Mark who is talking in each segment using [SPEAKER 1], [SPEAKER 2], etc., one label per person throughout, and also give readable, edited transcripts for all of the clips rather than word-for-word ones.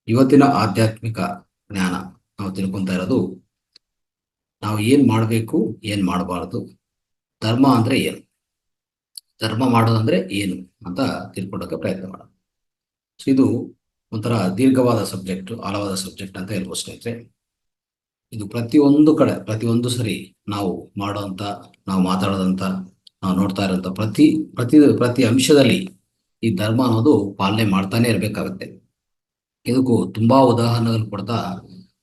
[SPEAKER 1] ಇವತ್ತಿನ ಆಧ್ಯಾತ್ಮಿಕ ಜ್ಞಾನ ನಾವು ತಿಳ್ಕೊಂತ ಇರೋದು ನಾವು ಏನ್ ಮಾಡಬೇಕು ಏನ್ ಮಾಡಬಾರ್ದು, ಧರ್ಮ ಅಂದ್ರೆ ಏನು, ಧರ್ಮ ಮಾಡೋದಂದ್ರೆ ಏನು ಅಂತ ತಿಳ್ಕೊಳ್ಳೋಕೆ ಪ್ರಯತ್ನ ಮಾಡೋಣ. ಸೊ ಇದು ಒಂಥರ ದೀರ್ಘವಾದ ಸಬ್ಜೆಕ್ಟ್, ಆಳವಾದ ಸಬ್ಜೆಕ್ಟ್ ಅಂತ ಹೇಳ್ಬೋದು ಸ್ನೇಹಿತರೆ. ಇದು ಪ್ರತಿಯೊಂದು ಕಡೆ ಪ್ರತಿಯೊಂದು ಸರಿ ನಾವು ಮಾಡೋಂಥ, ನಾವು ಮಾತಾಡೋದಂತ, ನಾವು ನೋಡ್ತಾ ಇರೋಂಥ ಪ್ರತಿ ಪ್ರತಿ ಪ್ರತಿ ಅಂಶದಲ್ಲಿ ಈ ಧರ್ಮ ಅನ್ನೋದು ಪಾಲನೆ ಮಾಡ್ತಾನೆ ಇರಬೇಕಾಗತ್ತೆ. ಇದಕ್ಕೂ ತುಂಬಾ ಉದಾಹರಣೆಗಳು ಕೊಡ್ತಾ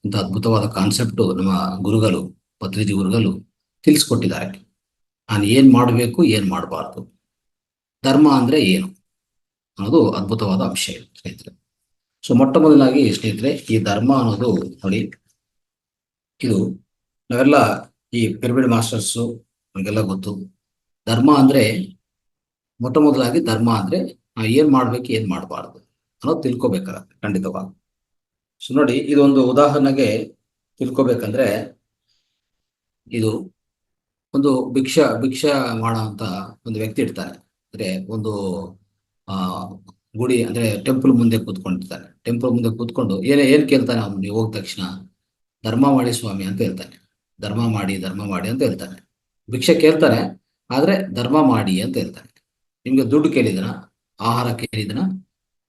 [SPEAKER 1] ಇಂಥ ಅದ್ಭುತವಾದ ಕಾನ್ಸೆಪ್ಟ್ ನಮ್ಮ ಗುರುಗಳು, ಪತ್ರಿಜಿ ಗುರುಗಳು ತಿಳಿಸ್ಕೊಟ್ಟಿದ್ದಾರೆ. ನಾನು ಏನ್ ಮಾಡಬೇಕು ಏನ್ ಮಾಡಬಾರ್ದು, ಧರ್ಮ ಅಂದ್ರೆ ಏನು ಅನ್ನೋದು ಅದ್ಭುತವಾದ ಅಂಶ ಇದು ಸ್ನೇಹಿತರೆ. ಸೊ ಮೊಟ್ಟ ಮೊದಲಾಗಿ ಸ್ನೇಹಿತರೆ, ಈ ಧರ್ಮ ಅನ್ನೋದು ನೋಡಿ, ಇದು ನಾವೆಲ್ಲ ಈ ಪಿರಮಿಡ್ ಮಾಸ್ಟರ್ಸು ನಮಗೆಲ್ಲ ಗೊತ್ತು. ಧರ್ಮ ಅಂದ್ರೆ ಮೊಟ್ಟ ಮೊದಲಾಗಿ ಧರ್ಮ ಅಂದ್ರೆ ನಾವು ಏನ್ ಮಾಡ್ಬೇಕು ಏನ್ ಮಾಡಬಾರ್ದು ಅನ್ನೋದು ತಿಳ್ಕೊಬೇಕಾಗತ್ತೆ ಖಂಡಿತವಾಗಿ. ಸೊ ನೋಡಿ, ಇದೊಂದು ಉದಾಹರಣೆಗೆ ತಿಳ್ಕೊಬೇಕಂದ್ರೆ, ಇದು ಒಂದು ಭಿಕ್ಷಾ ಮಾಡೋ ಅಂತ ಒಂದು ವ್ಯಕ್ತಿ ಇರ್ತಾನೆ. ಅಂದ್ರೆ ಒಂದು ಆ ಗುಡಿ ಅಂದ್ರೆ ಟೆಂಪಲ್ ಮುಂದೆ ಕೂತ್ಕೊಂಡಿರ್ತಾನೆ. ಟೆಂಪಲ್ ಮುಂದೆ ಕೂತ್ಕೊಂಡು ಏನ್ ಕೇಳ್ತಾನೆ ಅವನು, ನೀವು ಹೋದ ತಕ್ಷಣ ಧರ್ಮ ಮಾಡಿ ಸ್ವಾಮಿ ಅಂತ ಹೇಳ್ತಾನೆ. ಧರ್ಮ ಮಾಡಿ ಅಂತ ಹೇಳ್ತಾನೆ. ಭಿಕ್ಷೆ ಕೇಳ್ತಾನೆ, ಆದ್ರೆ ಧರ್ಮ ಮಾಡಿ ಅಂತ ಹೇಳ್ತಾನೆ. ನಿಮ್ಗೆ ದುಡ್ಡು ಕೇಳಿದನ, ಆಹಾರ ಕೇಳಿದನ,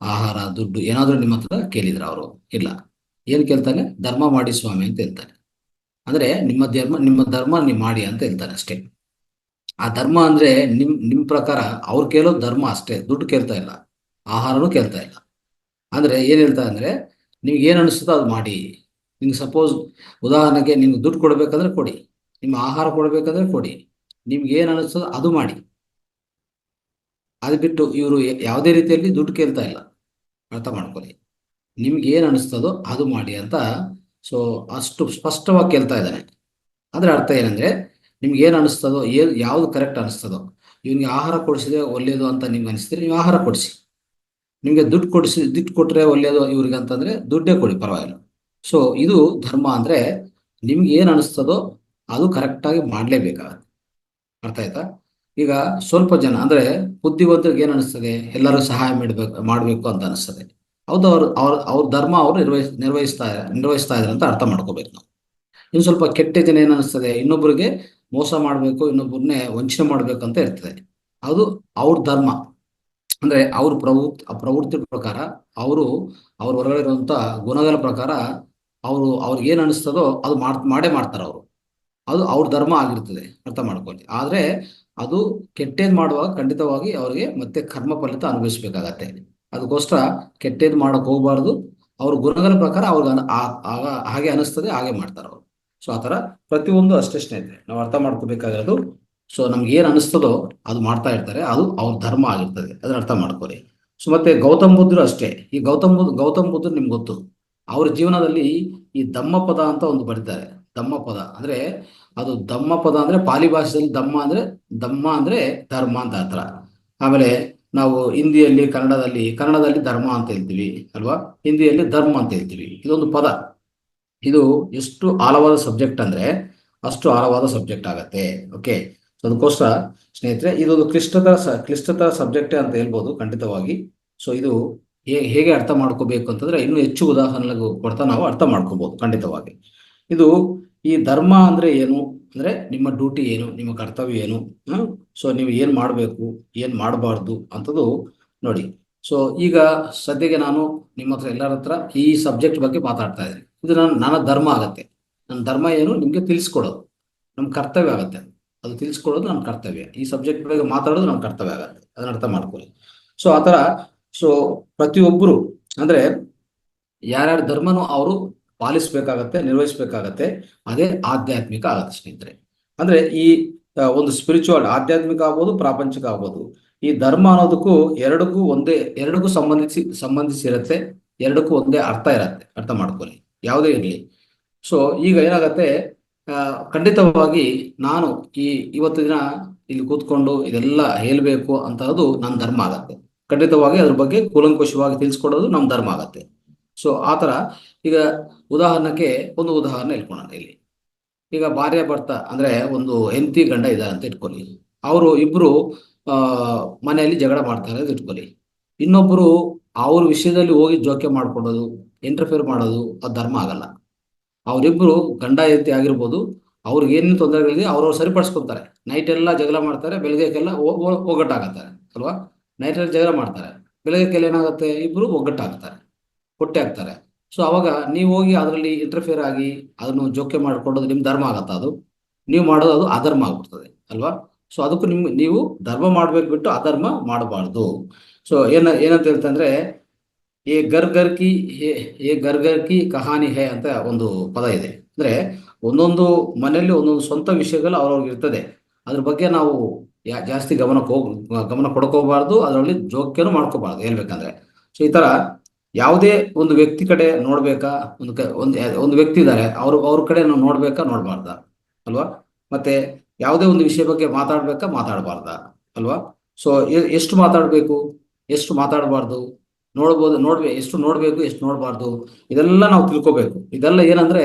[SPEAKER 1] ಆಹಾರ ದುಡ್ಡು ಏನಾದ್ರೂ ನಿಮ್ಮ ಹತ್ರ ಕೇಳಿದ್ರ ಅವರು? ಇಲ್ಲ. ಏನ್ ಕೇಳ್ತಾನೆ? ಧರ್ಮ ಮಾಡಿ ಸ್ವಾಮಿ ಅಂತ ಹೇಳ್ತಾನೆ. ಅಂದ್ರೆ ನಿಮ್ಮ ಧರ್ಮ ನೀವು ಮಾಡಿ ಅಂತ ಹೇಳ್ತಾನೆ ಅಷ್ಟೇ. ಆ ಧರ್ಮ ಅಂದ್ರೆ ನಿಮ್ ಪ್ರಕಾರ ಅವ್ರು ಕೇಳೋದು ಧರ್ಮ ಅಷ್ಟೇ, ದುಡ್ಡು ಕೇಳ್ತಾ ಇಲ್ಲ, ಆಹಾರನೂ ಕೇಳ್ತಾ ಇಲ್ಲ. ಅಂದ್ರೆ ಏನ್ ಹೇಳ್ತಾ ಅಂದ್ರೆ, ನಿಮ್ಗೆ ಏನ್ ಅನಿಸ್ತದೋ ಅದು ಮಾಡಿ. ನಿಮ್ಗೆ ಸಪೋಸ್ ಉದಾಹರಣೆಗೆ ನಿಮ್ಗೆ ದುಡ್ಡು ಕೊಡ್ಬೇಕಂದ್ರೆ ಕೊಡಿ, ನಿಮ್ಮ ಆಹಾರ ಕೊಡ್ಬೇಕಂದ್ರೆ ಕೊಡಿ, ನಿಮ್ಗೆ ಏನ್ ಅನಿಸ್ತದೋ ಅದು ಮಾಡಿ. ಅದು ಬಿಟ್ಟು ಇವರು ಯಾವುದೇ ರೀತಿಯಲ್ಲಿ ದುಡ್ಡು ಕೇಳ್ತಾ ಇಲ್ಲ. ಅರ್ಥ ಮಾಡ್ಕೊಳ್ಳಿ, ನಿಮ್ಗೆ ಏನ್ ಅನಿಸ್ತದೋ ಅದು ಮಾಡಿ ಅಂತ. ಸೊ ಅಷ್ಟು ಸ್ಪಷ್ಟವಾಗಿ ಕೇಳ್ತಾ ಇದ್ದಾನೆ. ಅಂದ್ರೆ ಅರ್ಥ ಏನಂದ್ರೆ, ನಿಮ್ಗೆ ಏನ್ ಅನಿಸ್ತದೋ, ಯಾವ್ದು ಕರೆಕ್ಟ್ ಅನಿಸ್ತದೋ, ಇವ್ನಿಗೆ ಆಹಾರ ಕೊಡಿಸಿದ್ರೆ ಒಳ್ಳೇದು ಅಂತ ನಿಮ್ಗೆ ಅನಿಸಿದ್ರೆ ನೀವು ಆಹಾರ ಕೊಡಿಸಿ. ನಿಮ್ಗೆ ದುಡ್ಡು ಕೊಟ್ರೆ ಒಳ್ಳೇದು ಇವ್ರಿಗೆ ಅಂತಂದ್ರೆ ದುಡ್ಡೇ ಕೊಡಿ, ಪರವಾಗಿಲ್ಲ. ಸೊ ಇದು ಧರ್ಮ ಅಂದ್ರೆ, ನಿಮ್ಗೆ ಏನ್ ಅನಿಸ್ತದೋ ಅದು ಕರೆಕ್ಟಾಗಿ ಮಾಡ್ಲೇಬೇಕಾಗತ್ತೆ. ಅರ್ಥ ಆಯ್ತಾ? ಈಗ ಸ್ವಲ್ಪ ಜನ ಅಂದ್ರೆ ಬುದ್ಧಿವಂತರಿಗೆ ಏನ್ ಅನಿಸ್ತದೆ, ಎಲ್ಲರೂ ಸಹಾಯ ಮಾಡ್ಬೇಕು ಅಂತ ಅನಿಸ್ತದೆ. ಹೌದು, ಅವ್ರ ಧರ್ಮ ಅವರು ನಿರ್ವಹಿಸ್ತಾ ಇದ್ದಾರೆ ಅಂತ ಅರ್ಥ ಮಾಡ್ಕೋಬೇಕು ನಾವು. ಇನ್ನು ಸ್ವಲ್ಪ ಕೆಟ್ಟ ಜನ ಏನ್ ಅನಿಸ್ತದೆ, ಇನ್ನೊಬ್ಬರಿಗೆ ಮೋಸ ಮಾಡಬೇಕು, ಇನ್ನೊಬ್ಬರನ್ನೇ ವಂಚನೆ ಮಾಡ್ಬೇಕು ಅಂತ ಇರ್ತದೆ. ಅದು ಅವ್ರ ಧರ್ಮ. ಅಂದ್ರೆ ಅವ್ರ ಪ್ರವೃತ್ತಿ ಪ್ರಕಾರ, ಅವರು ಅವ್ರ ಹೊರಗಡೆ ಇರುವಂತ ಗುಣಗಳ ಪ್ರಕಾರ ಅವ್ರಿಗೆ ಏನ್ ಅನಿಸ್ತದೋ ಅದು ಮಾಡೇ ಮಾಡ್ತಾರೆ ಅವರು. ಅದು ಅವ್ರ ಧರ್ಮ ಆಗಿರ್ತದೆ, ಅರ್ಥ ಮಾಡ್ಕೊಳ್ಳಿ. ಆದ್ರೆ ಅದು ಕೆಟ್ಟೇದ್ ಮಾಡುವಾಗ ಖಂಡಿತವಾಗಿ ಅವ್ರಿಗೆ ಮತ್ತೆ ಕರ್ಮ ಫಲಿತ ಅನುಭವಿಸ್ಬೇಕಾಗತ್ತೆ. ಅದಕ್ಕೋಸ್ಕರ ಕೆಟ್ಟೇದ್ ಮಾಡಕ್ ಹೋಗ್ಬಾರ್ದು. ಅವ್ರ ಗುಣಗಳ ಪ್ರಕಾರ ಅವ್ರಿಗೆ ಹಾಗೆ ಅನಿಸ್ತದೆ, ಹಾಗೆ ಮಾಡ್ತಾರೆ ಅವರು. ಸೊ ಆತರ ಪ್ರತಿಯೊಂದು ಅಷ್ಟೇ ಸ್ನೇಹಿತರೆ, ನಾವು ಅರ್ಥ ಮಾಡ್ಕೋಬೇಕಾಗಿರೋದು. ಸೊ ನಮ್ಗೆ ಏನ್ ಅನಿಸ್ತದೋ ಅದು ಮಾಡ್ತಾ ಇರ್ತಾರೆ, ಅದು ಅವ್ರ ಧರ್ಮ ಆಗಿರ್ತದೆ, ಅದನ್ನ ಅರ್ಥ ಮಾಡ್ಕೊಳ್ಳಿ. ಸೊ ಮತ್ತೆ ಗೌತಮ್ ಬುದ್ಧರು ಅಷ್ಟೇ. ಈ ಗೌತಮ್ ಬುದ್ಧರು ನಿಮ್ಗೆ ಗೊತ್ತು, ಅವ್ರ ಜೀವನದಲ್ಲಿ ಈ ಧಮ್ಮಪದ ಅಂತ ಒಂದು ಬರೀತಾರೆ. ಧಮ್ಮಪದ ಅಂದ್ರೆ, ಅದು ಧಮ್ಮಪದ ಅಂದ್ರೆ ಪಾಲಿ ಭಾಷೆಯಲ್ಲಿ ಧಮ್ಮ ಅಂದ್ರೆ ಧರ್ಮ ಅಂತ ಅರ್ಥ. ಆಮೇಲೆ ನಾವು ಹಿಂದಿಯಲ್ಲಿ ಕನ್ನಡದಲ್ಲಿ ಧರ್ಮ ಅಂತ ಹೇಳ್ತೀವಿ ಅಲ್ವಾ, ಹಿಂದಿಯಲ್ಲಿ ಧರ್ಮ ಅಂತ ಹೇಳ್ತೀವಿ. ಇದೊಂದು ಪದ. ಇದು ಎಷ್ಟು ಆಳವಾದ ಸಬ್ಜೆಕ್ಟ್ ಅಂದ್ರೆ ಅಷ್ಟು ಆಳವಾದ ಸಬ್ಜೆಕ್ಟ್ ಆಗತ್ತೆ. ಓಕೆ. ಸೊ ಅದಕ್ಕೋಸ್ಕರ ಸ್ನೇಹಿತರೆ, ಇದೊಂದು ಕ್ಲಿಷ್ಟತರ ಸಬ್ಜೆಕ್ಟ್ ಅಂತ ಹೇಳ್ಬೋದು ಖಂಡಿತವಾಗಿ. ಸೊ ಇದು ಹೇಗೆ ಅರ್ಥ ಮಾಡ್ಕೋಬೇಕು ಅಂತಂದ್ರೆ, ಇನ್ನೂ ಹೆಚ್ಚು ಉದಾಹರಣೆಗಳು ಕೊಡ್ತಾ ನಾವು ಅರ್ಥ ಮಾಡ್ಕೋಬಹುದು ಖಂಡಿತವಾಗಿ. ಇದು ಈ ಧರ್ಮ ಅಂದ್ರೆ ಏನು ಅಂದ್ರೆ, ನಿಮ್ಮ ಡ್ಯೂಟಿ ಏನು, ನಿಮ್ಮ ಕರ್ತವ್ಯ ಏನು, ಸೊ ನೀವು ಏನ್ ಮಾಡ್ಬೇಕು ಏನ್ ಮಾಡಬಾರ್ದು ಅಂತದ್ದು ನೋಡಿ. ಸೊ ಈಗ ಸದ್ಯಕ್ಕೆ ನಾನು ನಿಮ್ಮ ಹತ್ರ ಎಲ್ಲರ ಹತ್ರ ಈ ಸಬ್ಜೆಕ್ಟ್ ಬಗ್ಗೆ ಮಾತಾಡ್ತಾ ಇದ್ದೀನಿ. ಇದು ನನ್ನ ಧರ್ಮ ಆಗತ್ತೆ. ನನ್ನ ಧರ್ಮ ಏನು ನಿಮ್ಗೆ ತಿಳಿಸ್ಕೊಡೋದು ನಮ್ಮ ಕರ್ತವ್ಯ ಆಗತ್ತೆ. ಅದು ತಿಳಿಸ್ಕೊಡೋದು ನಮ್ಮ ಕರ್ತವ್ಯ. ಈ ಸಬ್ಜೆಕ್ಟ್ ಬಗ್ಗೆ ಮಾತಾಡೋದು ನಮ್ಮ ಕರ್ತವ್ಯ ಆಗತ್ತೆ, ಅದನ್ನ ಅರ್ಥ ಮಾಡ್ಕೊಳ್ಳಿ. ಸೊ ಆತರ, ಸೊ ಪ್ರತಿಯೊಬ್ಬರು ಅಂದ್ರೆ ಯಾರ್ಯಾರ ಧರ್ಮನೂ ಅವರು ಪಾಲಿಸ್ಬೇಕಾಗತ್ತೆ, ನಿರ್ವಹಿಸ್ಬೇಕಾಗತ್ತೆ. ಅದೇ ಆಧ್ಯಾತ್ಮಿಕ ಆಗತ್ತೆ ಸ್ನೇಹಿತರೆ. ಅಂದ್ರೆ ಈ ಒಂದು ಸ್ಪಿರಿಚುವಲ್, ಆಧ್ಯಾತ್ಮಿಕ ಆಗ್ಬೋದು, ಪ್ರಾಪಂಚಿಕ ಆಗ್ಬೋದು, ಈ ಧರ್ಮ ಅನ್ನೋದಕ್ಕೂ ಎರಡಕ್ಕೂ ಸಂಬಂಧಿಸಿರತ್ತೆ. ಎರಡಕ್ಕೂ ಒಂದೇ ಅರ್ಥ ಇರತ್ತೆ, ಅರ್ಥ ಮಾಡ್ಕೊಳ್ಳಿ, ಯಾವುದೇ ಇರಲಿ. ಸೊ ಈಗ ಏನಾಗತ್ತೆ, ಖಂಡಿತವಾಗಿ ನಾನು ಇವತ್ತು ದಿನ ಇಲ್ಲಿ ಕೂತ್ಕೊಂಡು ಇದೆಲ್ಲ ಹೇಳ್ಬೇಕು ಅಂತದ್ದು ನನ್ನ ಧರ್ಮ ಆಗತ್ತೆ. ಖಂಡಿತವಾಗಿ ಅದ್ರ ಬಗ್ಗೆ ಕೂಲಂಕುಷವಾಗಿ ತಿಳಿಸ್ಕೊಡೋದು ನಮ್ಮ ಧರ್ಮ ಆಗತ್ತೆ. ಸೊ ಆತರ, ಈಗ ಉದಾಹರಣೆಗೆ ಒಂದು ಉದಾಹರಣೆ ಇಟ್ಕೊಳ್ಳೋಣ ಇಲ್ಲಿ. ಈಗ ಭಾರ್ಯ ಭರ್ತ ಅಂದ್ರೆ ಒಂದು ಹೆಂಡತಿ ಗಂಡ ಇದ್ದಾರೆ ಅಂತ ಇಟ್ಕೊಳ್ಳಿ. ಅವರು ಇಬ್ರು ಆ ಮನೆಯಲ್ಲಿ ಜಗಳ ಮಾಡ್ತಾರೆ ಅಂತ ಇಟ್ಕೊಳ್ಳಿ. ಇನ್ನೊಬ್ರು ಅವ್ರ ವಿಷಯದಲ್ಲಿ ಹೋಗಿ ಜೋಕೆ ಮಾಡ್ಕೊಡೋದು, ಇಂಟರ್ಫಿಯರ್ ಮಾಡೋದು ಅದು ಧರ್ಮ ಆಗಲ್ಲ. ಅವರಿಬ್ಬರು ಗಂಡ ಹೆಂಡತಿ ಆಗಿರ್ಬೋದು, ಅವ್ರಿಗೆ ಏನೇನು ತೊಂದರೆಗಳಿದೆ ಅವ್ರವ್ರು ಸರಿಪಡಿಸ್ಕೊತಾರೆ. ನೈಟ್ ಎಲ್ಲ ಜಗಳ ಮಾಡ್ತಾರೆ, ಬೆಳಗ್ಗೆಗೆಲ್ಲ ಒಗ್ಗಟ್ಟಾಗತ್ತಾರೆ ಅಲ್ವಾ. ನೈಟಲ್ಲಿ ಜಗಳ ಮಾಡ್ತಾರೆ, ಬೆಳಗ್ಗೆಗೆಲ್ಲ ಏನಾಗುತ್ತೆ, ಇಬ್ಬರು ಒಗ್ಗಟ್ಟಾಗ್ತಾರೆ, ಹೊಟ್ಟೆ ಆಗ್ತಾರೆ. ಸೊ ಅವಾಗ ನೀವು ಹೋಗಿ ಅದರಲ್ಲಿ ಇಂಟರ್ಫಿಯರ್ ಆಗಿ ಅದನ್ನು ಜೋಕೆ ಮಾಡ್ಕೊಳ್ಳೋದು ನಿಮ್ಮ ಧರ್ಮ ಆಗತ್ತಾ? ಅದು ನೀವು ಮಾಡೋದು ಅದು ಅಧರ್ಮ ಆಗ್ಬಿಡ್ತದೆ ಅಲ್ವಾ. ಸೊ ಅದಕ್ಕೂ ನೀವು ಧರ್ಮ ಮಾಡ್ಬೇಕು ಬಿಟ್ಟು ಅಧರ್ಮ ಮಾಡಬಾರ್ದು. ಸೊ ಏನಂತ ಹೇಳ್ತಂದ್ರೆ, ಏ ಗರ್ ಗರ್ ಕಿ ಏ ಗರ್ ಗರ್ ಕಿ ಕಹಾನಿ ಹೇ ಅಂತ ಒಂದು ಪದ ಇದೆ. ಅಂದ್ರೆ ಒಂದೊಂದು ಮನೆಯಲ್ಲಿ ಒಂದೊಂದು ಸ್ವಂತ ವಿಷಯಗಳು ಅವ್ರವ್ರಿಗೆ ಇರ್ತದೆ. ಅದ್ರ ಬಗ್ಗೆ ನಾವು ಜಾಸ್ತಿ ಗಮನ ಕೊಡ್ಕೋಬಾರ್ದು, ಅದರಲ್ಲಿ ಜೋಕ್ಯನು ಮಾಡ್ಕೋಬಾರ್ದು ಹೇಳ್ಬೇಕಂದ್ರೆ. ಸೊ ಈ ತರ ಯಾವುದೇ ಒಂದು ವ್ಯಕ್ತಿ ಕಡೆ ನೋಡ್ಬೇಕಾ, ಒಂದು ವ್ಯಕ್ತಿ ಇದ್ದಾರೆ, ಅವ್ರ ಕಡೆ ನಾವು ನೋಡ್ಬೇಕಾ ನೋಡ್ಬಾರ್ದ ಅಲ್ವಾ. ಮತ್ತೆ ಯಾವುದೇ ಒಂದು ವಿಷಯ ಬಗ್ಗೆ ಮಾತಾಡ್ಬೇಕಾ ಮಾತಾಡಬಾರ್ದ ಅಲ್ವಾ. ಸೊ ಎಷ್ಟು ಮಾತಾಡ್ಬೇಕು, ಎಷ್ಟು ಮಾತಾಡಬಾರ್ದು, ಎಷ್ಟು ನೋಡ್ಬೇಕು, ಎಷ್ಟು ನೋಡ್ಬಾರ್ದು, ಇದೆಲ್ಲ ನಾವು ತಿಳ್ಕೊಬೇಕು. ಇದೆಲ್ಲ ಏನಂದ್ರೆ,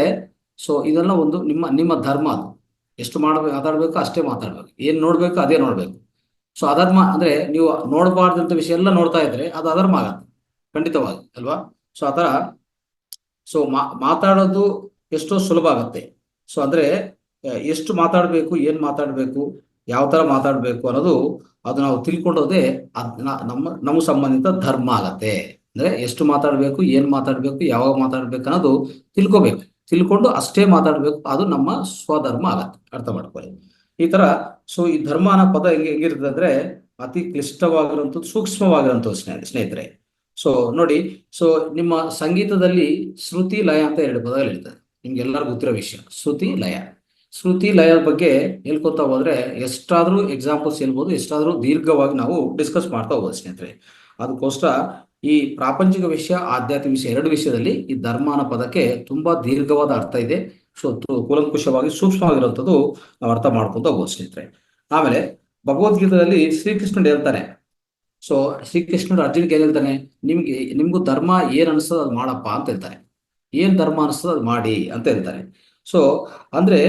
[SPEAKER 1] ಸೊ ಇದೆಲ್ಲ ಒಂದು ನಿಮ್ಮ ಧರ್ಮ. ಅದು ಎಷ್ಟು ಮಾತಾಡ್ಬೇಕು ಅಷ್ಟೇ ಮಾತಾಡ್ಬೇಕು, ಏನ್ ನೋಡ್ಬೇಕು ಅದೇ ನೋಡ್ಬೇಕು. ಸೊ ಅಧರ್ಮ ಅಂದ್ರೆ ನೀವು ನೋಡಬಾರ್ದಂತ ವಿಷಯ ಎಲ್ಲ ನೋಡ್ತಾ ಇದ್ರೆ ಅದು ಅಧರ್ಮ ಆಗತ್ತೆ ಖಂಡಿತವಾಗಿ ಅಲ್ವಾ. ಸೊ ಆತರ ಸೊ ಮಾತಾಡೋದು ಎಷ್ಟೋ ಸುಲಭ ಆಗತ್ತೆ. ಸೊ ಅಂದ್ರೆ ಎಷ್ಟು ಮಾತಾಡ್ಬೇಕು, ಏನ್ ಮಾತಾಡ್ಬೇಕು, ಯಾವ ತರ ಮಾತಾಡ್ಬೇಕು ಅನ್ನೋದು ಅದು ನಾವು ತಿಳ್ಕೊಳ್ಳೋದೇ ನಮ್ಮ ಸಂಬಂಧಿತ ಧರ್ಮ ಆಗತ್ತೆ. ಅಂದ್ರೆ ಎಷ್ಟು ಮಾತಾಡ್ಬೇಕು, ಏನ್ ಮಾತಾಡ್ಬೇಕು, ಯಾವಾಗ ಮಾತಾಡ್ಬೇಕು ಅನ್ನೋದು ತಿಳ್ಕೊಂಡು ಅಷ್ಟೇ ಮಾತಾಡ್ಬೇಕು, ಅದು ನಮ್ಮ ಸ್ವಧರ್ಮ ಆಗತ್ತೆ. ಅರ್ಥ ಮಾಡ್ಕೊಳ್ಳಿ ಈ ತರ. ಸೊ ಈ ಧರ್ಮ ಅನ್ನೋ ಪದ ಹೆಂಗಿರ್ತದೆ ಅಂದ್ರೆ ಅತಿ ಕ್ಲಿಷ್ಟವಾಗಿರುವಂಥದ್ದು, ಸೂಕ್ಷ್ಮವಾಗಿರುವಂಥದ್ದು ಸ್ನೇಹಿತರೆ. ಸೊ ನೋಡಿ, ಸೊ ನಿಮ್ಮ ಸಂಗೀತದಲ್ಲಿ ಶ್ರುತಿ ಲಯ ಅಂತ ಎರಡು ಪದಗಳಿರ್ತದೆ. ನಿಮ್ಗೆ ಎಲ್ಲರಿಗೂ ಗೊತ್ತಿರೋ ವಿಷಯ ಶ್ರುತಿ ಲಯ. ಶ್ರುತಿ ಲಯ ಬಗ್ಗೆ ಹೇಳ್ಕೊತಾ ಹೋದ್ರೆ ಎಷ್ಟಾದ್ರೂ ಎಕ್ಸಾಂಪಲ್ಸ್ ಹೇಳ್ಬೋದು, ಎಷ್ಟಾದ್ರೂ ದೀರ್ಘವಾಗಿ ನಾವು ಡಿಸ್ಕಸ್ ಮಾಡ್ತಾ ಹೋಗ್ಬೋದು ಸ್ನೇಹಿತರೆ. ಅದಕ್ಕೋಸ್ಕರ ಈ ಪ್ರಾಪಂಚಿಕ ವಿಷಯ, ಆಧ್ಯಾತ್ಮಿಕ ವಿಷಯ, ಎರಡು ವಿಷಯದಲ್ಲಿ ಈ ಧರ್ಮ ಅನ್ನೋ ಪದಕ್ಕೆ ತುಂಬಾ ದೀರ್ಘವಾದ ಅರ್ಥ ಇದೆ. ಸೊ ಕೂಲಂಕುಷವಾಗಿ ಸೂಕ್ಷ್ಮವಾಗಿರುವಂಥದ್ದು ನಾವು ಅರ್ಥ ಮಾಡ್ಕೊಂತ ಹೋಗ್ಬೋದು ಸ್ನೇಹಿತರೆ. ಆಮೇಲೆ ಭಗವದ್ಗೀತೆಯಲ್ಲಿ ಶ್ರೀಕೃಷ್ಣನ್ ಹೇಳ್ತಾನೆ. ಸೊ ಶ್ರೀಕೃಷ್ಣರು ಅರ್ಜುನ್ಗೆ ಏನ್ ಹೇಳ್ತಾನೆ, ನಿಮ್ಗೂ ಧರ್ಮ ಏನ್ ಅನಿಸ್ತದ ಅದು ಮಾಡಪ್ಪ ಅಂತ ಹೇಳ್ತಾರೆ. ಏನ್ ಧರ್ಮ ಅನಿಸ್ತದ ಅದು ಮಾಡಿ ಅಂತ ಹೇಳ್ತಾರೆ. ಸೊ ಅಂದ್ರೆ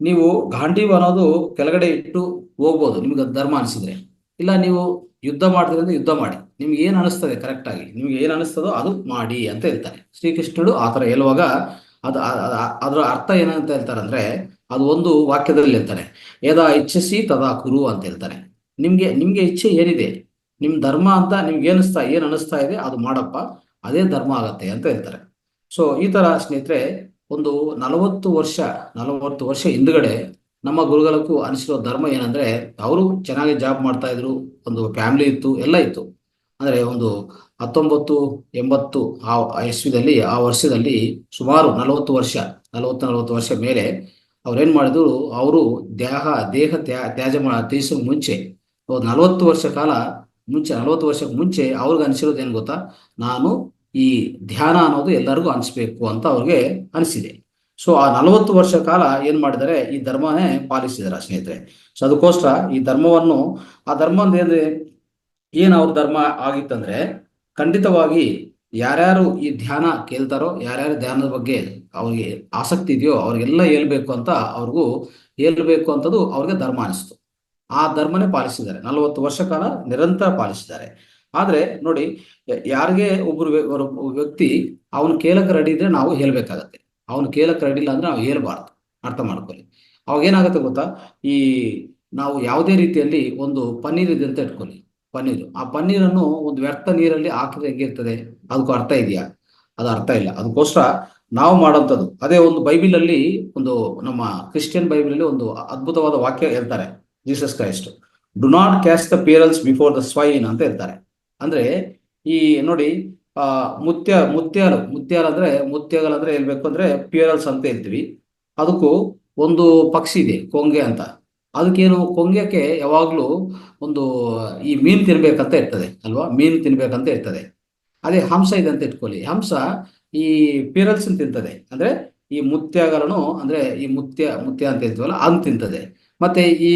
[SPEAKER 1] ನೀವು ಗಾಂಡೀವ್ ಅನ್ನೋದು ಕೆಳಗಡೆ ಇಟ್ಟು ಹೋಗ್ಬೋದು ನಿಮ್ಗೆ ಧರ್ಮ ಅನಿಸಿದ್ರೆ. ಇಲ್ಲ ನೀವು ಯುದ್ಧ ಮಾಡ್ತೀರಿ ಅಂದ್ರೆ ಯುದ್ಧ ಮಾಡಿ, ನಿಮ್ಗೆ ಏನ್ ಅನಿಸ್ತದೆ ಕರೆಕ್ಟ್ ಆಗಿ ನಿಮ್ಗೆ ಏನ್ ಅನಿಸ್ತದೋ ಅದು ಮಾಡಿ ಅಂತ ಹೇಳ್ತಾರೆ ಶ್ರೀಕೃಷ್ಣರು. ಆತರ ಹೇಳುವಾಗ ಅದ್ರ ಅರ್ಥ ಏನಂತ ಹೇಳ್ತಾರೆ ಅಂದ್ರೆ, ಅದು ಒಂದು ವಾಕ್ಯದಲ್ಲಿ ಹೇಳ್ತಾರೆ, ಯದಾ ಇಚ್ಛಸಿ ತದಾ ಕುರು ಅಂತ ಹೇಳ್ತಾರೆ. ನಿಮ್ಗೆ ಇಚ್ಛೆ ಏನಿದೆ, ನಿಮ್ ಧರ್ಮ ಅಂತ ನಿಮ್ಗೆ ಏನ್ ಅನಿಸ್ತಾ ಇದೆ ಅದು ಮಾಡಪ್ಪ, ಅದೇ ಧರ್ಮ ಆಗತ್ತೆ ಅಂತ ಹೇಳ್ತಾರೆ. ಸೊ ಈ ತರ ಸ್ನೇಹಿತರೆ, ಒಂದು 40 ವರ್ಷ ಹಿಂದ್ಗಡೆ ನಮ್ಮ ಗುರುಗಳಕ್ಕೂ ಅನಿಸಿರೋ ಧರ್ಮ ಏನಂದ್ರೆ, ಅವರು ಚೆನ್ನಾಗಿ ಜಾಬ್ ಮಾಡ್ತಾ ಇದ್ರು, ಒಂದು ಫ್ಯಾಮಿಲಿ ಇತ್ತು, ಎಲ್ಲ ಇತ್ತು. ಅಂದ್ರೆ ಒಂದು 1980 ಇಸ್ವಿದಲ್ಲಿ, ಆ ವರ್ಷದಲ್ಲಿ ಸುಮಾರು 40 ವರ್ಷ ಮೇಲೆ ಅವ್ರೇನ್ ಮಾಡಿದ್ರು, ಅವರು ದೇಹ ತ್ಯಾಜ್ಯ ತ್ಯಜಿಸೋ ಮುಂಚೆ 40 ವರ್ಷಕ್ಕೆ ಮುಂಚೆ ಅವ್ರಿಗೆ ಅನಿಸಿರೋದು ಏನ್ ಗೊತ್ತಾ, ನಾನು ಈ ಧ್ಯಾನ ಅನ್ನೋದು ಎಲ್ಲರಿಗೂ ಅನಿಸ್ಬೇಕು ಅಂತ ಅವ್ರಿಗೆ ಅನಿಸಿದೆ. ಸೊ ಆ 40 ವರ್ಷ ಕಾಲ ಏನ್ ಮಾಡಿದ್ದಾರೆ, ಈ ಧರ್ಮನೇ ಪಾಲಿಸಿದಾರೆ ಸ್ನೇಹಿತರೆ. ಸೊ ಅದಕ್ಕೋಸ್ಕರ ಈ ಧರ್ಮವನ್ನು, ಆ ಧರ್ಮ ಅಂದ್ರೆ ಏನ್ ಅವ್ರ ಧರ್ಮ ಆಗಿತ್ತಂದ್ರೆ, ಖಂಡಿತವಾಗಿ ಯಾರ್ಯಾರು ಈ ಧ್ಯಾನ ಕೇಳ್ತಾರೋ, ಯಾರ್ಯಾರು ಧ್ಯಾನದ ಬಗ್ಗೆ ಅವ್ರಿಗೆ ಆಸಕ್ತಿ ಇದೆಯೋ ಅವ್ರಿಗೆಲ್ಲ ಹೇಳ್ಬೇಕು ಅಂತದ್ದು ಅವ್ರಿಗೆ ಧರ್ಮ ಅನಿಸ್ತು. ಆ ಧರ್ಮನೇ ಪಾಲಿಸಿದ್ದಾರೆ, 40 ವರ್ಷ ಕಾಲ ನಿರಂತರ ಪಾಲಿಸಿದ್ದಾರೆ. ಆದ್ರೆ ನೋಡಿ, ಯಾರಿಗೆ ಒಬ್ರು ವ್ಯಕ್ತಿ ಅವನು ಕೇಳಕ್ ರೆಡಿ ಇದ್ರೆ ನಾವು ಹೇಳ್ಬೇಕಾಗತ್ತೆ, ಅವನು ಕೇಳಕ್ ರೆಡಿ ಇಲ್ಲ ಅಂದ್ರೆ ನಾವು ಹೇಳ್ಬಾರ್ದು. ಅರ್ಥ ಮಾಡ್ಕೊಳ್ಳಿ. ಅವಾಗ ಏನಾಗುತ್ತೆ ಗೊತ್ತಾ, ಈ ನಾವು ಯಾವುದೇ ರೀತಿಯಲ್ಲಿ ಒಂದು ಪನ್ನೀರ್ ಇದೆ ಅಂತ ಇಟ್ಕೊಳ್ಳಿ, ಆ ಪನ್ನೀರನ್ನು ಒಂದು ವ್ಯರ್ಥ ನೀರಲ್ಲಿ ಹಾಕಿದ್ರೆ ಹೇಗಿರ್ತದೆ, ಅದಕ್ಕೂ ಅರ್ಥ ಇದೆಯಾ? ಅದು ಅರ್ಥ ಇಲ್ಲ. ಅದಕ್ಕೋಸ್ಕರ ನಾವು ಮಾಡೋಂಥದ್ದು ಅದೇ. ಒಂದು ಬೈಬಿಲ್ ಅಲ್ಲಿ, ಒಂದು ನಮ್ಮ ಕ್ರಿಶ್ಚಿಯನ್ ಬೈಬಲ್ ಅಲ್ಲಿ ಒಂದು ಅದ್ಭುತವಾದ ವಾಕ್ಯ ಹೇಳ್ತಾರೆ Jesus Christ, do not cast the pearls before the swine ಅಂತ ಹೇಳ್ತಾರೆ. ಅಂದ್ರೆ ಈ ನೋಡಿ, ಮುತ್ಯಾಲ ಅಂದ್ರೆ ಮುತ್ಯಗಳಂದ್ರೆ ಹೇಳ್ಬೇಕು ಅಂದ್ರೆ ಪಿಯರಲ್ಸ್ ಅಂತ ಹೇಳ್ತೀವಿ. ಅದಕ್ಕೂ ಒಂದು ಪಕ್ಷಿ ಇದೆ ಕೊಂಗೆ ಅಂತ, ಅದಕ್ಕೇನು ಕೊಂಗೆಕ್ಕೆ ಯಾವಾಗ್ಲೂ ಒಂದು ಈ ಮೀನ್ ತಿನ್ಬೇಕಂತ ಇರ್ತದೆ ಅಲ್ವಾ, ಮೀನ್ ತಿನ್ಬೇಕಂತ ಇರ್ತದೆ. ಅದೇ ಹಂಸ ಇದೆ ಅಂತ ಇಟ್ಕೊಳ್ಳಿ, ಹಂಸ ಈ ಪಿರಲ್ಸ್ ತಿಂತದೆ, ಅಂದ್ರೆ ಈ ಮುತ್ಯಗಳನ್ನು, ಅಂದ್ರೆ ಈ ಮುತ್ಯ ಅಂತ ಹೇಳ್ತೀವಲ್ಲ ಅದನ್ನ ತಿಂತದೆ. ಮತ್ತೆ ಈ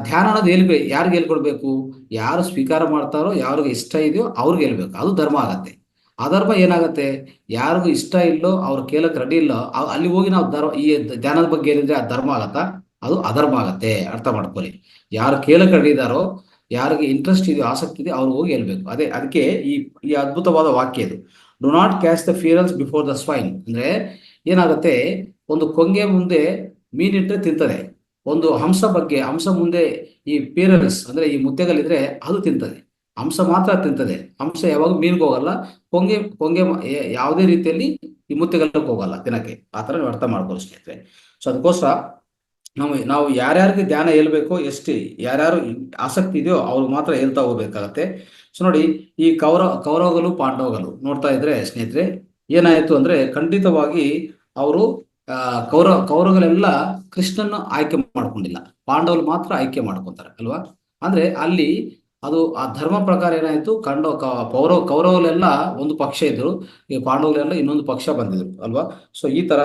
[SPEAKER 1] ಧ್ಯಾನ ಅನ್ನೋದು ಯಾರಿಗೆ ಹೇಳ್ಕೊಡ್ಬೇಕು, ಯಾರು ಸ್ವೀಕಾರ ಮಾಡ್ತಾರೋ, ಯಾರಿಗೆ ಇಷ್ಟ ಇದೆಯೋ ಅವ್ರಿಗೆ ಹೇಳ್ಬೇಕು, ಅದು ಧರ್ಮ ಆಗತ್ತೆ. ಅಧರ್ಮ ಏನಾಗತ್ತೆ, ಯಾರಿಗೂ ಇಷ್ಟ ಇಲ್ಲೋ, ಅವ್ರು ಕೇಳಕ್ ರೆಡಿ ಇಲ್ಲೋ, ಅಲ್ಲಿ ಹೋಗಿ ನಾವು ಈ ಧ್ಯಾನದ ಬಗ್ಗೆ ಹೇಳಿದ್ರೆ ಅದು ಧರ್ಮ ಆಗತ್ತಾ? ಅದು ಅಧರ್ಮ ಆಗತ್ತೆ. ಅರ್ಥ ಮಾಡ್ಕೊಳ್ಳಿ. ಯಾರು ಕೇಳಕ್ ರೆಡಿ ಇದಾರೋ, ಯಾರಿಗೆ ಇಂಟ್ರೆಸ್ಟ್ ಇದೆಯೋ, ಆಸಕ್ತಿ ಇದೆ, ಅವ್ರು ಹೋಗಿ ಹೇಳ್ಬೇಕು. ಅದಕ್ಕೆ ಈ ಅದ್ಭುತವಾದ ವಾಕ್ಯ ಇದು, do not catch the pearls before the swine. ಅಂದ್ರೆ ಏನಾಗುತ್ತೆ, ಒಂದು ಕೊಂಗೆ ಮುಂದೆ ಮೀನಿಟ್ಟರೆ ತಿಂತದೆ, ಒಂದು ಹಂಸ ಮುಂದೆ ಈ ಪೀರಲ್ಸ್ ಅಂದ್ರೆ ಈ ಮುದ್ದೆಗಳಿದ್ರೆ ಅದು ತಿಂತದೆ, ಹಂಸ ಮಾತ್ರ ತಿಂತದೆ. ಹಂಸ ಯಾವಾಗ ಮೀನ್ಗೆ ಹೋಗಲ್ಲ, ಕೊಂಗೆ ಕೊಂಗೆ ಯಾವುದೇ ರೀತಿಯಲ್ಲಿ ಈ ಮುದ್ದೆಗಳಿಗೆ ಹೋಗಲ್ಲ ತಿನ್ನಕ್ಕೆ. ಆ ಥರ ನೀವು ಅರ್ಥ ಮಾಡ್ಕೊಳ್ಳಿ ಸ್ನೇಹಿತರೆ. ಸೊ ಅದಕ್ಕೋಸ್ಕರ ನಾವು ಯಾರ್ಯಾರಿಗೆ ಧ್ಯಾನ ಹೇಳ್ಬೇಕೋ, ಎಷ್ಟು ಯಾರ್ಯಾರು ಆಸಕ್ತಿ ಇದೆಯೋ ಅವ್ರಿಗೆ ಮಾತ್ರ ಹೇಳ್ತಾ ಹೋಗ್ಬೇಕಾಗತ್ತೆ. ಸೊ ನೋಡಿ, ಈ ಕೌರವಗಳು ಪಾಂಡವಗಳು ನೋಡ್ತಾ ಇದ್ರೆ ಸ್ನೇಹಿತರೆ, ಏನಾಯ್ತು ಅಂದ್ರೆ ಖಂಡಿತವಾಗಿ ಅವರು ಕೌರವಗಳೆಲ್ಲ ಕೃಷ್ಣನ ಆಯ್ಕೆ ಮಾಡ್ಕೊಂಡಿಲ್ಲ, ಪಾಂಡವರು ಮಾತ್ರ ಆಯ್ಕೆ ಮಾಡ್ಕೊತಾರೆ ಅಲ್ವಾ. ಅಂದ್ರೆ ಅಲ್ಲಿ ಅದು ಆ ಧರ್ಮ ಪ್ರಕಾರ ಏನಾಯ್ತು, ಕೌರವರೆಲ್ಲ ಒಂದು ಪಕ್ಷ ಇದ್ರು, ಈ ಪಾಂಡವರೆಲ್ಲ ಇನ್ನೊಂದು ಪಕ್ಷ ಬಂದಿದ್ರು ಅಲ್ವಾ. ಸೊ ಈ ತರ,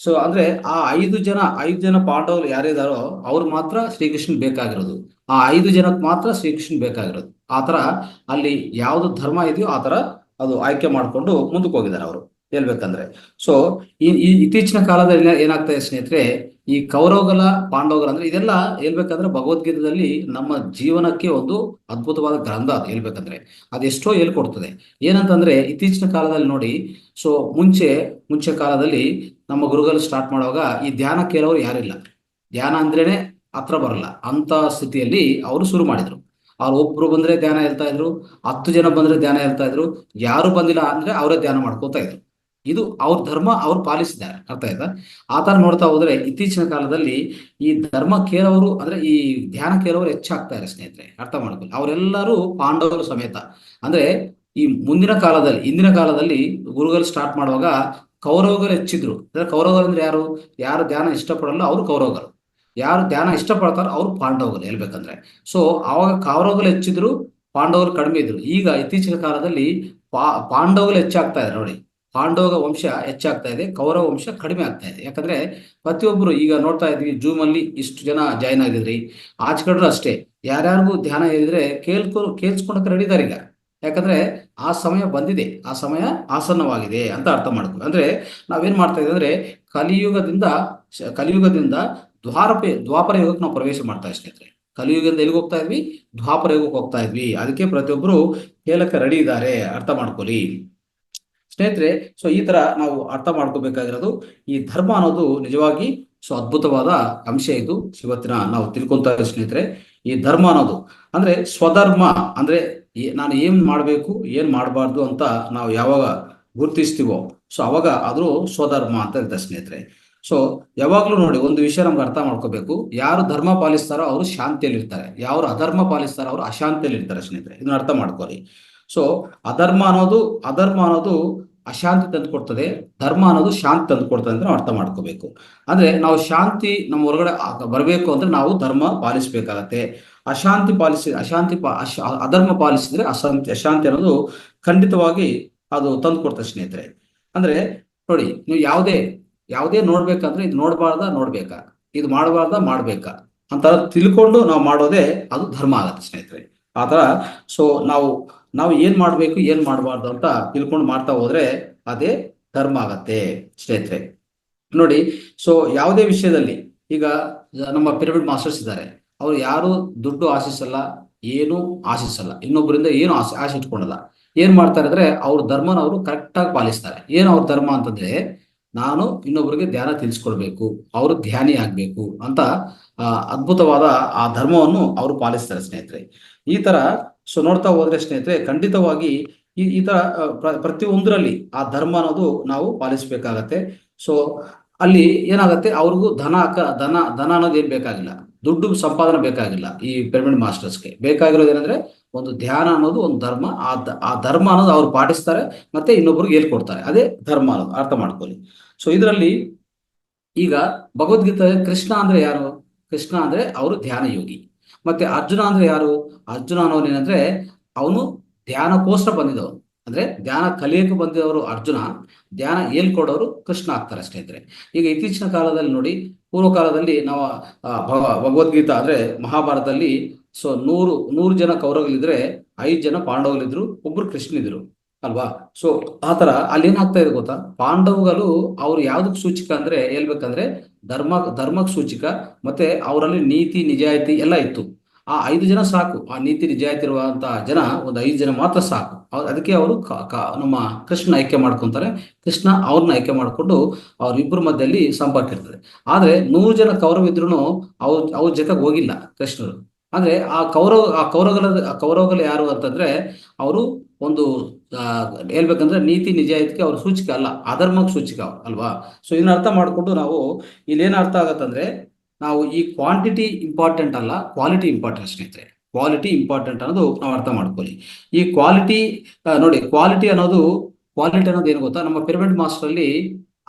[SPEAKER 1] ಸೊ ಅಂದ್ರೆ ಆ ಐದು ಜನ ಪಾಂಡವರು ಯಾರಿದಾರೋ ಅವ್ರು ಮಾತ್ರ ಶ್ರೀಕೃಷ್ಣನ್ ಬೇಕಾಗಿರೋದು, ಆ 5 ಜನಕ್ಕೆ ಮಾತ್ರ ಶ್ರೀಕೃಷ್ಣನ್ ಬೇಕಾಗಿರೋದು. ಆ ತರ ಅಲ್ಲಿ ಯಾವ್ದು ಧರ್ಮ ಇದೆಯೋ ಆ ತರ ಅದು ಆಯ್ಕೆ ಮಾಡ್ಕೊಂಡು ಮುಂದಕ್ಕೆ ಹೋಗಿದ್ದಾರೆ ಅವರು ಹೇಳ್ಬೇಕಂದ್ರೆ. ಸೊ ಈ ಇತ್ತೀಚಿನ ಕಾಲದಲ್ಲಿ ಏನಾಗ್ತಾ ಇದೆ ಸ್ನೇಹಿತರೆ, ಈ ಕೌರವಗಳ ಪಾಂಡವಗಳ ಅಂದ್ರೆ ಇದೆಲ್ಲ ಹೇಳ್ಬೇಕಂದ್ರೆ ಭಗವದ್ಗೀತೆಯಲ್ಲಿ ನಮ್ಮ ಜೀವನಕ್ಕೆ ಒಂದು ಅದ್ಭುತವಾದ ಗ್ರಂಥ ಅದು ಹೇಳ್ಬೇಕಂದ್ರೆ. ಅದೆಷ್ಟೋ ಹೇಳ್ಕೊಡ್ತದೆ. ಏನಂತಂದ್ರೆ ಇತ್ತೀಚಿನ ಕಾಲದಲ್ಲಿ ನೋಡಿ, ಸೊ ಮುಂಚೆ ಕಾಲದಲ್ಲಿ ನಮ್ಮ ಗುರುಗಳು ಸ್ಟಾರ್ಟ್ ಮಾಡುವಾಗ ಈ ಧ್ಯಾನ ಕೇಳೋರು ಯಾರಿಲ್ಲ, ಧ್ಯಾನ ಅಂದ್ರೇನೆ ಹತ್ರ ಬರಲ್ಲ ಅಂತ ಸ್ಥಿತಿಯಲ್ಲಿ ಅವರು ಶುರು ಮಾಡಿದ್ರು. ಅವ್ರು ಒಬ್ರು ಬಂದ್ರೆ ಧ್ಯಾನ ಹೇಳ್ತಾ ಇದ್ರು, 10 ಜನ ಬಂದ್ರೆ ಧ್ಯಾನ ಹೇಳ್ತಾ ಇದ್ರು, ಯಾರು ಬಂದಿಲ್ಲ ಅಂದ್ರೆ ಅವರೇ ಧ್ಯಾನ ಮಾಡ್ಕೋತಾ ಇದ್ರು. ಇದು ಅವ್ರ ಧರ್ಮ ಅವ್ರು ಪಾಲಿಸಿದ್ದಾರೆ, ಅರ್ಥ ಆಯ್ತಾ. ಆ ತರ ನೋಡ್ತಾ ಹೋದ್ರೆ ಇತ್ತೀಚಿನ ಕಾಲದಲ್ಲಿ ಈ ಧರ್ಮ ಕೇಳೋರು ಅಂದ್ರೆ ಈ ಧ್ಯಾನ ಕೇಳೋರು ಹೆಚ್ಚಾಗ್ತಾ ಇದ್ದಾರೆ ಸ್ನೇಹಿತರೆ, ಅರ್ಥ ಮಾಡ್ಕೊಳ್ಳಿ. ಅವರೆಲ್ಲರೂ ಪಾಂಡವರು ಸಮೇತ. ಅಂದ್ರೆ ಈ ಹಿಂದಿನ ಕಾಲದಲ್ಲಿ ಗುರುಗಳು ಸ್ಟಾರ್ಟ್ ಮಾಡುವಾಗ ಕೌರವಗಳು ಹೆಚ್ಚಿದ್ರು. ಅಂದ್ರೆ ಕೌರವಗಳು ಅಂದ್ರೆ ಯಾರು ಧ್ಯಾನ ಇಷ್ಟಪಡಲ್ಲ ಅವರು ಕೌರವಗಳು, ಯಾರು ಧ್ಯಾನ ಇಷ್ಟಪಡ್ತಾರೋ ಅವ್ರು ಪಾಂಡವಗಳು ಹೇಳ್ಬೇಕಂದ್ರೆ. ಸೊ ಅವಾಗ ಕೌರವಗಳು ಹೆಚ್ಚಿದ್ರು, ಪಾಂಡವರು ಕಡಿಮೆ ಇದ್ರು. ಈಗ ಇತ್ತೀಚಿನ ಕಾಲದಲ್ಲಿ ಪಾಂಡವಗಳು ಹೆಚ್ಚಾಗ್ತಾ ಇದೆ ನೋಡಿ, ಪಾಂಡವ ವಂಶ ಹೆಚ್ಚಾಗ್ತಾ ಇದೆ, ಕೌರವ ವಂಶ ಕಡಿಮೆ ಆಗ್ತಾ ಇದೆ. ಯಾಕಂದ್ರೆ ಪ್ರತಿಯೊಬ್ಬರು ಈಗ ನೋಡ್ತಾ ಇದ್ವಿ, ಜೂಮ್ ಅಲ್ಲಿ ಇಷ್ಟು ಜನ ಜಾಯ್ನ್ ಆಗಿದ್ರಿ, ಆಚಕಡ್ರು ಅಷ್ಟೇ, ಯಾರ್ಯಾರಿಗೂ ಧ್ಯಾನ ಹೇಳಿದ್ರೆ ಕೇಳಿಸ್ಕೊಳಕ್ಕೆ ರೆಡಿ ಇದ್ದಾರೆ ಈಗ. ಯಾಕಂದ್ರೆ ಆ ಸಮಯ ಬಂದಿದೆ, ಆ ಸಮಯ ಆಸನ್ನವಾಗಿದೆ ಅಂತ ಅರ್ಥ ಮಾಡ್ಕೊ. ಅಂದ್ರೆ ನಾವೇನ್ ಮಾಡ್ತಾ ಇದ್ದೀವಿ ಅಂದ್ರೆ ಕಲಿಯುಗದಿಂದ ದ್ವಾಪರ ಯುಗಕ್ಕೆ ನಾವು ಪ್ರವೇಶ ಮಾಡ್ತಾ ಇದ್ದೀವಿ ಸ್ನೇಹಿತರೆ. ಕಲಿಯುಗದಿಂದ ಎಲ್ಲಿಗೆ ಹೋಗ್ತಾ ಇದ್ವಿ, ದ್ವಾಪರ ಯುಗಕ್ಕೆ ಹೋಗ್ತಾ ಇದ್ವಿ. ಅದಕ್ಕೆ ಪ್ರತಿಯೊಬ್ಬರು ಹೇಳಕ್ಕೆ ರೆಡಿ ಇದ್ದಾರೆ, ಅರ್ಥ ಮಾಡ್ಕೊಳ್ಳಿ ಸ್ನೇಹಿತರೆ. ಸೊ ಈ ತರ ನಾವು ಅರ್ಥ ಮಾಡ್ಕೋಬೇಕಾಗಿರೋದು, ಈ ಧರ್ಮ ಅನ್ನೋದು ನಿಜವಾಗಿ ಸೊ ಅದ್ಭುತವಾದ ಅಂಶ. ಇದು ಇವತ್ತಿನ ನಾವು ತಿಳ್ಕೊಂತ ಸ್ನೇಹಿತರೆ. ಈ ಧರ್ಮ ಅನ್ನೋದು ಅಂದ್ರೆ ಸ್ವಧರ್ಮ ಅಂದ್ರೆ ನಾನು ಏನ್ ಮಾಡ್ಬೇಕು ಏನ್ ಮಾಡಬಾರ್ದು ಅಂತ ನಾವು ಯಾವಾಗ ಗುರುತಿಸ್ತೀವೋ ಸೊ ಅವಾಗ ಆದ್ರೂ ಸ್ವಧರ್ಮ ಅಂತ ಇರುತ್ತೆ ಸ್ನೇಹಿತರೆ. ಸೊ ಯಾವಾಗ್ಲೂ ನೋಡಿ, ಒಂದು ವಿಷಯ ನಮ್ಗೆ ಅರ್ಥ ಮಾಡ್ಕೋಬೇಕು, ಯಾರು ಧರ್ಮ ಪಾಲಿಸ್ತಾರೋ ಅವರು ಶಾಂತಿಯಲ್ಲಿ ಇರ್ತಾರೆ, ಯಾರು ಅಧರ್ಮ ಪಾಲಿಸ್ತಾರೋ ಅವರು ಅಶಾಂತಿಯಲ್ಲಿ ಇರ್ತಾರೆ ಸ್ನೇಹಿತರೆ. ಇದನ್ನ ಅರ್ಥ ಮಾಡ್ಕೊಳ್ಳಿ. ಸೊ ಅಧರ್ಮ ಅನ್ನೋದು ಅಶಾಂತಿ ತಂದು ಕೊಡ್ತದೆ, ಧರ್ಮ ಅನ್ನೋದು ಶಾಂತಿ ತಂದು ಕೊಡ್ತದೆ ಅಂತ ನಾವು ಅರ್ಥ ಮಾಡ್ಕೋಬೇಕು. ಅಂದ್ರೆ ನಾವು ಶಾಂತಿ ನಮ್ಮ ಹೊರಗಡೆ ಬರಬೇಕು ಅಂದ್ರೆ ನಾವು ಧರ್ಮ ಪಾಲಿಸ್ಬೇಕಾಗತ್ತೆ. ಅಧರ್ಮ ಪಾಲಿಸಿದ್ರೆ ಅಶಾಂತಿ ಅನ್ನೋದು ಖಂಡಿತವಾಗಿ ಅದು ತಂದು ಕೊಡ್ತದೆ ಸ್ನೇಹಿತರೆ. ಅಂದ್ರೆ ನೋಡಿ, ನೀವು ಯಾವುದೇ ನೋಡ್ಬೇಕಂದ್ರೆ ಇದು ನೋಡ್ಬೇಕಾ, ಇದು ಮಾಡ್ಬೇಕಾ ಅಂತ ತಿಳ್ಕೊಂಡು ನಾವು ಮಾಡೋದೇ ಅದು ಧರ್ಮ ಆಗತ್ತೆ ಸ್ನೇಹಿತರೆ. ಆತರ ಸೊ ನಾವು ಏನ್ ಮಾಡ್ಬೇಕು ಏನ್ ಮಾಡಬಾರ್ದು ಅಂತ ತಿಳ್ಕೊಂಡು ಮಾಡ್ತಾ ಹೋದ್ರೆ ಅದೇ ಧರ್ಮ ಆಗತ್ತೆ ಸ್ನೇಹಿತರೆ. ನೋಡಿ, ಸೊ ಯಾವುದೇ ವಿಷಯದಲ್ಲಿ ಈಗ ನಮ್ಮ ಪಿರಮಿಡ್ ಮಾಸ್ಟರ್ಸ್ ಇದ್ದಾರೆ, ಅವ್ರು ಯಾರು ದುಡ್ಡು ಆಶಿಸಲ್ಲ, ಏನು ಆಶಿಸಲ್ಲ, ಇನ್ನೊಬ್ಬರಿಂದ ಏನು ಆಶೆ ಇಟ್ಕೊಳಲ್ಲ. ಏನ್ ಮಾಡ್ತಾರೆ ಅಂದ್ರೆ ಅವ್ರ ಧರ್ಮನ ಅವರು ಕರೆಕ್ಟ್ ಆಗಿ ಪಾಲಿಸ್ತಾರೆ. ಏನು ಅವ್ರ ಧರ್ಮ ಅಂತಂದ್ರೆ, ನಾನು ಇನ್ನೊಬ್ಬರಿಗೆ ಧ್ಯಾನ ತಿಳಿಸ್ಕೊಡ್ಬೇಕು, ಅವರು ಧ್ಯಾನಿ ಆಗ್ಬೇಕು ಅಂತ ಅದ್ಭುತವಾದ ಆ ಧರ್ಮವನ್ನು ಅವರು ಪಾಲಿಸ್ತಾರೆ ಸ್ನೇಹಿತರೆ. ಈ ತರ ಸೊ ನೋಡ್ತಾ ಹೋದ್ರೆ ಸ್ನೇಹಿತರೆ, ಖಂಡಿತವಾಗಿ ಈ ತರ ಪ್ರತಿಯೊಂದರಲ್ಲಿ ಆ ಧರ್ಮ ಅನ್ನೋದು ನಾವು ಪಾಲಿಸ್ಬೇಕಾಗತ್ತೆ. ಸೊ ಅಲ್ಲಿ ಏನಾಗುತ್ತೆ, ಅವ್ರಿಗೂ ಧನ ಅನ್ನೋದು ಏನ್ ಬೇಕಾಗಿಲ್ಲ, ದುಡ್ಡು ಸಂಪಾದನೆ ಬೇಕಾಗಿಲ್ಲ. ಈ ಪಿರಮಿಡ್ ಮಾಸ್ಟರ್ಸ್ಗೆ ಬೇಕಾಗಿರೋದು ಏನಂದ್ರೆ ಒಂದು ಧ್ಯಾನ ಅನ್ನೋದು ಒಂದು ಧರ್ಮ. ಆ ಧರ್ಮ ಅನ್ನೋದು ಅವ್ರು ಪಾಟಿಸ್ತಾರೆ, ಮತ್ತೆ ಇನ್ನೊಬ್ರಿಗೆ ಹೇಳ್ಕೊಡ್ತಾರೆ, ಅದೇ ಧರ್ಮ ಅನ್ನೋದು, ಅರ್ಥ ಮಾಡ್ಕೊಳ್ಳಿ. ಸೊ ಇದರಲ್ಲಿ ಈಗ ಭಗವದ್ಗೀತೆ ಕೃಷ್ಣ ಅಂದ್ರೆ ಯಾರು, ಕೃಷ್ಣ ಅಂದ್ರೆ ಅವರು ಧ್ಯಾನ ಯೋಗಿ. ಮತ್ತೆ ಅರ್ಜುನ ಅಂದ್ರೆ ಯಾರು, ಅರ್ಜುನ ಅನ್ನೋನು ಏನಂದ್ರೆ ಅವನು ಧ್ಯಾನಕ್ಕೋಸ್ಕರ ಬಂದಿದ್ದವನು, ಅಂದ್ರೆ ಧ್ಯಾನ ಕಲಿಯಕ್ಕೆ ಬಂದಿದವರು ಅರ್ಜುನ, ಧ್ಯಾನ ಹೇಳ್ಕೊಡೋರು ಕೃಷ್ಣ ಆಗ್ತಾರೆ ಸ್ನೇಹಿತರೆ. ಈಗ ಇತ್ತೀಚಿನ ಕಾಲದಲ್ಲಿ ನೋಡಿ, ಪೂರ್ವ ಕಾಲದಲ್ಲಿ ನಾವು ಭಗವದ್ಗೀತಾ ಅಂದ್ರೆ ಮಹಾಭಾರತದಲ್ಲಿ ಸೊ 100 ಜನ ಕೌರವಗಳಿದ್ರೆ 5 ಜನ ಪಾಂಡವಗಳಿದ್ರು, ಒಬ್ರು ಕೃಷ್ಣನಿದ್ರು ಅಲ್ವಾ. ಸೊ ಆತರ ಅಲ್ಲಿ ಏನಾಗ್ತಾ ಇದೆ ಗೊತ್ತಾ, ಪಾಂಡವಗಳು ಅವ್ರು ಯಾವ್ದಕ್ ಸೂಚಿಕ ಅಂದ್ರೆ ಹೇಳ್ಬೇಕಂದ್ರೆ ಧರ್ಮಕ್ ಸೂಚಿಕ. ಮತ್ತೆ ಅವರಲ್ಲಿ ನೀತಿ ನಿಜಾಯಿತಿ ಎಲ್ಲ ಇತ್ತು. ಆ 5 ಜನ ಸಾಕು, ಆ ನೀತಿ ನಿಜಾಯಿತಿ ಇರುವಂತಹ ಜನ ಒಂದು 5 ಜನ ಮಾತ್ರ ಸಾಕು. ಅದಕ್ಕೆ ಅವರು ನಮ್ಮ ಕೃಷ್ಣ ಆಯ್ಕೆ ಮಾಡ್ಕೊಂತಾರೆ. ಕೃಷ್ಣ ಅವ್ರನ್ನ ಆಯ್ಕೆ ಮಾಡಿಕೊಂಡು ಅವ್ರಿಬ್ಬರ ಮಧ್ಯದಲ್ಲಿ ಸಂಪರ್ಕ ಇರ್ತದೆ. ಆದ್ರೆ 100 ಜನ ಕೌರವಿದ್ರು ಅವ್ರ ಜೊತೆಗೆ ಹೋಗಿಲ್ಲ ಕೃಷ್ಣರು. ಅಂದ್ರೆ ಆ ಕೌರವಗಳು ಯಾರು ಅಂತಂದ್ರೆ ಅವರು ಒಂದು ಹೇಳ್ಬೇಕಂದ್ರೆ ನೀತಿ ನಿಜಾಯಿತಿಗೆ ಅವ್ರ ಸೂಚಿಕೆ ಅಲ್ಲ, ಅಧರ್ಮಕ್ಕೆ ಸೂಚಿಕೆ ಅಲ್ವಾ. ಸೊ ಇದನ್ನ ಅರ್ಥ ಮಾಡ್ಕೊಂಡು ನಾವು ಇಲ್ಲೇನು ಅರ್ಥ ಆಗತ್ತಂದ್ರೆ, ನಾವು ಈ ಕ್ವಾಂಟಿಟಿ ಇಂಪಾರ್ಟೆಂಟ್ ಅಲ್ಲ, ಕ್ವಾಲಿಟಿ ಇಂಪಾರ್ಟೆಂಟ್ ಸ್ನೇಹಿತರೆ. ಕ್ವಾಲಿಟಿ ಇಂಪಾರ್ಟೆಂಟ್ ಅನ್ನೋದು ನಾವು ಅರ್ಥ ಮಾಡ್ಕೊಳ್ಳಿ. ಈ ಕ್ವಾಲಿಟಿ ನೋಡಿ, ಕ್ವಾಲಿಟಿ ಅನ್ನೋದು ಏನು ಗೊತ್ತಾ, ನಮ್ಮ ಪಿರಮಿಡ್ ಮಾಸ್ಟರ್ ಅಲ್ಲಿ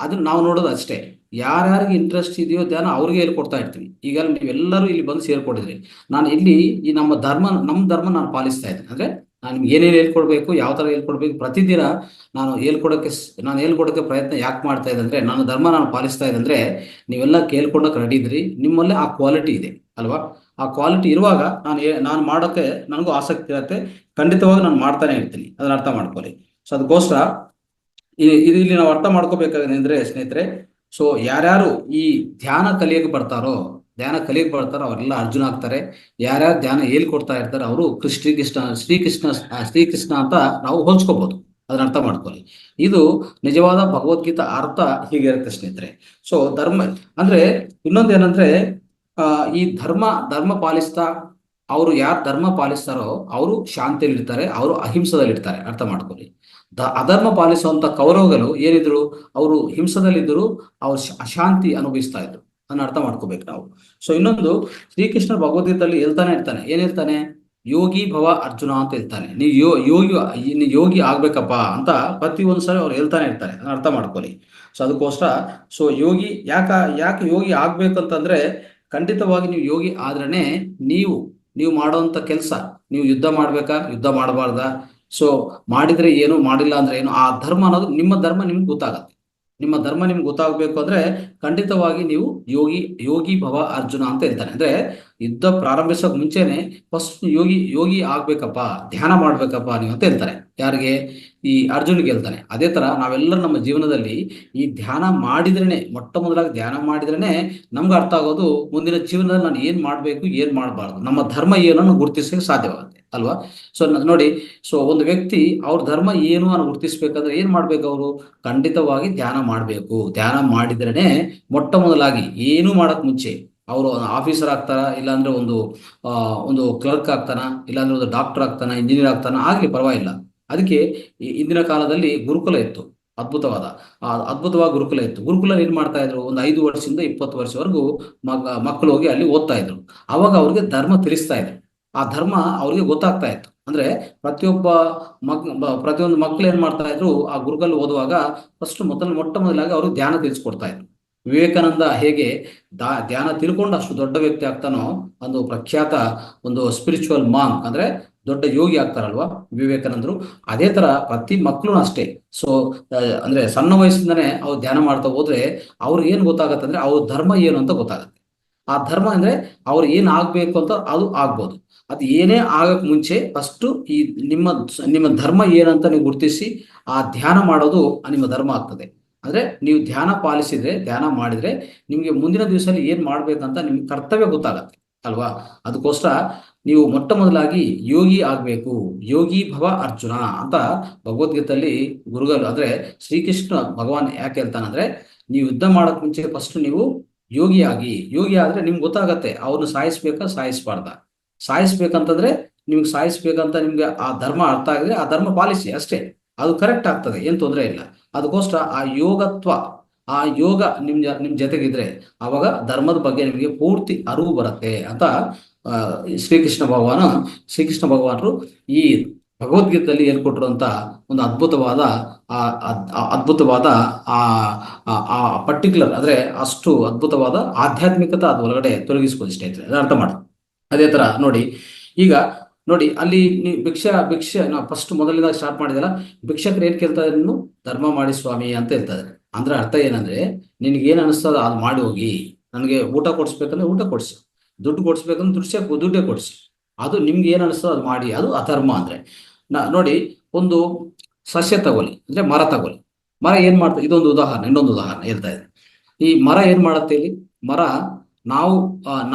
[SPEAKER 1] ಅದನ್ನ ನಾವು ನೋಡೋದು ಅಷ್ಟೇ. ಯಾರ್ಯಾರಿಗೆ ಇಂಟ್ರೆಸ್ಟ್ ಇದೆಯೋ ಧ್ಯಾನ ಅವ್ರಿಗೆ ಹೇಳ್ಕೊಡ್ತಾ ಇರ್ತೀನಿ. ಈಗ ನೀವೆಲ್ಲರೂ ಇಲ್ಲಿ ಬಂದು ಸೇರ್ಕೊಂಡಿದ್ರಿ. ನಾನು ಇಲ್ಲಿ ಈ ನಮ್ಮ ಧರ್ಮ ನಾನು ಪಾಲಿಸ್ತಾ ಇದ್ದೀನಿ. ಅಂದ್ರೆ ನಾನು ನಿಮ್ಗೆ ಏನೇನು ಹೇಳ್ಕೊಡ್ಬೇಕು, ಯಾವ ತರ ಹೇಳ್ಕೊಡ್ಬೇಕು, ಪ್ರತಿದಿನ ನಾನು ಹೇಳ್ಕೊಡೋಕೆ ಪ್ರಯತ್ನ ಯಾಕೆ ಮಾಡ್ತಾ ಇದ್ದೆ ಅಂದ್ರೆ, ನನ್ನ ಧರ್ಮ ನಾನು ಪಾಲಿಸ್ತಾ ಇದ್ದೆ ಅಂದ್ರೆ ನೀವೆಲ್ಲ ಕೇಳ್ಕೊಂಡೋಕೆ ರೆಡಿ ಇದ್ರಿ. ನಿಮ್ಮಲ್ಲೇ ಆ ಕ್ವಾಲಿಟಿ ಇದೆ ಅಲ್ವಾ. ಆ ಕ್ವಾಲಿಟಿ ಇರುವಾಗ ನಾನು ಮಾಡೋಕೆ ನನಗೂ ಆಸಕ್ತಿ ಇರುತ್ತೆ. ಖಂಡಿತವಾಗಿ ನಾನು ಮಾಡ್ತಾನೆ ಇರ್ತೀನಿ. ಅದನ್ನ ಅರ್ಥ ಮಾಡ್ಕೊಳ್ಳಿ. ಸೊ ಅದಕ್ಕೋಸ್ಕರ ಇಲ್ಲಿ ನಾವು ಅರ್ಥ ಮಾಡ್ಕೋಬೇಕಾಗಿದೆ ಅಂದ್ರೆ ಸ್ನೇಹಿತರೆ, ಸೊ ಯಾರ್ಯಾರು ಈ ಧ್ಯಾನ ಕಲಿಯಕ್ಕೆ ಬರ್ತಾರೋ ಅವರೆಲ್ಲ ಅರ್ಜುನ ಆಗ್ತಾರೆ. ಯಾರ್ಯಾರು ಧ್ಯಾನ ಹೇಳ್ಕೊಡ್ತಾ ಇರ್ತಾರೆ ಅವರು ಶ್ರೀಕೃಷ್ಣ ಅಂತ ನಾವು ಹೋಲ್ಸ್ಕೋಬಹುದು. ಅದನ್ನ ಅರ್ಥ ಮಾಡ್ಕೊಳ್ಳಿ. ಇದು ನಿಜವಾದ ಭಗವದ್ಗೀತಾ ಅರ್ಥ ಹೀಗಿರುತ್ತೆ ಸ್ನೇಹಿತರೆ. ಸೊ ಧರ್ಮ ಅಂದ್ರೆ ಇನ್ನೊಂದು ಏನಂದ್ರೆ, ಈ ಧರ್ಮ ಪಾಲಿಸ್ತಾ ಅವರು ಯಾರು ಧರ್ಮ ಪಾಲಿಸ್ತಾರೋ ಅವರು ಶಾಂತಿಯಲ್ಲಿ ಇರ್ತಾರೆ, ಅವರು ಅಹಿಂಸದಲ್ಲಿ ಇರ್ತಾರೆ. ಅರ್ಥ ಮಾಡ್ಕೊಳ್ಳಿ. ಅಧರ್ಮ ಪಾಲಿಸುವಂತ ಕೌರವಗಳು ಏನಿದ್ರು, ಅವರು ಹಿಂಸದಲ್ಲಿದ್ದರು, ಅವರು ಅಶಾಂತಿ ಅನುಭವಿಸ್ತಾ ಇದ್ರು. ಅದನ್ನ ಅರ್ಥ ಮಾಡ್ಕೋಬೇಕು ನಾವು. ಸೊ ಇನ್ನೊಂದು, ಶ್ರೀಕೃಷ್ಣ ಭಗವದ್ಗೀತೆಯಲ್ಲಿ ಹೇಳ್ತಾನೆ ಇರ್ತಾನೆ, ಏನ್ ಹೇಳ್ತಾನೆ, ಯೋಗಿ ಭವ ಅರ್ಜುನ ಅಂತ ಹೇಳ್ತಾನೆ. ನೀವು ಯೋಗಿ ಆಗ್ಬೇಕಪ್ಪ ಅಂತ ಪ್ರತಿ ಒಂದ್ಸರಿ ಅವ್ರು ಹೇಳ್ತಾನೆ ಇರ್ತಾರೆ. ಅದನ್ನ ಅರ್ಥ ಮಾಡ್ಕೊಳ್ಳಿ. ಸೊ ಅದಕ್ಕೋಸ್ಕರ ಯಾಕೆ ಯೋಗಿ ಆಗ್ಬೇಕಂತಂದ್ರೆ, ಖಂಡಿತವಾಗಿ ನೀವು ಯೋಗಿ ಆದ್ರೇನೆ ನೀವು ಮಾಡುವಂತ ಕೆಲಸ, ನೀವು ಯುದ್ಧ ಮಾಡ್ಬೇಕಾ, ಯುದ್ಧ ಮಾಡಬಾರ್ದಾ, ಸೊ ಮಾಡಿದ್ರೆ ಏನು, ಮಾಡಿಲ್ಲ ಅಂದ್ರೆ ಏನು, ಆ ಧರ್ಮ ಅನ್ನೋದು ನಿಮ್ಮ ಧರ್ಮ ನಿಮ್ಗೆ ಗೊತ್ತಾಗತ್ತೆ. ನಿಮ್ಮ ಧರ್ಮ ನಿಮ್ಗೆ ಗೊತ್ತಾಗಬೇಕು ಅಂದ್ರೆ ಖಂಡಿತವಾಗಿ ನೀವು ಯೋಗಿ ಭವ ಅರ್ಜುನ ಅಂತ ಹೇಳ್ತಾನೆ. ಅಂದ್ರೆ ಯುದ್ಧ ಪ್ರಾರಂಭಿಸೋಕ್ ಮುಂಚೆನೆ ಫಸ್ಟ್ ಯೋಗಿ ಆಗ್ಬೇಕಪ್ಪ, ಧ್ಯಾನ ಮಾಡ್ಬೇಕಪ್ಪ ನೀವು ಅಂತ ಹೇಳ್ತಾರೆ. ಯಾರಿಗೆ? ಈ ಅರ್ಜುನ್ಗೆ ಹೇಳ್ತಾನೆ. ಅದೇ ತರ ನಾವೆಲ್ಲರೂ ನಮ್ಮ ಜೀವನದಲ್ಲಿ ಈ ಧ್ಯಾನ ಮಾಡಿದ್ರೇನೆ, ಮೊಟ್ಟ ಮೊದಲಾಗಿ ಧ್ಯಾನ ಮಾಡಿದ್ರೇನೆ ನಮ್ಗೆ ಅರ್ಥ ಆಗೋದು ಮುಂದಿನ ಜೀವನದಲ್ಲಿ ನಾನು ಏನ್ ಮಾಡ್ಬೇಕು, ಏನ್ ಮಾಡಬಾರ್ದು, ನಮ್ಮ ಧರ್ಮ ಏನನ್ನು ಗುರುತಿಸಕ್ಕೆ ಸಾಧ್ಯವಾಗುತ್ತೆ ಅಲ್ವಾ. ಸೊ ನೋಡಿ, ಸೊ ಒಂದು ವ್ಯಕ್ತಿ ಅವ್ರ ಧರ್ಮ ಏನು ಅನ್ನೋ ಗುರುತಿಸ್ಬೇಕಾದ್ರೆ ಏನ್ ಮಾಡ್ಬೇಕು, ಅವರು ಖಂಡಿತವಾಗಿ ಧ್ಯಾನ ಮಾಡ್ಬೇಕು. ಧ್ಯಾನ ಮಾಡಿದ್ರೇನೆ ಮೊಟ್ಟ ಮೊದಲಾಗಿ ಏನು ಮಾಡಕ್ ಮುಂಚೆ ಅವರು ಆಫೀಸರ್ ಆಗ್ತಾರ, ಇಲ್ಲಾಂದ್ರೆ ಒಂದು ಕ್ಲರ್ಕ್ ಆಗ್ತಾನ, ಇಲ್ಲಾಂದ್ರೆ ಒಂದು ಡಾಕ್ಟರ್ ಆಗ್ತಾನ, ಇಂಜಿನಿಯರ್ ಆಗ್ತಾನ, ಆಗ್ಲಿ ಪರವಾಗಿಲ್ಲ. ಅದಕ್ಕೆ ಇಂದಿನ ಕಾಲದಲ್ಲಿ ಗುರುಕುಲ ಇತ್ತು, ಅದ್ಭುತವಾಗಿ ಗುರುಕುಲ ಇತ್ತು. ಗುರುಕುಲ ಏನ್ ಮಾಡ್ತಾ ಇದ್ರು, ಒಂದು 5 ವರ್ಷದಿಂದ 20 ವರ್ಷವರೆಗೂ ಮಕ್ಕಳು ಹೋಗಿ ಅಲ್ಲಿ ಓದ್ತಾ ಇದ್ರು. ಅವಾಗ ಅವ್ರಿಗೆ ಧರ್ಮ ತಿಳಿಸ್ತಾ ಇದ್ರು. ಆ ಧರ್ಮ ಅವ್ರಿಗೆ ಗೊತ್ತಾಗ್ತಾ ಇತ್ತು. ಅಂದ್ರೆ ಪ್ರತಿಯೊಂದು ಮಕ್ಳು ಏನ್ ಮಾಡ್ತಾ ಇದ್ರು, ಆ ಗುರುಕುಲ ಓದುವಾಗ ಮೊಟ್ಟ ಮೊದಲಾಗಿ ಅವ್ರಿಗೆ ಧ್ಯಾನ ತಿಳಿಸ್ಕೊಡ್ತಾ ಇದ್ರು. ವಿವೇಕಾನಂದ ಹೇಗೆ ಧ್ಯಾನ ತಿಳ್ಕೊಂಡು ಅಷ್ಟು ದೊಡ್ಡ ವ್ಯಕ್ತಿ ಆಗ್ತಾನೋ, ಒಂದು ಪ್ರಖ್ಯಾತ ಒಂದು ಸ್ಪಿರಿಚುವಲ್ ಮಾಂಕ್ ಅಂದ್ರೆ ದೊಡ್ಡ ಯೋಗಿ ಆಗ್ತಾರಲ್ವಾ ವಿವೇಕಾನಂದರು, ಅದೇ ತರ ಪ್ರತಿ ಮಕ್ಕಳು ಅಷ್ಟೇ. ಸೊ ಅಂದ್ರೆ ಸಣ್ಣ ವಯಸ್ಸಿಂದನೇ ಅವ್ರು ಧ್ಯಾನ ಮಾಡ್ತಾ ಹೋದ್ರೆ ಅವ್ರಿಗೆ ಏನ್ ಗೊತ್ತಾಗತ್ತೆ ಅಂದ್ರೆ ಅವ್ರ ಧರ್ಮ ಏನು ಅಂತ ಗೊತ್ತಾಗತ್ತೆ. ಆ ಧರ್ಮ ಅಂದ್ರೆ ಅವ್ರು ಏನ್ ಆಗ್ಬೇಕು ಅಂತ ಅದು ಆಗ್ಬೋದು. ಅದು ಏನೇ ಆಗಕ್ ಮುಂಚೆ ಫಸ್ಟ್ ಈ ನಿಮ್ಮ ಧರ್ಮ ಏನಂತ ನೀವು ಗುರುತಿಸಿ ಆ ಧ್ಯಾನ ಮಾಡೋದು ನಿಮ್ಮ ಧರ್ಮ ಆಗ್ತದೆ. ಅಂದ್ರೆ ನೀವು ಧ್ಯಾನ ಮಾಡಿದ್ರೆ ನಿಮ್ಗೆ ಮುಂದಿನ ದಿವಸದಲ್ಲಿ ಏನ್ ಮಾಡ್ಬೇಕಂತ ನಿಮ್ಗೆ ಕರ್ತವ್ಯ ಗೊತ್ತಾಗತ್ತೆ ಅಲ್ವಾ. ಅದಕ್ಕೋಸ್ಕರ ನೀವು ಮೊಟ್ಟ ಮೊದಲಾಗಿ ಯೋಗಿ ಆಗ್ಬೇಕು. ಯೋಗಿ ಭವ ಅರ್ಜುನ ಅಂತ ಭಗವದ್ಗೀತೆಯಲ್ಲಿ ಗುರುಗಳು ಅಂದ್ರೆ ಶ್ರೀಕೃಷ್ಣ ಭಗವಾನ್ ಯಾಕೆ ಹೇಳ್ತಾನಂದ್ರೆ, ನೀವು ಯುದ್ಧ ಮಾಡಕ್ ಮುಂಚೆ ಫಸ್ಟ್ ನೀವು ಯೋಗಿ ಆದ್ರೆ ನಿಮ್ಗೆ ಗೊತ್ತಾಗತ್ತೆ ಅವ್ರನ್ನ ಸಾಯಿಸ್ಬೇಕಂತಂದ್ರೆ ಸಾಯಿಸ್ಬೇಕಂತ ನಿಮ್ಗೆ ಆ ಧರ್ಮ ಅರ್ಥ ಆಗಿದ್ರೆ ಆ ಧರ್ಮ ಪಾಲಿಸಿ ಅಷ್ಟೇ, ಅದು ಕರೆಕ್ಟ್ ಆಗ್ತದೆ, ಏನ್ ತೊಂದರೆ ಇಲ್ಲ. ಅದಕ್ಕೋಸ್ಕರ ಆ ಯೋಗ ನಿಮ್ ಜೊತೆಗಿದ್ರೆ ಅವಾಗ ಧರ್ಮದ ಬಗ್ಗೆ ನಿಮಗೆ ಪೂರ್ತಿ ಅರಿವು ಬರುತ್ತೆ ಅಂತ ಶ್ರೀಕೃಷ್ಣ ಭಗವಾನರು ಈ ಭಗವದ್ಗೀತೆಯಲ್ಲಿ ಹೇಳ್ಕೊಟ್ಟಿರುವಂತ ಒಂದು ಅದ್ಭುತವಾದ ಆ ಪರ್ಟಿಕ್ಯುಲರ್ ಅಂದ್ರೆ ಅಷ್ಟು ಅದ್ಭುತವಾದ ಆಧ್ಯಾತ್ಮಿಕತೆ ಅದ್ ಒಳಗಡೆ ತೊಲಗಿಸ್ಬೋದು ಸ್ನೇಹಿತರೆ. ಅದನ್ನ ಅರ್ಥ ಮಾಡಿ. ಅದೇ ತರ ನೋಡಿ ಅಲ್ಲಿ ನೀವು ಭಿಕ್ಷೆ ನಾವು ಫಸ್ಟ್ ಮೊದಲಿಂದ ಸ್ಟಾರ್ಟ್ ಮಾಡಿದಲ್ಲ, ಭಿಕ್ಷಕರು ಏನ್ ಕೇಳ್ತಾ ಇದ್ರು, ನೀನು ಧರ್ಮ ಮಾಡಿ ಸ್ವಾಮಿ ಅಂತ ಹೇಳ್ತಾ ಇದ್ದಾರೆ. ಅಂದ್ರೆ ಅರ್ಥ ಏನಂದ್ರೆ, ನಿನ್ಗೆ ಏನ್ ಅನಿಸ್ತದ ಅದು ಮಾಡಿ ಹೋಗಿ. ನನಗೆ ಊಟ ಕೊಡ್ಸ್ಬೇಕಂದ್ರೆ ಊಟ ಕೊಡ್ಸಿ, ದುಡ್ಡು ಕೊಡ್ಸ್ಬೇಕಂದ್ರೆ ದುಡ್ಡೇ ಕೊಡ್ಸಿ, ಅದು ನಿಮ್ಗೆ ಏನ್ ಅನಿಸ್ತದ ಅದು ಮಾಡಿ, ಅದು ಅಧರ್ಮ. ಅಂದ್ರೆ ನೋಡಿ, ಒಂದು ಸಸ್ಯ ತಗೊಳ್ಳಿ, ಅಂದ್ರೆ ಮರ ತಗೊಳ್ಳಿ. ಮರ ಏನ್ ಮಾಡ್ತಾ, ಇನ್ನೊಂದು ಉದಾಹರಣೆ ಹೇಳ್ತಾ ಇದೆ. ಈ ಮರ ಏನ್ ಮಾಡತ್ತೆ, ಇಲ್ಲಿ ಮರ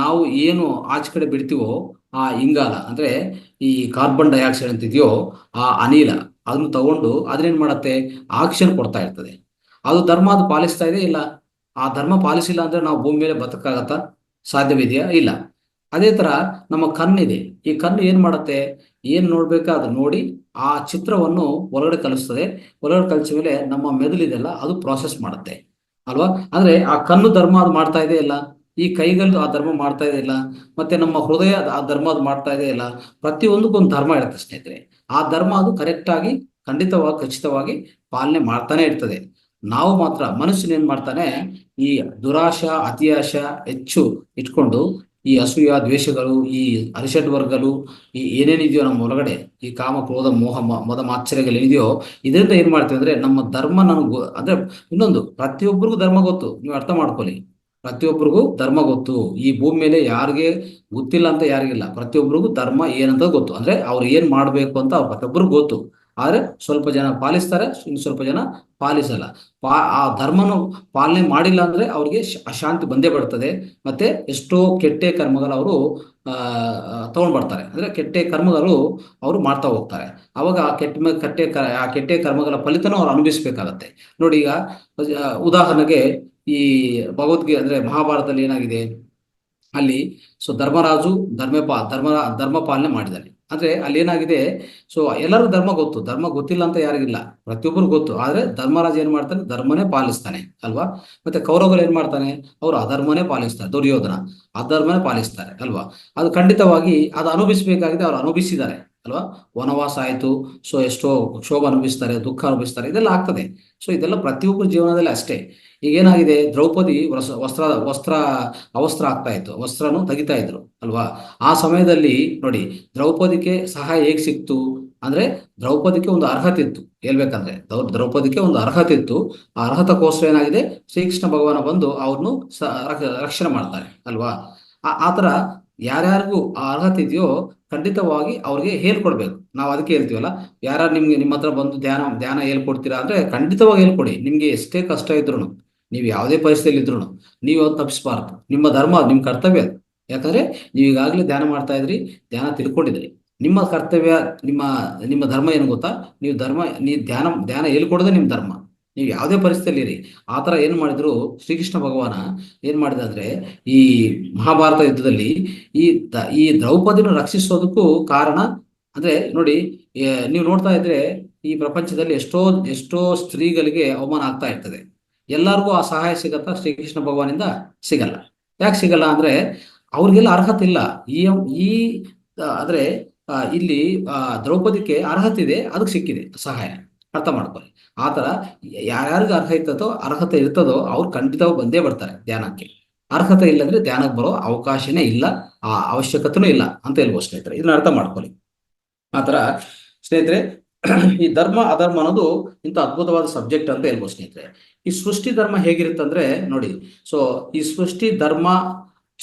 [SPEAKER 1] ನಾವು ಏನು ಆಚೆ ಕಡೆ ಬಿಡ್ತೀವೋ ಆ ಇಂಗಾಲ ಅಂದ್ರೆ ಈ ಕಾರ್ಬನ್ ಡೈಆಕ್ಸೈಡ್ ಅಂತಿದೆಯೋ ಆ ಅನಿಲ ಅದನ್ನು ತಗೊಂಡು ಅದನ್ನೇನ್ ಮಾಡತ್ತೆ, ಆಕ್ಸಿಜನ್ ಕೊಡ್ತಾ ಇರ್ತದೆ. ಅದು ಧರ್ಮ ಅದು ಪಾಲಿಸ್ತಾ ಇದೆ ಇಲ್ಲ. ಆ ಧರ್ಮ ಪಾಲಿಸಿಲ್ಲ ಅಂದ್ರೆ ನಾವು ಭೂಮಿ ಮೇಲೆ ಬದುಕಾಗತ್ತಾ? ಸಾಧ್ಯವಿದೆಯಾ? ಇಲ್ಲ. ಅದೇ ತರ ನಮ್ಮ ಕಣ್ಣಿದೆ. ಈ ಕಣ್ಣು ಏನ್ ಮಾಡತ್ತೆ, ಏನ್ ನೋಡ್ಬೇಕಾ ಅದು ನೋಡಿ ಆ ಚಿತ್ರವನ್ನು ಹೊರಗಡೆ ಕಲಿಸ್ತದೆ. ಹೊರಗಡೆ ಕಲಿಸಿದ ಮೇಲೆ ನಮ್ಮ ಮೆದುಳಿದೆಲ್ಲ ಅದು ಪ್ರಾಸೆಸ್ ಮಾಡುತ್ತೆ ಅಲ್ವಾ. ಅಂದ್ರೆ ಆ ಕಣ್ಣು ಧರ್ಮ ಅದು ಮಾಡ್ತಾ ಇದೆ ಇಲ್ಲ, ಈ ಕೈಗಳು ಆ ಧರ್ಮ ಮಾಡ್ತಾ ಇದೆ ಇಲ್ಲ, ಮತ್ತೆ ನಮ್ಮ ಹೃದಯ ಆ ಧರ್ಮ ಅದು ಮಾಡ್ತಾ ಇದೆ ಇಲ್ಲ. ಪ್ರತಿಯೊಂದಕ್ಕೂ ಒಂದು ಧರ್ಮ ಇರುತ್ತೆ ಸ್ನೇಹಿತರೆ. ಆ ಧರ್ಮ ಅದು ಕರೆಕ್ಟ್ ಆಗಿ ಖಂಡಿತವಾಗಿ ಖಚಿತವಾಗಿ ಪಾಲನೆ ಮಾಡ್ತಾನೆ ಇರ್ತದೆ. ನಾವು ಮಾತ್ರ ಮನುಷ್ಯನ ಏನ್ ಮಾಡ್ತಾನೆ, ಈ ದುರಾಶ ಅತಿಯಾಶ ಹೆಚ್ಚು ಇಟ್ಕೊಂಡು ಈ ಅಸೂಯ ದ್ವೇಷಗಳು, ಈ ಅರಿಷಡ್ ವರ್ಗಗಳು, ಈ ಏನೇನಿದೆಯೋ ನಮ್ಮ ಒಳಗಡೆ ಈ ಕಾಮ ಕ್ರೋಧ ಮೋಹ ಮದ ಮಾತ್ಸರ್ಯಗಳು ಏನಿದೆಯೋ, ಇದರಿಂದ ಏನ್ ಮಾಡ್ತೀವಿ ಅಂದ್ರೆ ನಮ್ಮ ಧರ್ಮ ನನಗೆ ಅಂದ್ರೆ ಇನ್ನೊಂದು ಪ್ರತಿಯೊಬ್ಬರಿಗೂ ಧರ್ಮ ಗೊತ್ತು, ನೀವು ಅರ್ಥ ಮಾಡ್ಕೊಳ್ಳಿ. ಪ್ರತಿಯೊಬ್ಬರಿಗೂ ಧರ್ಮ ಗೊತ್ತು. ಈ ಭೂಮಿ ಮೇಲೆ ಯಾರಿಗೆ ಗೊತ್ತಿಲ್ಲ ಅಂತ ಯಾರಿಗಿಲ್ಲ. ಪ್ರತಿಯೊಬ್ಬರಿಗೂ ಧರ್ಮ ಏನಂತ ಗೊತ್ತು. ಅಂದ್ರೆ ಅವ್ರು ಏನ್ ಮಾಡ್ಬೇಕು ಅಂತ ಅವ್ರ ಪ್ರತಿಯೊಬ್ಬರಿಗೂ ಗೊತ್ತು. ಆದ್ರೆ ಸ್ವಲ್ಪ ಜನ ಪಾಲಿಸ್ತಾರೆ, ಇನ್ನು ಸ್ವಲ್ಪ ಜನ ಪಾಲಿಸಲ್ಲ. ಆ ಧರ್ಮನು ಪಾಲನೆ ಮಾಡಿಲ್ಲ ಅಂದ್ರೆ ಅವ್ರಿಗೆ ಅಶಾಂತಿ ಬಂದೇ ಬರ್ತದೆ. ಮತ್ತೆ ಎಷ್ಟೋ ಕೆಟ್ಟ ಕರ್ಮಗಳು ಅವರು ತಗೊಂಡ್ ಬರ್ತಾರೆ. ಅಂದ್ರೆ ಕೆಟ್ಟ ಕರ್ಮಗಳು ಅವರು ಮಾಡ್ತಾ ಹೋಗ್ತಾರೆ. ಅವಾಗ ಆ ಆ ಕೆಟ್ಟ ಕರ್ಮಗಳ ಫಲಿತನೂ ಅವ್ರು ಅನುಭವಿಸ್ಬೇಕಾಗತ್ತೆ. ನೋಡಿ ಈಗ ಉದಾಹರಣೆಗೆ ಈ ಭಗವದ್ಗೀತೆ ಅಂದ್ರೆ ಮಹಾಭಾರತದಲ್ಲಿ ಏನಾಗಿದೆ, ಅಲ್ಲಿ ಸೊ ಧರ್ಮರಾಜು ಧರ್ಮ ಪಾಲನೆ ಮಾಡಿದ್ದಾನೆ. ಅಂದ್ರೆ ಅಲ್ಲಿ ಏನಾಗಿದೆ, ಸೊ ಎಲ್ಲರಿಗೂ ಧರ್ಮ ಗೊತ್ತು, ಧರ್ಮ ಗೊತ್ತಿಲ್ಲ ಅಂತ ಯಾರಿಗಿಲ್ಲ, ಪ್ರತಿಯೊಬ್ಬರು ಗೊತ್ತು. ಆದ್ರೆ ಧರ್ಮರಾಜ್ ಏನ್ ಮಾಡ್ತಾನೆ, ಧರ್ಮನೇ ಪಾಲಿಸ್ತಾನೆ ಅಲ್ವಾ. ಮತ್ತೆ ಕೌರವರು ಏನ್ ಮಾಡ್ತಾನೆ, ಅವರು ಅಧರ್ಮನೇ ಪಾಲಿಸ್ತಾರೆ. ದುರ್ಯೋಧನ ಅಧರ್ಮನೇ ಪಾಲಿಸ್ತಾರೆ ಅಲ್ವಾ. ಅದು ಖಂಡಿತವಾಗಿ ಅದು ಅನುಭವಿಸಬೇಕಾಗಿದೆ, ಅವ್ರು ಅನುಭವಿಸಿದ್ದಾರೆ ಅಲ್ವಾ. ವನವಾಸ ಆಯ್ತು, ಸೊ ಎಷ್ಟೋ ಕ್ಷೋಭ ಅನುಭವಿಸ್ತಾರೆ, ದುಃಖ ಅನುಭವಿಸ್ತಾರೆ, ಇದೆಲ್ಲ ಆಗ್ತದೆ. ಸೊ ಇದೆಲ್ಲ ಪ್ರತಿಯೊಬ್ಬರ ಜೀವನದಲ್ಲಿ ಅಷ್ಟೇ. ಈಗ ಏನಾಗಿದೆ, ದ್ರೌಪದಿ ವಸ್ತ್ರ ಅವಸ್ತ್ರ ಆಗ್ತಾ ಇತ್ತು, ವಸ್ತ್ರನು ತೆಗಿತಾ ಇದ್ರು ಅಲ್ವಾ. ಆ ಸಮಯದಲ್ಲಿ ನೋಡಿ ದ್ರೌಪದಿಗೆ ಸಹಾಯ ಹೇಗ್ ಸಿಕ್ತು ಅಂದ್ರೆ, ದ್ರೌಪದಿಗೆ ಒಂದು ಅರ್ಹತೆ ಇತ್ತು ಹೇಳ್ಬೇಕಂದ್ರೆ. ದ್ರೌಪದಿಗೆ ಒಂದು ಅರ್ಹತೆ ಇತ್ತು. ಆ ಅರ್ಹತಕ್ಕೋಸ್ಕರ ಏನಾಗಿದೆ, ಶ್ರೀಕೃಷ್ಣ ಭಗವಾನ ಬಂದು ಅವ್ರನ್ನು ರಕ್ಷಣೆ ಮಾಡ್ತಾರೆ ಅಲ್ವಾ. ಆತರ ಯಾರ್ಯಾರಿಗೂ ಆ ಅರ್ಹತೆ ಇದೆಯೋ ಖಂಡಿತವಾಗಿ ಅವ್ರಿಗೆ ಹೇಳ್ಕೊಡ್ಬೇಕು. ನಾವು ಅದಕ್ಕೆ ಹೇಳ್ತೀವಲ್ಲ, ಯಾರು ನಿಮ್ಗೆ ನಿಮ್ಮ ಹತ್ರ ಬಂದು ಧ್ಯಾನ ಹೇಳ್ಕೊಡ್ತೀರಾ ಅಂದ್ರೆ ಖಂಡಿತವಾಗಿ ಹೇಳ್ಕೊಡಿ. ನಿಮ್ಗೆ ಎಷ್ಟೇ ಕಷ್ಟ ಇದ್ರು, ನೀವು ಯಾವುದೇ ಪರಿಸ್ಥಿತಿಯಲ್ಲಿ ಇದ್ರು ನೀವು ಅದು ತಪ್ಪಿಸಬಾರ್ದು. ನಿಮ್ಮ ಧರ್ಮ, ನಿಮ್ಮ ಕರ್ತವ್ಯ. ಯಾಕಂದ್ರೆ ನೀವು ಈಗಾಗಲೇ ಧ್ಯಾನ ಮಾಡ್ತಾ ಇದ್ರಿ, ಧ್ಯಾನ ತಿಳ್ಕೊಂಡಿದ್ರಿ. ನಿಮ್ಮ ಕರ್ತವ್ಯ, ನಿಮ್ಮ ನಿಮ್ಮ ಧರ್ಮ ಏನು ಗೊತ್ತಾ, ನೀವು ಧ್ಯಾನ ಹೇಳ್ಕೊಡೋದೇ ನಿಮ್ಮ ಧರ್ಮ. ನೀವು ಯಾವುದೇ ಪರಿಸ್ಥಿತಿಯಲ್ಲಿ ಇರಿ. ಆ ಥರ ಏನು ಮಾಡಿದ್ರು ಶ್ರೀಕೃಷ್ಣ ಭಗವಾನ, ಏನ್ ಮಾಡಿದ ಅಂದ್ರೆ ಈ ಮಹಾಭಾರತ ಯುದ್ಧದಲ್ಲಿ ಈ ದ್ರೌಪದಿನ ರಕ್ಷಿಸೋದಕ್ಕೂ ಕಾರಣ ಅಂದ್ರೆ ನೋಡಿ, ನೀವು ನೋಡ್ತಾ ಇದ್ರೆ ಈ ಪ್ರಪಂಚದಲ್ಲಿ ಎಷ್ಟೋ ಎಷ್ಟೋ ಸ್ತ್ರೀಗಳಿಗೆ ಅವಮಾನ ಆಗ್ತಾ ಇರ್ತದೆ. ಎಲ್ಲರಿಗೂ ಆ ಸಹಾಯ ಸಿಗತ್ತಾ ಶ್ರೀಕೃಷ್ಣ ಭಗವಾನಿಂದ? ಸಿಗಲ್ಲ. ಯಾಕೆ ಸಿಗಲ್ಲ ಅಂದ್ರೆ ಅವ್ರಿಗೆಲ್ಲ ಅರ್ಹತೆ ಇಲ್ಲ. ಈ ಈ ಆದ್ರೆ ಇಲ್ಲಿ ದ್ರೌಪದಿಗೆ ಅರ್ಹತೆ ಇದೆ, ಅದಕ್ಕೆ ಸಿಕ್ಕಿದೆ ಸಹಾಯ. ಅರ್ಥ ಮಾಡ್ಕೊಳ್ಳಿ. ಆತರ ಯಾರ್ಯಾರಿಗೆ ಅರ್ಹತೆ ಇರ್ತದೋ ಅವ್ರು ಖಂಡಿತವಾಗಿ ಬಂದೇ ಬರ್ತಾರೆ ಧ್ಯಾನಕ್ಕೆ. ಅರ್ಹತೆ ಇಲ್ಲಂದ್ರೆ ಧ್ಯಾನಕ್ಕೆ ಬರೋ ಅವಕಾಶನೇ ಇಲ್ಲ, ಆ ಅವಶ್ಯಕತೆನೂ ಇಲ್ಲ ಅಂತ ಹೇಳ್ಬೋದು ಸ್ನೇಹಿತರೆ. ಇದನ್ನ ಅರ್ಥ ಮಾಡ್ಕೊಳ್ಳಿ. ಆತರ ಸ್ನೇಹಿತರೆ, ಈ ಧರ್ಮ ಅಧರ್ಮ ಅನ್ನೋದು ಇಂಥ ಅದ್ಭುತವಾದ ಸಬ್ಜೆಕ್ಟ್ ಅಂತ ಹೇಳ್ಬೋದು ಸ್ನೇಹಿತರೆ. ಈ ಸೃಷ್ಟಿ ಧರ್ಮ ಹೇಗಿರುತ್ತಂದ್ರೆ ನೋಡಿ, ಸೊ ಈ ಸೃಷ್ಟಿ ಧರ್ಮ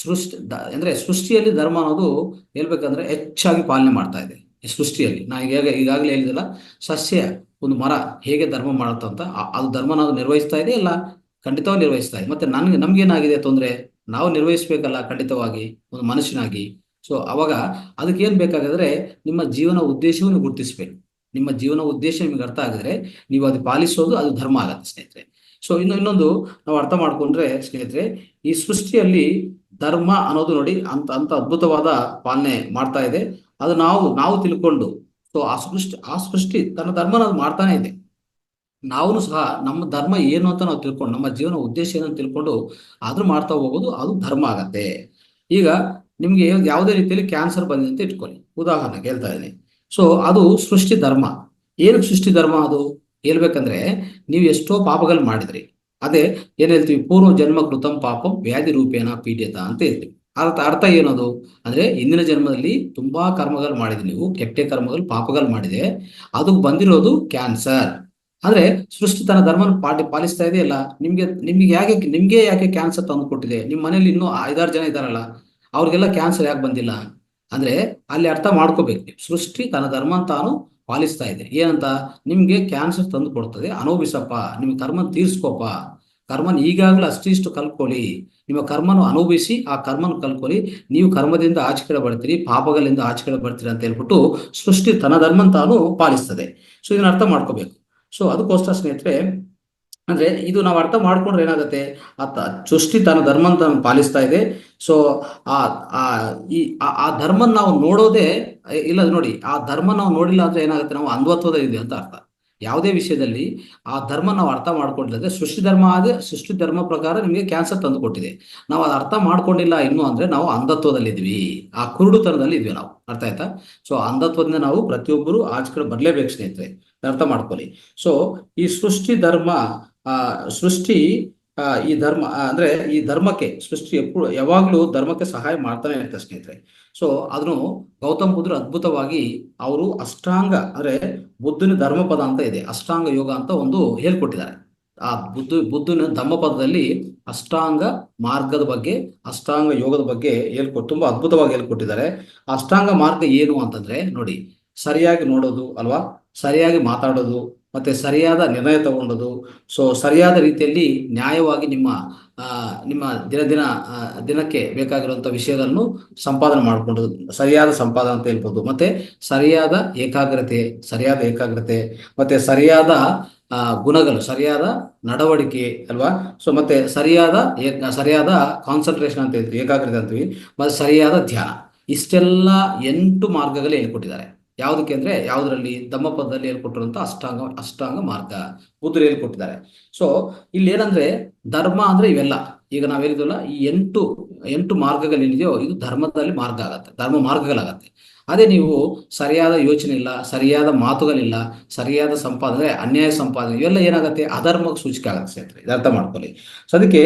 [SPEAKER 1] ಅಂದ್ರೆ ಸೃಷ್ಟಿಯಲ್ಲಿ ಧರ್ಮ ಅನ್ನೋದು ಹೇಳ್ಬೇಕಂದ್ರೆ ಹೆಚ್ಚಾಗಿ ಪಾಲನೆ ಮಾಡ್ತಾ ಇದೆ ಈ ಸೃಷ್ಟಿಯಲ್ಲಿ. ನಾ ಈಗಾಗಲೇ ಹೇಳಿದಲ್ಲ, ಸಸ್ಯ ಒಂದು ಮರ ಹೇಗೆ ಧರ್ಮ ಮಾಡುತ್ತಂತ ಅದು ಧರ್ಮ ನಾವು ನಿರ್ವಹಿಸ್ತಾ ಇದೆ ಇಲ್ಲ, ಖಂಡಿತವಾಗಿ ನಿರ್ವಹಿಸ್ತಾ ಇದೆ. ಮತ್ತೆ ನಮ್ಗೇನಾಗಿದೆ ತೊಂದರೆ, ನಾವು ನಿರ್ವಹಿಸ್ಬೇಕಲ್ಲ ಖಂಡಿತವಾಗಿ ಒಂದು ಮನುಷ್ಯನಾಗಿ. ಸೊ ಅವಾಗ ಅದಕ್ಕೆ ಏನ್ ಬೇಕಾಗಿದ್ರೆ ನಿಮ್ಮ ಜೀವನ ಉದ್ದೇಶವನ್ನು ಗುರುತಿಸ್ಬೇಕು. ನಿಮ್ಮ ಜೀವನ ಉದ್ದೇಶ ನಿಮ್ಗೆ ಅರ್ಥ ಆಗಿದ್ರೆ ನೀವು ಅದು ಪಾಲಿಸೋದು ಅದು ಧರ್ಮ ಆಗತ್ತೆ ಸ್ನೇಹಿತರೆ. ಸೊ ಇನ್ನೊಂದು ನಾವು ಅರ್ಥ ಮಾಡ್ಕೊಂಡ್ರೆ ಸ್ನೇಹಿತರೆ, ಈ ಸೃಷ್ಟಿಯಲ್ಲಿ ಧರ್ಮ ಅನ್ನೋದು ನೋಡಿ ಅಂತ ಅದ್ಭುತವಾದ ಪಾಲನೆ ಮಾಡ್ತಾ ಇದೆ. ಅದು ನಾವು ತಿಳ್ಕೊಂಡು, ಸೊ ಆ ಸೃಷ್ಟಿ ತನ್ನ ಧರ್ಮನ ಅದು ಮಾಡ್ತಾನೆ ಇದೆ. ನಾವು ಸಹ ನಮ್ಮ ಧರ್ಮ ಏನು ಅಂತ ನಾವು ತಿಳ್ಕೊಂಡು, ನಮ್ಮ ಜೀವನ ಉದ್ದೇಶ ಏನಂತ ತಿಳ್ಕೊಂಡು ಆದ್ರೂ ಮಾಡ್ತಾ ಹೋಗೋದು ಅದು ಧರ್ಮ ಆಗತ್ತೆ. ಈಗ ನಿಮ್ಗೆ ಯಾವುದೇ ರೀತಿಯಲ್ಲಿ ಕ್ಯಾನ್ಸರ್ ಬಂದಿದೆ ಅಂತ ಇಟ್ಕೊಳ್ಳಿ, ಉದಾಹರಣೆಗೆ ಹೇಳ್ತಾ ಇದ್ದೀನಿ. ಸೊ ಅದು ಸೃಷ್ಟಿ ಧರ್ಮ. ಏನಕ್ಕೆ ಸೃಷ್ಟಿ ಧರ್ಮ ಅದು ಹೇಳ್ಬೇಕಂದ್ರೆ, ನೀವು ಎಷ್ಟೋ ಪಾಪಗಳು ಮಾಡಿದ್ರಿ. ಅದೇ ಏನ್ ಹೇಳ್ತೀವಿ, ಪೂರ್ವ ಜನ್ಮ ಕೃತಂ ಪಾಪಂ ವ್ಯಾಧಿ ರೂಪೇಣ ಪೀಡ್ಯತ ಅಂತ ಹೇಳ್ತೀವಿ. ಅರ್ಥ ಏನದು ಅಂದ್ರೆ, ಹಿಂದಿನ ಜನ್ಮದಲ್ಲಿ ತುಂಬಾ ಕರ್ಮಗಳು ಮಾಡಿದ್ರಿ, ನೀವು ಕೆಟ್ಟ ಕರ್ಮಗಳು ಪಾಪಗಳು ಮಾಡಿದೆ, ಅದು ಬಂದಿರೋದು ಕ್ಯಾನ್ಸರ್. ಅಂದ್ರೆ ಸೃಷ್ಟಿ ತನ್ನ ಧರ್ಮನ ಪಾಲಿಸ್ತಾ ಇದೆಯಲ್ಲ. ನಿಮ್ಗೆ ಯಾಕೆ ಕ್ಯಾನ್ಸರ್ ತಂದು ಕೊಟ್ಟಿದೆ? ನಿಮ್ಮ ಮನೇಲಿ ಇನ್ನೂ 5-6 ಜನ ಇದಾರಲ್ಲ, ಅವ್ರಿಗೆಲ್ಲ ಕ್ಯಾನ್ಸರ್ ಯಾಕೆ ಬಂದಿಲ್ಲ ಅಂದ್ರೆ ಅಲ್ಲಿ ಅರ್ಥ ಮಾಡ್ಕೋಬೇಕು. ಸೃಷ್ಟಿ ತನ್ನ ಧರ್ಮ ತಾನು ಪಾಲಿಸ್ತಾ ಇದೆ. ಏನಂತ, ನಿಮ್ಗೆ ಕ್ಯಾನ್ಸರ್ ತಂದು ಕೊಡ್ತದೆ, ಅನುಭವಿಸಪ್ಪ, ನಿಮ್ ಕರ್ಮ ತೀರ್ಸ್ಕೋಪ. ಕರ್ಮನ ಈಗಾಗಲೇ ಅಷ್ಟಿಷ್ಟು ಕಲ್ಕೊಳ್ಳಿ, ನಿಮ್ಮ ಕರ್ಮನು ಅನುಭವಿಸಿ ಆ ಕರ್ಮನ ಕಲ್ಕೊಳ್ಳಿ, ನೀವು ಕರ್ಮದಿಂದ ಆಚೆ ಕಡೆ ಬರ್ತೀರಿ, ಪಾಪಗಳಿಂದ ಆಚೆ ಕಡೆ ಬರ್ತೀರಿ ಅಂತ ಹೇಳ್ಬಿಟ್ಟು ಸೃಷ್ಟಿ ತನ್ನ ಧರ್ಮ ತಾನು ಪಾಲಿಸ್ತದೆ. ಸೊ ಇದನ್ನ ಅರ್ಥ ಮಾಡ್ಕೋಬೇಕು. ಸೊ ಅದಕ್ಕೋಸ್ಕರ ಸ್ನೇಹಿತರೆ, ಅಂದ್ರೆ ಇದು ನಾವು ಅರ್ಥ ಮಾಡ್ಕೊಂಡ್ರೆ ಏನಾಗುತ್ತೆ, ಸೃಷ್ಟಿ ತನ್ನ ಧರ್ಮ ಪಾಲಿಸ್ತಾ ಇದೆ. ಸೊ ಆ ಆ ಈ ಆ ಧರ್ಮನ ನಾವು ನೋಡೋದೇ ಇಲ್ಲ. ನೋಡಿ, ಆ ಧರ್ಮ ನಾವು ನೋಡಿಲ್ಲ ಅಂದ್ರೆ ಏನಾಗುತ್ತೆ, ನಾವು ಅಂಧತ್ವದ ಇದೆ ಅಂತ ಅರ್ಥ. ಯಾವುದೇ ವಿಷಯದಲ್ಲಿ ಆ ಧರ್ಮ ನಾವು ಅರ್ಥ ಮಾಡ್ಕೊಂಡಿಲ್ಲ, ಸೃಷ್ಟಿ ಧರ್ಮ ಆದ್ರೆ ಸೃಷ್ಟಿ ಧರ್ಮ ಪ್ರಕಾರ ನಿಮಗೆ ಕ್ಯಾನ್ಸರ್ ತಂದು ಕೊಟ್ಟಿದೆ, ನಾವು ಅದು ಅರ್ಥ ಮಾಡ್ಕೊಂಡಿಲ್ಲ ಇನ್ನು ಅಂದ್ರೆ ನಾವು ಅಂಧತ್ವದಲ್ಲಿದ್ವಿ, ಆ ಕುರುಡುತನದಲ್ಲಿ ಇದ್ವಿ ನಾವು. ಅರ್ಥ ಆಯ್ತಾ? ಸೊ ಅಂಧತ್ವದಿಂದ ನಾವು ಪ್ರತಿಯೊಬ್ಬರು ಆಚೆ ಕಡೆ ಬರ್ಲೇಬೇಕು ಸ್ನೇಹಿತರೆ, ಅರ್ಥ ಮಾಡ್ಕೊಳ್ಳಿ. ಸೊ ಈ ಸೃಷ್ಟಿ ಧರ್ಮ ಸೃಷ್ಟಿ ಈ ಧರ್ಮ ಅಂದ್ರೆ ಈ ಧರ್ಮಕ್ಕೆ ಸೃಷ್ಟಿ ಎప్పుడు ಯಾವಾಗ್ಲೂ ಧರ್ಮಕ್ಕೆ ಸಹಾಯ ಮಾಡ್ತಾನೆ ಇರ್ತಾರೆ ಸ್ನೇಹಿತರೆ. ಸೊ ಅದನ್ನು ಗೌತಮ್ ಬುದ್ಧರು ಅದ್ಭುತವಾಗಿ ಅವರು ಅಷ್ಟಾಂಗ ಅಂದ್ರೆ ಬುದ್ಧನ ಧರ್ಮಪದ ಅಂತ ಇದೆ, ಅಷ್ಟಾಂಗ ಯೋಗ ಅಂತ ಒಂದು ಹೇಳ್ಕೊಟ್ಟಿದ್ದಾರೆ. ಆ ಬುದ್ಧನ ಧಮ್ಮಪದದಲ್ಲಿ ಅಷ್ಟಾಂಗ ಮಾರ್ಗದ ಬಗ್ಗೆ, ಅಷ್ಟಾಂಗ ಯೋಗದ ಬಗ್ಗೆ ತುಂಬಾ ಅದ್ಭುತವಾಗಿ ಹೇಳ್ಕೊಟ್ಟಿದ್ದಾರೆ. ಅಷ್ಟಾಂಗ ಮಾರ್ಗ ಏನು ಅಂತಂದ್ರೆ ನೋಡಿ, ಸರಿಯಾಗಿ ನೋಡೋದು ಅಲ್ವಾ, ಸರಿಯಾಗಿ ಮಾತಾಡೋದು, ಮತ್ತೆ ಸರಿಯಾದ ನಿರ್ಣಯ ತಗೊಂಡದು. ಸೊ ಸರಿಯಾದ ರೀತಿಯಲ್ಲಿ ನ್ಯಾಯವಾಗಿ ನಿಮ್ಮ ದಿನಕ್ಕೆ ಬೇಕಾಗಿರುವಂತ ವಿಷಯಗಳನ್ನು ಸಂಪಾದನೆ ಮಾಡಿಕೊಂಡು, ಸರಿಯಾದ ಸಂಪಾದನೆ ಅಂತ ಹೇಳ್ಬೋದು. ಮತ್ತೆ ಸರಿಯಾದ ಏಕಾಗ್ರತೆ ಮತ್ತೆ ಸರಿಯಾದ ಗುಣಗಳು, ಸರಿಯಾದ ನಡವಳಿಕೆ ಅಲ್ವಾ. ಸೊ ಮತ್ತೆ ಸರಿಯಾದ ಕಾನ್ಸಂಟ್ರೇಷನ್ ಅಂತ ಹೇಳ್ತೀವಿ, ಏಕಾಗ್ರತೆ ಅಂತೀವಿ. ಮತ್ತೆ ಸರಿಯಾದ ಧ್ಯಾನ. ಇಷ್ಟೆಲ್ಲ 8 ಮಾರ್ಗಗಳು ಹೇಳ್ಕೊಟ್ಟಿದ್ದಾರೆ. ಯಾವುದಕ್ಕೆ ಅಂದ್ರೆ ಯಾವುದರಲ್ಲಿ ಧಮ್ಮಪದದಲ್ಲಿ ಹೇಳ್ಕೊಟ್ಟಿರುವಂತ ಅಷ್ಟಾಂಗ ಮಾರ್ಗ ಬುದ್ಧರು ಹೇಳ್ಕೊಟ್ಟಿದ್ದಾರೆ. ಸೊ ಇಲ್ಲಿ ಏನಂದ್ರೆ ಧರ್ಮ ಅಂದ್ರೆ ಇವೆಲ್ಲ ಈಗ ನಾವ್ ಹೇಳಿದ್ವಲ್ಲ, ಈ ಎಂಟು ಮಾರ್ಗಗಳೇನಿದೆಯೋ ಇದು ಧರ್ಮದಲ್ಲಿ ಧರ್ಮ ಮಾರ್ಗಗಳಾಗತ್ತೆ. ಅದೇ ನೀವು ಸರಿಯಾದ ಯೋಚನೆ ಇಲ್ಲ, ಸರಿಯಾದ ಮಾತುಗಳಿಲ್ಲ, ಸರಿಯಾದ ಸಂಪಾದನೆ, ಅನ್ಯಾಯ ಸಂಪಾದನೆ, ಇವೆಲ್ಲ ಏನಾಗುತ್ತೆ, ಅಧರ್ಮಕ್ಕೆ ಸೂಚಿಕೆ ಆಗತ್ತೆ ಸ್ನೇಹಿತರೆ. ಇದು ಅರ್ಥ ಮಾಡ್ಕೊಳ್ಳಿ. ಸೊ ಅದಕ್ಕೆ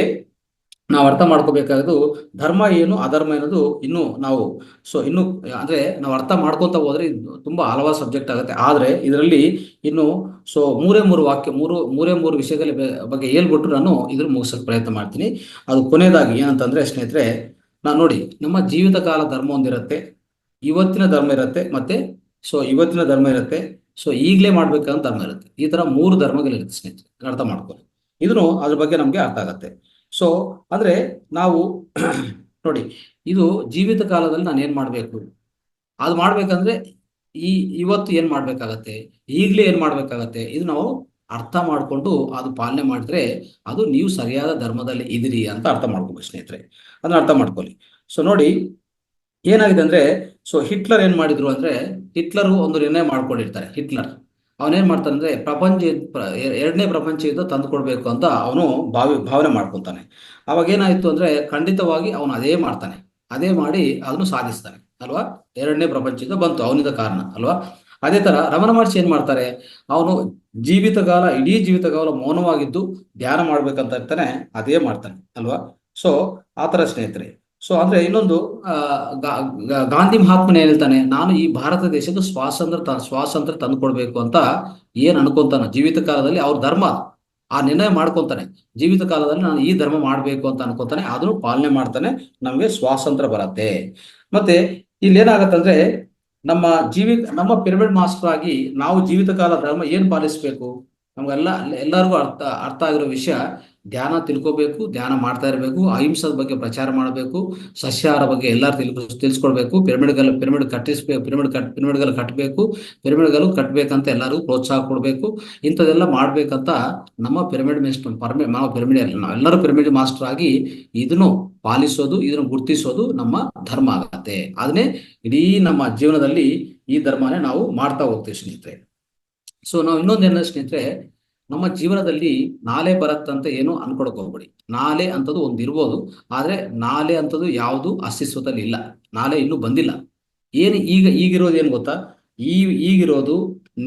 [SPEAKER 1] ನಾವು ಅರ್ಥ ಮಾಡ್ಕೋಬೇಕಾದ್ದು ಧರ್ಮ ಏನು ಅಧರ್ಮ ಅನ್ನೋದು ಇನ್ನು ಅಂದ್ರೆ ನಾವು ಅರ್ಥ ಮಾಡ್ಕೊಂತ ಹೋದ್ರೆ ತುಂಬಾ ಹಲವಾರು ಸಬ್ಜೆಕ್ಟ್ ಆಗುತ್ತೆ. ಆದ್ರೆ ಇದರಲ್ಲಿ ಇನ್ನು ಮೂರೇ ಮೂರು ವಿಷಯಗಳ ಬಗ್ಗೆ ಹೇಳ್ಬಿಟ್ಟು ನಾನು ಇದ್ರ ಮುಗಿಸೋಕೆ ಪ್ರಯತ್ನ ಮಾಡ್ತೀನಿ. ಅದು ಕೊನೆಯದಾಗಿ ಏನಂತಂದ್ರೆ ಸ್ನೇಹಿತರೆ, ನಾನು ನೋಡಿ, ನಮ್ಮ ಜೀವಿತ ಕಾಲ ಧರ್ಮ ಒಂದಿರುತ್ತೆ, ಇವತ್ತಿನ ಧರ್ಮ ಇರುತ್ತೆ, ಮತ್ತೆ ಇವತ್ತಿನ ಧರ್ಮ ಇರುತ್ತೆ, ಈಗಲೇ ಮಾಡ್ಬೇಕಂತ ಧರ್ಮ ಇರುತ್ತೆ. ಈ ತರ 3 ಧರ್ಮಗಳಿರುತ್ತೆ ಸ್ನೇಹಿತರೆ, ಅರ್ಥ ಮಾಡ್ಕೊಳ್ಳಿ. ಇದನ್ನು ಅದ್ರ ಬಗ್ಗೆ ನಮ್ಗೆ ಅರ್ಥ ಆಗತ್ತೆ. ಸೊ ಅಂದ್ರೆ ನಾವು ನೋಡಿ, ಇದು ಜೀವಿತ ಕಾಲದಲ್ಲಿ ನಾನು ಏನ್ ಮಾಡ್ಬೇಕು, ಅದು ಮಾಡ್ಬೇಕಂದ್ರೆ ಇವತ್ತು ಏನ್ ಮಾಡ್ಬೇಕಾಗತ್ತೆ, ಈಗ್ಲೇ ಏನ್ ಮಾಡ್ಬೇಕಾಗತ್ತೆ, ಇದು ನಾವು ಅರ್ಥ ಮಾಡ್ಕೊಂಡು ಅದು ಪಾಲನೆ ಮಾಡಿದ್ರೆ ಅದು ನೀವು ಸರಿಯಾದ ಧರ್ಮದಲ್ಲಿ ಇದಿರಿ ಅಂತ ಅರ್ಥ ಮಾಡ್ಕೋಬೇಕು ಸ್ನೇಹಿತರೆ. ಅದನ್ನ ಅರ್ಥ ಮಾಡ್ಕೊಳ್ಳಿ. ಸೊ ನೋಡಿ ಏನಾಗಿದೆ ಅಂದ್ರೆ, ಹಿಟ್ಲರ್ ಏನ್ ಮಾಡಿದ್ರು ಅಂದ್ರೆ, ಹಿಟ್ಲರ್ ಒಂದು ನಿರ್ಣಯ ಮಾಡ್ಕೊಂಡಿರ್ತಾರೆ. ಅವನೇನ್ ಮಾಡ್ತಾನೆ ಅಂದ್ರೆ, ಎರಡನೇ ಪ್ರಪಂಚ ಯುದ್ಧ ತಂದು ಕೊಡ್ಬೇಕು ಅಂತ ಅವನು ಭಾವನೆ ಮಾಡ್ಕೊತಾನೆ. ಅವಾಗ ಏನಾಯ್ತು ಅಂದ್ರೆ, ಖಂಡಿತವಾಗಿ ಅವನು ಅದೇ ಮಾಡಿ ಅದನ್ನು ಸಾಧಿಸ್ತಾನೆ ಅಲ್ವಾ. ಎರಡನೇ ಪ್ರಪಂಚ ಯುದ್ಧ ಬಂತು ಅವನಿಂದ ಕಾರಣ ಅಲ್ವಾ. ಅದೇ ತರ ರಮಣ ಮಹರ್ಷಿ ಏನ್ ಮಾಡ್ತಾರೆ, ಅವನು ಇಡೀ ಜೀವಿತಕಾಲ ಮೌನವಾಗಿದ್ದು ಧ್ಯಾನ ಮಾಡ್ಬೇಕಂತ ಇರ್ತಾನೆ, ಅದೇ ಮಾಡ್ತಾನೆ ಅಲ್ವಾ. ಸೊ ಆತರ ಸ್ನೇಹಿತರೆ. ಸೊ ಅಂದ್ರೆ ಇನ್ನೊಂದು ಗಾಂಧಿ ಮಹಾತ್ಮನ ಹೇಳ್ತಾನೆ, ನಾನು ಈ ಭಾರತ ದೇಶದ ಸ್ವಾತಂತ್ರ್ಯ ತಂದು ಕೊಡ್ಬೇಕು ಅಂತ ಏನ್ ಅನ್ಕೊಂತಾನೆ ಜೀವಿತ ಕಾಲದಲ್ಲಿ, ಅವ್ರ ಧರ್ಮ ಆ ನಿರ್ಣಯ ಮಾಡ್ಕೊಂತಾನೆ, ಜೀವಿತ ಕಾಲದಲ್ಲಿ ನಾನು ಈ ಧರ್ಮ ಮಾಡ್ಬೇಕು ಅಂತ ಅನ್ಕೊಂತಾನೆ, ಅದನ್ನು ಪಾಲನೆ ಮಾಡ್ತಾನೆ, ನಮ್ಗೆ ಸ್ವಾತಂತ್ರ್ಯ ಬರುತ್ತೆ. ಮತ್ತೆ ಇಲ್ಲಿ ಏನಾಗತ್ತಂದ್ರೆ, ನಮ್ಮ ಪಿರಮಿಡ್ ಮಾಸ್ಟರ್ ಆಗಿ ನಾವು ಜೀವಿತ ಕಾಲ ಧರ್ಮ ಏನ್ ಪಾಲಿಸ್ಬೇಕು, ಎಲ್ಲರಿಗೂ ಅರ್ಥ ಆಗಿರೋ ವಿಷಯ, ಧ್ಯಾನ ತಿಳ್ಕೋಬೇಕು, ಧ್ಯಾನ ಮಾಡ್ತಾ ಇರಬೇಕು, ಅಹಿಂಸದ ಬಗ್ಗೆ ಪ್ರಚಾರ ಮಾಡಬೇಕು, ಸಸ್ಯಾಹಾರ ಬಗ್ಗೆ ಎಲ್ಲರೂ ತಿಳಿಸ್ಕೊಡ್ಬೇಕು, ಪಿರಮಿಡ್ಗಳು ಕಟ್ಟಬೇಕು, ಪಿರಮಿಡ್ಗಳು ಕಟ್ಟಬೇಕಂತ ಎಲ್ಲರಿಗೂ ಪ್ರೋತ್ಸಾಹ ಕೊಡಬೇಕು. ಇಂಥದೆಲ್ಲ ಮಾಡ್ಬೇಕಂತ ನಮ್ಮ ನಾವೆಲ್ಲರೂ ಪಿರಮಿಡ್ ಮಾಸ್ಟರ್ ಆಗಿ ಇದನ್ನು ಪಾಲಿಸೋದು, ಇದನ್ನು ಗುರ್ತಿಸೋದು ನಮ್ಮ ಧರ್ಮ ಆಗತ್ತೆ. ಅದನ್ನೇ ಇಡೀ ನಮ್ಮ ಜೀವನದಲ್ಲಿ ಈ ಧರ್ಮನೇ ನಾವು ಮಾಡ್ತಾ ಹೋಗ್ತೀವಿ ಸ್ನೇಹಿತರೆ. ಸೊ ನಾವು ಇನ್ನೊಂದೇನ ಸ್ನೇಹಿತರೆ, ನಮ್ಮ ಜೀವನದಲ್ಲಿ ನಾಳೆ ಬರತ್ತಂತ ಏನು ಅನ್ಕೊಳಕ್ ಹೋಗ್ಬೇಡಿ. ನಾಳೆ ಅಂತದ್ದು ಒಂದು ಇರ್ಬೋದು, ಆದ್ರೆ ನಾಳೆ ಅಂತದ್ದು ಯಾವುದು ಅಸ್ತಿತ್ವದಲ್ಲಿ ಇಲ್ಲ, ನಾಳೆ ಇನ್ನೂ ಬಂದಿಲ್ಲ. ಈಗಿರೋದು ಏನ್ ಗೊತ್ತಾ, ಈಗಿರೋದು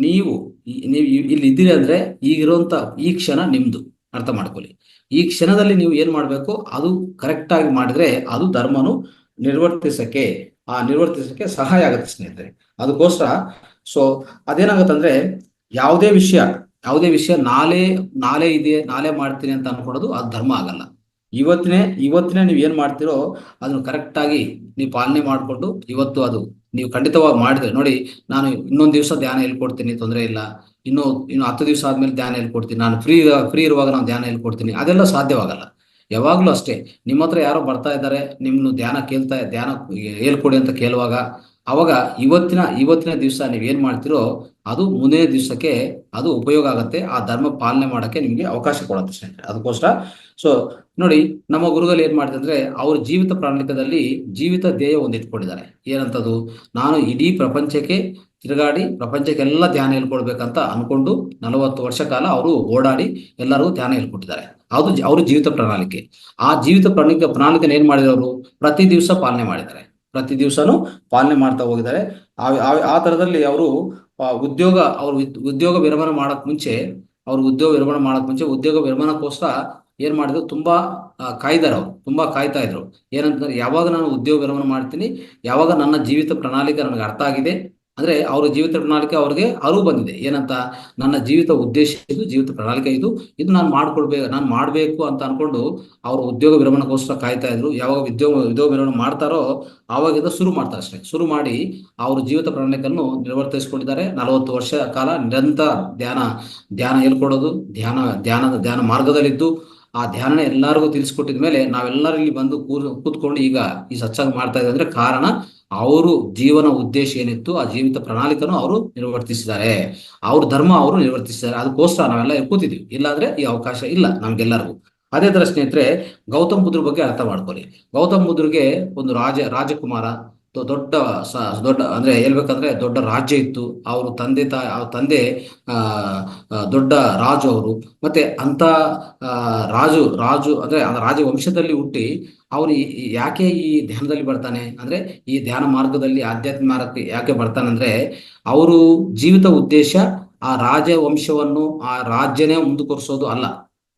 [SPEAKER 1] ನೀವು ಇಲ್ಲಿ ಇದ್ದೀರಿ ಅಂದ್ರೆ ಈಗಿರೋಂತ ಈ ಕ್ಷಣ ನಿಮ್ದು, ಅರ್ಥ ಮಾಡ್ಕೊಳ್ಳಿ. ಈ ಕ್ಷಣದಲ್ಲಿ ನೀವು ಏನ್ ಮಾಡ್ಬೇಕು, ಅದು ಕರೆಕ್ಟ್ ಆಗಿ ಮಾಡಿದ್ರೆ ಅದು ಧರ್ಮನು ನಿರ್ವರ್ತಿಸಕ್ಕೆ ಸಹಾಯ ಆಗುತ್ತೆ ಸ್ನೇಹಿತರೆ. ಅದಕ್ಕೋಸ್ಕರ ಸೊ ಅದೇನಾಗತ್ತಂದ್ರೆ, ಯಾವುದೇ ವಿಷಯ ನಾಳೆ ಇದೆ, ನಾಳೆ ಮಾಡ್ತೀನಿ ಅಂತ ಅನ್ಕೊಡೋದು ಅದು ಧರ್ಮ ಆಗಲ್ಲ. ಇವತ್ತಿನೇ ನೀವು ಏನ್ ಮಾಡ್ತೀರೋ ಅದನ್ನು ಕರೆಕ್ಟ್ ಆಗಿ ನೀವು ಪಾಲನೆ ಮಾಡಿಕೊಂಡು ಇವತ್ತು ಅದು ನೀವು ಖಂಡಿತವಾಗಿ ಮಾಡಿದ್ರೆ, ನೋಡಿ, ನಾನು ಇನ್ನೊಂದು ದಿವಸ ಧ್ಯಾನ ಹೇಳ್ಕೊಡ್ತೀನಿ, ತೊಂದರೆ ಇಲ್ಲ, ಇನ್ನು ಇನ್ನು 10 ದಿವಸ ಆದ್ಮೇಲೆ ಧ್ಯಾನ ಹೇಳ್ಕೊಡ್ತೀನಿ, ನಾನು ಫ್ರೀ ಇರುವಾಗ ನಾನು ಧ್ಯಾನ ಹೇಳ್ಕೊಡ್ತೀನಿ, ಅದೆಲ್ಲ ಸಾಧ್ಯವಾಗಲ್ಲ. ಯಾವಾಗ್ಲೂ ಅಷ್ಟೇ, ನಿಮ್ಮ ಹತ್ರ ಯಾರೋ ಬರ್ತಾ ಇದ್ದಾರೆ, ನಿಮ್ಮನ್ನು ಧ್ಯಾನ ಹೇಳ್ಕೊಡಿ ಅಂತ ಕೇಳುವಾಗ, ಅವಾಗ ಇವತ್ತಿನ ದಿವಸ ನೀವು ಏನ್ ಮಾಡ್ತೀರೋ ಅದು ಮುಂದಿನ ದಿವಸಕ್ಕೆ ಅದು ಉಪಯೋಗ ಆಗುತ್ತೆ, ಆ ಧರ್ಮ ಪಾಲನೆ ಮಾಡಕ್ಕೆ ನಿಮ್ಗೆ ಅವಕಾಶ ಕೊಡುತ್ತೆ ಸ್ನೇಹಿತರೆ. ಅದಕ್ಕೋಸ್ಕರ ಸೊ ನೋಡಿ, ನಮ್ಮ ಗುರುಗಳು ಏನ್ ಮಾಡಿದ್ರೆ ಅಂದ್ರೆ, ಅವ್ರ ಜೀವಿತ ಪ್ರಣಾಳಿಕದಲ್ಲಿ ಜೀವಿತ ಧ್ಯೇಯ ಒಂದು ಇಟ್ಕೊಂಡಿದ್ದಾರೆ. ಏನಂತದು, ನಾನು ಇಡೀ ಪ್ರಪಂಚಕ್ಕೆ ತಿರುಗಾಡಿ ಪ್ರಪಂಚಕ್ಕೆಲ್ಲ ಧ್ಯಾನ ಹೇಳ್ಕೊಡ್ಬೇಕಂತ ಅನ್ಕೊಂಡು 40 ವರ್ಷ ಕಾಲ ಅವರು ಓಡಾಡಿ ಎಲ್ಲರಿಗೂ ಧ್ಯಾನ ಹೇಳ್ಕೊಟ್ಟಿದ್ದಾರೆ. ಅದು ಅವ್ರ ಜೀವಿತ ಪ್ರಣಾಳಿಕೆ. ಆ ಜೀವಿತ ಪ್ರಣಾಳಿಕೆನ ಏನ್ ಮಾಡಿದ್ರು ಅವರು, ಪ್ರತಿ ದಿವಸ ಪಾಲನೆ ಮಾಡಿದ್ದಾರೆ, ಪ್ರತಿ ದಿವಸನೂ ಪಾಲನೆ ಮಾಡ್ತಾ ಹೋಗಿದ್ದಾರೆ. ಆ ತರದಲ್ಲಿ ಅವರು ಉದ್ಯೋಗ ವಿರಮಣೆ ಮಾಡಕ್ ಮುಂಚೆ, ಉದ್ಯೋಗ ವಿರಮಣಕ್ಕೋಸ್ಕರ ಏನ್ ಮಾಡಿದ್ರು, ತುಂಬಾ ಕಾಯ್ದಾರೆ. ಅವರು ತುಂಬಾ ಕಾಯ್ತಾ ಇದ್ರು. ಏನಂತಂದ್ರೆ, ಯಾವಾಗ ನಾನು ಉದ್ಯೋಗ ವಿರಮಣೆ ಮಾಡ್ತೀನಿ, ಯಾವಾಗ ನನ್ನ ಜೀವಿತ ಪ್ರಣಾಳಿಕೆ ನನಗೆ ಅರ್ಥ ಆಗಿದೆ, ಅಂದ್ರೆ ಅವರ ಜೀವಿತ ಪ್ರಣಾಳಿಕೆ ಅವ್ರಿಗೆ ಅರಿವು ಬಂದಿದೆ. ಏನಂತ, ನನ್ನ ಜೀವಿತ ಉದ್ದೇಶ ಇದು, ಜೀವಿತ ಪ್ರಣಾಳಿಕೆ ಇದು ನಾನು ಮಾಡ್ಬೇಕು ಅಂತ ಅನ್ಕೊಂಡು ಅವರು ಉದ್ಯೋಗ ವಿರಮಣಕ್ಕೋಸ್ಕರ ಕಾಯ್ತಾ ಇದ್ರು. ಯಾವಾಗ ಉದ್ಯೋಗ ವಿರಮಣೆ ಮಾಡ್ತಾರೋ ಆವಾಗ ಶುರು ಮಾಡ್ತಾರೆ ಅಷ್ಟೇ. ಶುರು ಮಾಡಿ ಅವ್ರ ಜೀವಿತ ಪ್ರಣಾಳಿಕೆಯನ್ನು ನಿರ್ವರ್ತಿಸಿಕೊಂಡಿದ್ದಾರೆ. 40 ವರ್ಷ ಕಾಲ ನಿರಂತರ ಧ್ಯಾನ ಹೇಳ್ಕೊಡೋದು, ಧ್ಯಾನ ಮಾರ್ಗದಲ್ಲಿದ್ದು ಆ ಧ್ಯಾನ ಎಲ್ಲರಿಗೂ ತಿಳಿಸ್ಕೊಟ್ಟಿದ ಮೇಲೆ ನಾವೆಲ್ಲರೂ ಇಲ್ಲಿ ಬಂದು ಕೂತ್ಕೊಂಡು ಈಗ ಈ ಸತ್ಸಂಗ ಮಾಡ್ತಾ ಇದ್ದಾರೆ ಅಂದ್ರೆ ಕಾರಣ, ಅವರು ಜೀವನ ಉದ್ದೇಶ ಏನಿತ್ತು ಆ ಜೀವಿತ ಪ್ರಣಾಳಿಕೆಯನ್ನು ಅವರು ನಿರ್ವರ್ತಿಸಿದ್ದಾರೆ, ಅವ್ರ ಧರ್ಮ ಅವರು ನಿರ್ವರ್ತಿಸಿದ್ದಾರೆ. ಅದಕ್ಕೋಸ್ಕರ ನಾವೆಲ್ಲ ಕೂತಿದ್ವಿ, ಇಲ್ಲಾಂದ್ರೆ ಈ ಅವಕಾಶ ಇಲ್ಲ ನಮ್ಗೆಲ್ಲರಿಗೂ. ಅದೇ ತರ ಸ್ನೇಹಿತರೆ, ಗೌತಮ್ ಬುದ್ಧ ಬಗ್ಗೆ ಅರ್ಥ ಮಾಡ್ಕೊಳ್ಳಿ. ಗೌತಮ್ ಬುದ್ಧರಿಗೆ ಒಂದು ರಾಜಕುಮಾರ, ದೊಡ್ಡ ಅಂದ್ರೆ ಹೇಳ್ಬೇಕಂದ್ರೆ ದೊಡ್ಡ ರಾಜ್ಯ ಇತ್ತು. ಅವ್ರ ತಂದೆ ದೊಡ್ಡ ರಾಜು ಅವರು. ಮತ್ತೆ ಅಂತ ರಾಜು ಅಂದ್ರೆ ರಾಜ ವಂಶದಲ್ಲಿ ಹುಟ್ಟಿ ಅವನು ಯಾಕೆ ಈ ಧ್ಯಾನದಲ್ಲಿ ಬರ್ತಾನೆ ಅಂದ್ರೆ, ಈ ಧ್ಯಾನ ಮಾರ್ಗದಲ್ಲಿ ಆಧ್ಯಾತ್ಮ ಮಾರ್ಗಕ್ಕೆ ಯಾಕೆ ಬರ್ತಾನೆ ಅಂದ್ರೆ, ಅವರು ಜೀವಿತ ಉದ್ದೇಶ ಆ ರಾಜ ವಂಶವನ್ನು ಆ ರಾಜ್ಯನೇ ಮುಂದುವರಿಸೋದು ಅಲ್ಲ.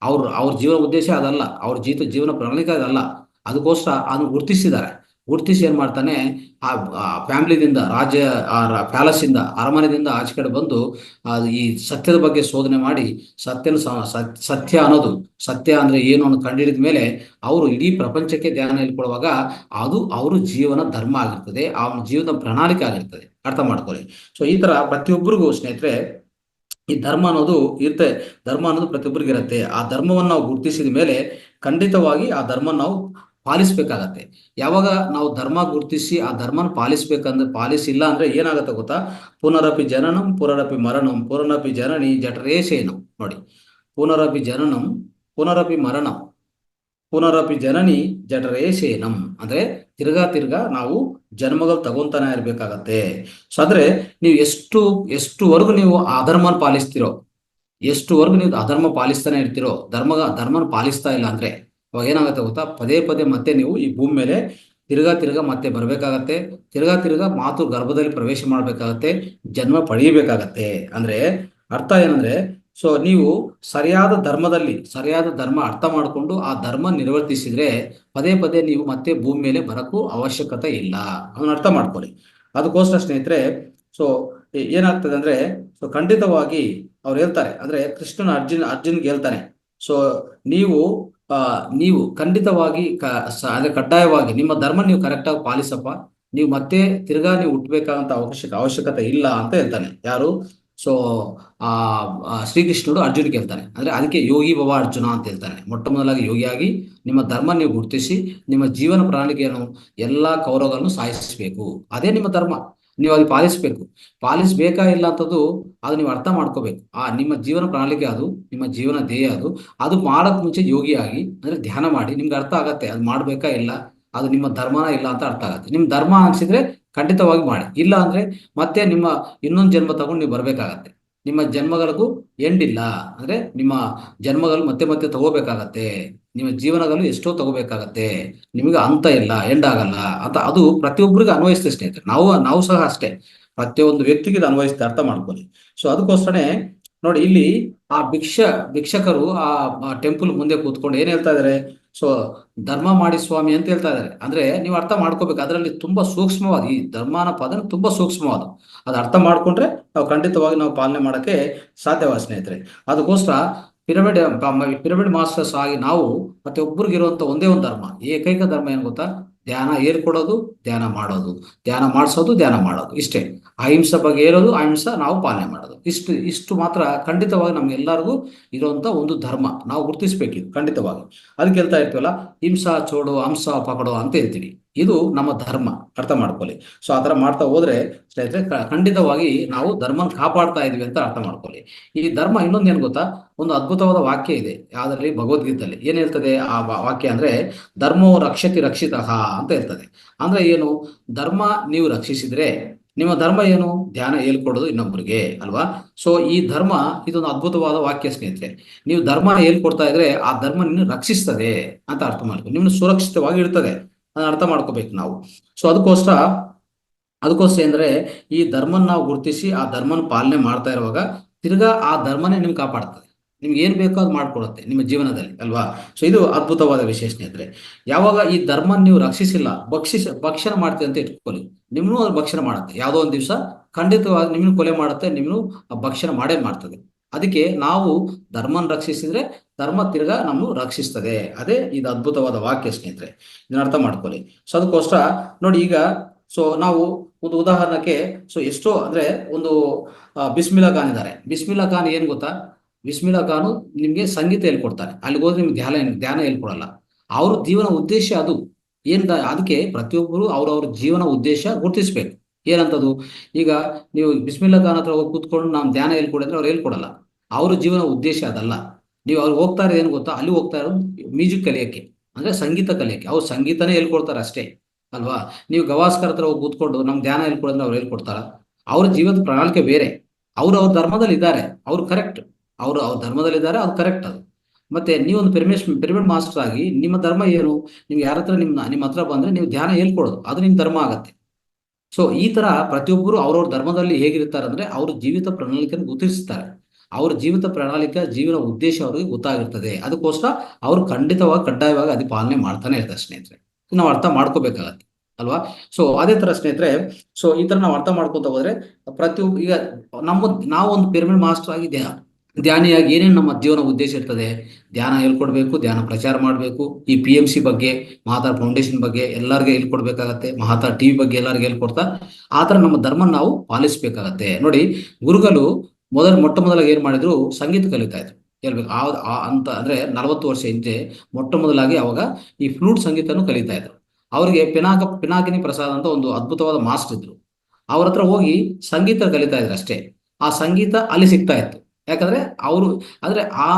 [SPEAKER 1] ಅವ್ರ ಜೀವನ ಉದ್ದೇಶ ಅದಲ್ಲ, ಅವ್ರ ಜೀವನ ಪ್ರಣಾಳಿಕೆ ಅದಲ್ಲ. ಅದಕ್ಕೋಸ್ಕರ ಅದನ್ನು ಗುರುತಿಸಿ ಏನ್ ಮಾಡ್ತಾನೆ, ಆ ಫ್ಯಾಮಿಲಿದಿಂದ ಪ್ಯಾಲೇಸ್ ಇಂದ, ಅರಮನೆಯಿಂದ ಆಚೆ ಕಡೆ ಬಂದು ಈ ಸತ್ಯದ ಬಗ್ಗೆ ಶೋಧನೆ ಮಾಡಿ, ಸತ್ಯ ಅಂದ್ರೆ ಏನು ಅಂತ ಕಂಡುಹಿಡಿದ ಮೇಲೆ ಅವರು ಇಡೀ ಪ್ರಪಂಚಕ್ಕೆ ಧ್ಯಾನ ಹೇಳ್ಕೊಡುವಾಗ ಅದು ಅವ್ರ ಜೀವನ ಧರ್ಮ ಆಗಿರ್ತದೆ, ಅವನ ಜೀವನ ಪ್ರಣಾಳಿಕೆ ಆಗಿರ್ತದೆ. ಅರ್ಥ ಮಾಡ್ಕೊಳ್ಳಿ. ಸೊ ಈ ತರ ಪ್ರತಿಯೊಬ್ಬರಿಗೂ ಸ್ನೇಹಿತರೆ ಈ ಧರ್ಮ ಅನ್ನೋದು ಪ್ರತಿಯೊಬ್ಬರಿಗೆ ಇರುತ್ತೆ. ಆ ಧರ್ಮವನ್ನು ನಾವು ಗುರುತಿಸಿದ ಮೇಲೆ ಖಂಡಿತವಾಗಿ ಆ ಧರ್ಮ ನಾವು ಪಾಲಿಸ್ಬೇಕಾಗತ್ತೆ. ಯಾವಾಗ ನಾವು ಧರ್ಮ ಗುರುತಿಸಿ ಆ ಧರ್ಮನ ಪಾಲಿಸಿಲ್ಲ ಅಂದ್ರೆ ಏನಾಗತ್ತೆ ಗೊತ್ತಾ, ಪುನರಪಿ ಜನನಂ ಪುನರಪಿ ಮರಣಂ ಪುನರಪಿ ಜನನಿ ಜಠರೇಶೇನಂ. ನೋಡಿ, ಪುನರಪಿ ಜನನಂ ಪುನರಪಿ ಮರಣಂ ಪುನರಪಿ ಜನನಿ ಜಠರೇಶೇನಂ ಅಂದ್ರೆ ತಿರ್ಗಾ ನಾವು ಜನ್ಮಗಳು ತಗೊಂತಾನೆ ಇರ್ಬೇಕಾಗತ್ತೆ. ಸೊ ಅಂದ್ರೆ ನೀವು ಎಷ್ಟುವರೆಗೂ ನೀವು ಅಧರ್ಮನ ಪಾಲಿಸ್ತಿರೋ, ಎಷ್ಟುವರೆಗೂ ನೀವು ಅಧರ್ಮ ಪಾಲಿಸ್ತಾನೆ ಇರ್ತಿರೋ, ಧರ್ಮನ ಪಾಲಿಸ್ತಾ ಇಲ್ಲ ಅಂದ್ರೆ ಅವಾಗ ಏನಾಗುತ್ತೆ ಗೊತ್ತಾ, ಪದೇ ಮತ್ತೆ ನೀವು ಈ ಭೂಮಿ ಮೇಲೆ ತಿರ್ಗಾ ಮತ್ತೆ ಬರ್ಬೇಕಾಗತ್ತೆ. ತಿರ್ಗಾ ಮಾತು ಗರ್ಭದಲ್ಲಿ ಪ್ರವೇಶ ಮಾಡ್ಬೇಕಾಗತ್ತೆ, ಜನ್ಮ ಪಡೆಯಬೇಕಾಗತ್ತೆ. ಅಂದ್ರೆ ಅರ್ಥ ಏನಂದ್ರೆ, ಸೊ ನೀವು ಸರಿಯಾದ ಧರ್ಮ ಅರ್ಥ ಮಾಡಿಕೊಂಡು ಆ ಧರ್ಮ ನಿರ್ವರ್ತಿಸಿದ್ರೆ ಪದೇ ನೀವು ಮತ್ತೆ ಭೂಮಿ ಮೇಲೆ ಬರಕ್ಕೂ ಅವಶ್ಯಕತೆ ಇಲ್ಲ. ಅದನ್ನ ಅರ್ಥ ಮಾಡ್ಕೊಳ್ಳಿ. ಅದಕ್ಕೋಸ್ಕರ ಸ್ನೇಹಿತರೆ, ಸೊ ಏನಾಗ್ತದೆ ಅಂದ್ರೆ, ಸೊ ಖಂಡಿತವಾಗಿ ಅವ್ರು ಹೇಳ್ತಾರೆ ಅಂದ್ರೆ, ಕೃಷ್ಣನ ಅರ್ಜುನ್ಗೆ ಹೇಳ್ತಾನೆ, ಸೊ ನೀವು ಖಂಡಿತವಾಗಿ ಅಂದ್ರೆ ಕಡ್ಡಾಯವಾಗಿ ನಿಮ್ಮ ಧರ್ಮ ನೀವು ಕರೆಕ್ಟಾಗಿ ಪಾಲಿಸಪ್ಪ, ನೀವು ಮತ್ತೆ ತಿರ್ಗಾ ನೀವು ಹುಟ್ಟಬೇಕಾದಂತ ಅವಶ್ಯಕತೆ ಇಲ್ಲ ಅಂತ ಹೇಳ್ತಾನೆ. ಯಾರು? ಸೊ ಶ್ರೀಕೃಷ್ಣುಡು ಅರ್ಜುನ್ಗೆ ಹೇಳ್ತಾನೆ. ಅಂದ್ರೆ ಅದಕ್ಕೆ ಯೋಗಿ ಭವ ಅರ್ಜುನ ಅಂತ ಹೇಳ್ತಾನೆ. ಮೊಟ್ಟ ಮೊದಲಾಗಿ ಯೋಗಿಯಾಗಿ ನಿಮ್ಮ ಧರ್ಮ ನೀವು ಗುರುತಿಸಿ ನಿಮ್ಮ ಜೀವನ ಪ್ರಣಾಳಿಕೆಯನ್ನು ಎಲ್ಲಾ ಕೌರವಗಳನ್ನು ಸಾಯಿಸಬೇಕು. ಅದೇ ನಿಮ್ಮ ಧರ್ಮ, ನೀವು ಅದು ಪಾಲಿಸಬೇಕಾ ಇಲ್ಲ ಅಂತದ್ದು ಅದು ನೀವು ಅರ್ಥ ಮಾಡ್ಕೋಬೇಕು. ನಿಮ್ಮ ಜೀವನ ಪ್ರಣಾಳಿಕೆ ಅದು, ನಿಮ್ಮ ಜೀವನ ಧ್ಯೇಯ ಅದು ಮಾಡಕ್ ಮುಂಚೆ ಯೋಗಿಯಾಗಿ ಅಂದ್ರೆ ಧ್ಯಾನ ಮಾಡಿ ನಿಮ್ಗೆ ಅರ್ಥ ಆಗತ್ತೆ ಅದು ಮಾಡ್ಬೇಕಾ ಇಲ್ಲ, ಅದು ನಿಮ್ಮ ಧರ್ಮನ ಇಲ್ಲ ಅಂತ ಅರ್ಥ ಆಗತ್ತೆ. ನಿಮ್ ಧರ್ಮ ಅನ್ಸಿದ್ರೆ ಖಂಡಿತವಾಗಿ ಮಾಡಿ, ಇಲ್ಲ ಅಂದ್ರೆ ಮತ್ತೆ ನಿಮ್ಮ ಇನ್ನೊಂದು ಜನ್ಮ ತಗೊಂಡು ನೀವು ಬರ್ಬೇಕಾಗತ್ತೆ. ನಿಮ್ಮ ಜನ್ಮಗಳಿಗೂ ಎಂಡ್ ಇಲ್ಲ, ಅಂದ್ರೆ ನಿಮ್ಮ ಜನ್ಮಗಳು ಮತ್ತೆ ತಗೋಬೇಕಾಗತ್ತೆ, ನಿಮ್ಮ ಜೀವನಗಳು ಎಷ್ಟೋ ತಗೋಬೇಕಾಗತ್ತೆ, ನಿಮಗೆ ಅಂತ ಇಲ್ಲ, ಎಂಡ್ ಆಗಲ್ಲ ಅಂತ. ಅದು ಪ್ರತಿಯೊಬ್ಬರಿಗೆ ಅನ್ವಯಿಸ್ತದೆ ಸ್ನೇಹಿತರೆ. ನಾವು ಸಹ ಅಷ್ಟೇ, ಪ್ರತಿಯೊಂದು ವ್ಯಕ್ತಿಗೆ ಇದು ಅನ್ವಯಿಸ್ತದೆ, ಅರ್ಥ ಮಾಡ್ಕೊಳ್ಳಿ. ಸೊ ಅದಕ್ಕೋಸ್ಕರನೇ ನೋಡಿ, ಇಲ್ಲಿ ಆ ಭಿಕ್ಷಕರು ಆ ಟೆಂಪಲ್ ಮುಂದೆ ಕೂತ್ಕೊಂಡು ಏನ್ ಹೇಳ್ತಾ ಇದಾರೆ, ಸೊ ಧರ್ಮ ಮಾಡಿ ಸ್ವಾಮಿ ಅಂತ ಹೇಳ್ತಾ ಇದಾರೆ. ಅಂದ್ರೆ ನೀವು ಅರ್ಥ ಮಾಡ್ಕೋಬೇಕು, ಅದರಲ್ಲಿ ತುಂಬಾ ಸೂಕ್ಷ್ಮವಾದ ಈ ಧರ್ಮನ ಪದ ತುಂಬಾ ಸೂಕ್ಷ್ಮವಾದ. ಅದು ಅರ್ಥ ಮಾಡ್ಕೊಂಡ್ರೆ ನಾವು ಖಂಡಿತವಾಗಿ ನಾವು ಪಾಲನೆ ಮಾಡಕ್ಕೆ ಸಾಧ್ಯವಾದ ಸ್ನೇಹಿತರೆ. ಅದಕ್ಕೋಸ್ಕರ ಪಿರಮಿಡ್ ಮಾಸ್ಟರ್ಸ್ ಆಗಿ ನಾವು ಮತ್ತೆ ಒಬ್ಬರಿಗಿರುವಂತ ಒಂದೇ ಒಂದು ಧರ್ಮ, ಏಕೈಕ ಧರ್ಮ ಏನ್ ಗೊತ್ತಾ, ಧ್ಯಾನ ಹೇಳ್ಕೊಡೋದು, ಧ್ಯಾನ ಮಾಡೋದು, ಧ್ಯಾನ ಮಾಡಿಸೋದು, ಧ್ಯಾನ ಮಾಡೋದು, ಇಷ್ಟೇ. ಅಹಿಂಸೆ ಬಗ್ಗೆ ಹೇಳೋದು, ಅಹಿಂಸೆ ನಾವು ಪಾಲನೆ ಮಾಡೋದು, ಇಷ್ಟು ಇಷ್ಟು ಮಾತ್ರ ಖಂಡಿತವಾಗಿ ನಮ್ಗೆಲ್ಲರಿಗೂ ಇರುವಂತ ಒಂದು ಧರ್ಮ. ನಾವು ಗುರುತಿಸ್ಬೇಕಿದು ಖಂಡಿತವಾಗಿ. ಅದಕ್ಕೆ ಹೇಳ್ತಾ ಇರ್ತೀವಲ್ಲ, ಹಿಂಸಾ ಚೋಡು ಹಂಸ ಪಕಡೋ ಅಂತ ಹೇಳ್ತೀವಿ. ಇದು ನಮ್ಮ ಧರ್ಮ, ಅರ್ಥ ಮಾಡ್ಕೊಳ್ಳಿ. ಸೊ ಆ ಥರ ಮಾಡ್ತಾ ಹೋದ್ರೆ ಸ್ನೇಹಿತರೆ ಖಂಡಿತವಾಗಿ ನಾವು ಧರ್ಮನ ಕಾಪಾಡ್ತಾ ಇದೀವಿ ಅಂತ ಅರ್ಥ ಮಾಡ್ಕೊಳ್ಳಿ. ಈ ಧರ್ಮ ಇನ್ನೊಂದು ಏನು ಗೊತ್ತಾ, ಒಂದು ಅದ್ಭುತವಾದ ವಾಕ್ಯ ಇದೆ ಯಾವ್ದ್ರಲ್ಲಿ, ಭಗವದ್ಗೀತೆಯಲ್ಲಿ. ಏನ್ ಹೇಳ್ತದೆ ಆ ವಾಕ್ಯ ಅಂದ್ರೆ, ಧರ್ಮೋ ರಕ್ಷತಿ ರಕ್ಷಿತಃ ಅಂತ ಹೇಳ್ತದೆ. ಅಂದ್ರೆ ಏನು, ಧರ್ಮ ನೀವು ರಕ್ಷಿಸಿದ್ರೆ, ನಿಮ್ಮ ಧರ್ಮ ಏನು, ಧ್ಯಾನ ಹೇಳ್ಕೊಡೋದು ಇನ್ನೊಬ್ಬರಿಗೆ ಅಲ್ವಾ. ಸೊ ಈ ಧರ್ಮ ಇದೊಂದು ಅದ್ಭುತವಾದ ವಾಕ್ಯ ಸ್ನೇಹಿತರೆ. ನೀವು ಧರ್ಮ ಹೇಳ್ಕೊಡ್ತಾ ಇದ್ರೆ ಆ ಧರ್ಮ ನಿನ್ನ ರಕ್ಷಿಸ್ತದೆ ಅಂತ ಅರ್ಥ ಮಾಡ್ಕೊ, ನಿಮ್ಮನ್ನು ಸುರಕ್ಷಿತವಾಗಿ ಇರ್ತದೆ, ಅದನ್ನ ಅರ್ಥ ಮಾಡ್ಕೋಬೇಕು ನಾವು. ಸೊ ಅದಕ್ಕೋಸ್ಕರ ಅಂದ್ರೆ, ಈ ಧರ್ಮನ ನಾವು ಗುರುತಿಸಿ ಆ ಧರ್ಮನ ಪಾಲನೆ ಮಾಡ್ತಾ ಇರುವಾಗ ತಿರ್ಗಾ ಆ ಧರ್ಮನೇ ನಿಮ್ಗೆ ಕಾಪಾಡ್ತದೆ. ನಿಮ್ಗೆ ಏನ್ ಬೇಕೋ ಅದು ಮಾಡ್ಕೊಡುತ್ತೆ ನಿಮ್ಮ ಜೀವನದಲ್ಲಿ ಅಲ್ವಾ. ಸೊ ಇದು ಅದ್ಭುತವಾದ ವಿಷಯ ಸ್ನೇಹಿತರೆ. ಯಾವಾಗ ಈ ಧರ್ಮ ನೀವು ರಕ್ಷಿಸಿಲ್ಲ, ಭಕ್ಷಣ ಮಾಡ್ತೀವಿ ಅಂತ ಇಟ್ಕೊಳ್ಳಿ, ನಿಮ್ನು ಅದು ಭಕ್ಷಣ ಮಾಡುತ್ತೆ. ಯಾವುದೋ ಒಂದು ದಿವಸ ಖಂಡಿತವಾಗಿ ನಿಮ್ನು ಕೊಲೆ ಮಾಡುತ್ತೆ, ನಿಮ್ನು ಭಕ್ಷಣ ಮಾಡೇ ಮಾಡ್ತದೆ. ಅದಕ್ಕೆ ನಾವು ಧರ್ಮನ ರಕ್ಷಿಸಿದ್ರೆ ಧರ್ಮ ತಿರ್ಗಾ ನಮ್ಮನ್ನು ರಕ್ಷಿಸ್ತದೆ. ಅದೇ ಇದು ಅದ್ಭುತವಾದ ವಾಕ್ಯ ಸ್ನೇಹಿತರೆ, ಇದನ್ನ ಅರ್ಥ ಮಾಡ್ಕೊಳ್ಳಿ. ಸೊ ಅದಕ್ಕೋಸ್ಕರ ನೋಡಿ, ಈಗ ಸೊ ನಾವು ಒಂದು ಉದಾಹರಣೆಗೆ, ಸೊ ಎಷ್ಟೋ ಅಂದ್ರೆ ಒಂದು ಬಿಸ್ಮಿಲ್ಲಾ ಖಾನ್ ಇದ್ದಾರೆ. ಬಿಸ್ಮಿಲ್ಲಾ ಖಾನ್ ಏನ್ ಗೊತ್ತಾ, ಬಿಸ್ಮಿಲ್ಲಾ ಖಾನು ನಿಮ್ಗೆ ಸಂಗೀತ ಹೇಳ್ಕೊಡ್ತಾರೆ. ಅಲ್ಲಿಗೆ ಹೋದ್ರೆ ನಿಮ್ಗೆ ಧ್ಯಾನ ಹೇಳ್ಕೊಡಲ್ಲ. ಅವ್ರ ಜೀವನ ಉದ್ದೇಶ ಅದು ಅದಕ್ಕೆ ಪ್ರತಿಯೊಬ್ಬರು ಅವ್ರವ್ರ ಜೀವನ ಉದ್ದೇಶ ಗುರುತಿಸ್ಬೇಕು. ಏನಂತದು, ಈಗ ನೀವು ಬಿಸ್ಮಿಲ್ಲಾ ಖಾನ್ ಹತ್ರ ಹೋಗಿ ಕೂತ್ಕೊಂಡು ನಾವು ಧ್ಯಾನ ಹೇಳ್ಕೊಡಿದ್ರೆ ಅವ್ರು ಹೇಳ್ಕೊಡಲ್ಲ. ಅವ್ರ ಜೀವನ ಉದ್ದೇಶ ಅದಲ್ಲ. ನೀವು ಅವ್ರು ಹೋಗ್ತಾ ಇರೋದು ಏನು ಗೊತ್ತಾ, ಅಲ್ಲಿ ಹೋಗ್ತಾ ಇರೋದು ಮ್ಯೂಸಿಕ್ ಕಲಿಯಕ್ಕೆ, ಅಂದ್ರೆ ಸಂಗೀತ ಕಲಿಯಕ್ಕೆ. ಅವ್ರು ಸಂಗೀತನೇ ಹೇಳ್ಕೊಡ್ತಾರೆ ಅಷ್ಟೇ ಅಲ್ವಾ. ನೀವು ಗವಾಸ್ಕರ್ ಹತ್ರ ಹೋಗಿ ಕೂತ್ಕೊಂಡು ನಮ್ ಧ್ಯಾನ ಹೇಳ್ಕೊಡಿದ್ರೆ ಅವ್ರು ಹೇಳ್ಕೊಡ್ತಾರ? ಅವ್ರ ಜೀವನದ ಪ್ರಣಾಳಿಕೆ ಬೇರೆ. ಅವ್ರ ಧರ್ಮದಲ್ಲಿ ಇದ್ದಾರೆ, ಅವ್ರು ಕರೆಕ್ಟ್. ಅವ್ರ ಧರ್ಮದಲ್ಲಿ ಇದ್ದಾರೆ, ಅದು ಕರೆಕ್ಟ್ ಅದು. ಮತ್ತೆ ನೀವೊಂದು ಪಿರಮಿಡ್ ಮಾಸ್ಟರ್ ಆಗಿ ನಿಮ್ಮ ಧರ್ಮ ಏನು, ನೀವು ಯಾರ ಹತ್ರ ನಿಮ್ಮ ಹತ್ರ ಬಂದ್ರೆ ನೀವು ಧ್ಯಾನ ಹೇಳ್ಕೊಡೋದು, ಅದು ನಿಮ್ ಧರ್ಮ ಆಗತ್ತೆ. ಸೊ ಈ ತರ ಪ್ರತಿಯೊಬ್ಬರು ಅವ್ರವ್ರ ಧರ್ಮದಲ್ಲಿ ಹೇಗಿರ್ತಾರೆ ಅಂದ್ರೆ, ಅವ್ರ ಜೀವಿತ ಪ್ರಣಾಳಿಕೆಯನ್ನು ಗುರುತಿಸ್ತಾರೆ. ಅವ್ರ ಜೀವಿತ ಪ್ರಣಾಳಿಕೆ, ಜೀವನ ಉದ್ದೇಶ ಅವ್ರಿಗೆ ಗೊತ್ತಾಗಿರ್ತದೆ. ಅದಕ್ಕೋಸ್ಕರ ಅವ್ರು ಖಂಡಿತವಾಗಿ ಕಡ್ಡಾಯವಾಗಿ ಅದು ಪಾಲನೆ ಮಾಡ್ತಾನೆ ಇರ್ತಾರೆ ಸ್ನೇಹಿತರೆ. ನಾವು ಅರ್ಥ ಮಾಡ್ಕೋಬೇಕಾಗತ್ತೆ ಅಲ್ವಾ. ಸೊ ಅದೇ ತರ ಸ್ನೇಹಿತರೆ, ಸೊ ಈ ತರ ನಾವು ಅರ್ಥ ಮಾಡ್ಕೊತ ಹೋದ್ರೆ ಪ್ರತಿಯೊಬ್ಬ, ಈಗ ನಾವೊಂದು ಪಿರಮಿಡ್ ಮಾಸ್ಟರ್ ಆಗಿ ಧ್ಯಾನಿಯಾಗಿ ಏನೇನು ನಮ್ಮ ಜೀವನ ಉದ್ದೇಶ ಇರ್ತದೆ, ಧ್ಯಾನ ಹೇಳ್ಕೊಡ್ಬೇಕು, ಧ್ಯಾನ ಪ್ರಚಾರ ಮಾಡಬೇಕು, ಈ PMC ಬಗ್ಗೆ, ಮಹಾತಾರ್ ಫೌಂಡೇಶನ್ ಬಗ್ಗೆ ಎಲ್ಲರಿಗೂ ಹೇಳ್ಕೊಡ್ಬೇಕಾಗತ್ತೆ, ಮಹಾತಾರ್ TV ಬಗ್ಗೆ ಎಲ್ಲರಿಗೂ ಹೇಳ್ಕೊಡ್ತಾ ಆ ತರ ನಮ್ಮ ಧರ್ಮ ನಾವು ಪಾಲಿಸ್ಬೇಕಾಗತ್ತೆ. ನೋಡಿ, ಗುರುಗಳು ಮೊಟ್ಟ ಮೊದಲಾಗಿ ಏನ್ ಮಾಡಿದ್ರು, ಸಂಗೀತ ಕಲಿತಾ ಇದ್ರು. ಹೇಳ್ಬೇಕು ಅಂತ ಅಂದ್ರೆ 40 ವರ್ಷ ಹಿಂದೆ ಮೊಟ್ಟ ಮೊದಲಾಗಿ ಅವಾಗ ಈ ಫ್ಲೂಟ್ ಸಂಗೀತನು ಕಲಿತಾ ಇದ್ರು. ಅವ್ರಿಗೆ ಪಿನಾಕಿನಿ ಪ್ರಸಾದ್ ಅಂತ ಒಂದು ಅದ್ಭುತವಾದ ಮಾಸ್ಟರ್ ಇದ್ರು. ಅವ್ರ ಹತ್ರ ಹೋಗಿ ಸಂಗೀತ ಕಲಿತಾ ಇದ್ರು ಅಷ್ಟೇ. ಆ ಸಂಗೀತ ಅಲ್ಲಿ ಸಿಗ್ತಾ ಇತ್ತು. ಯಾಕಂದ್ರೆ ಅಂದ್ರೆ ಆ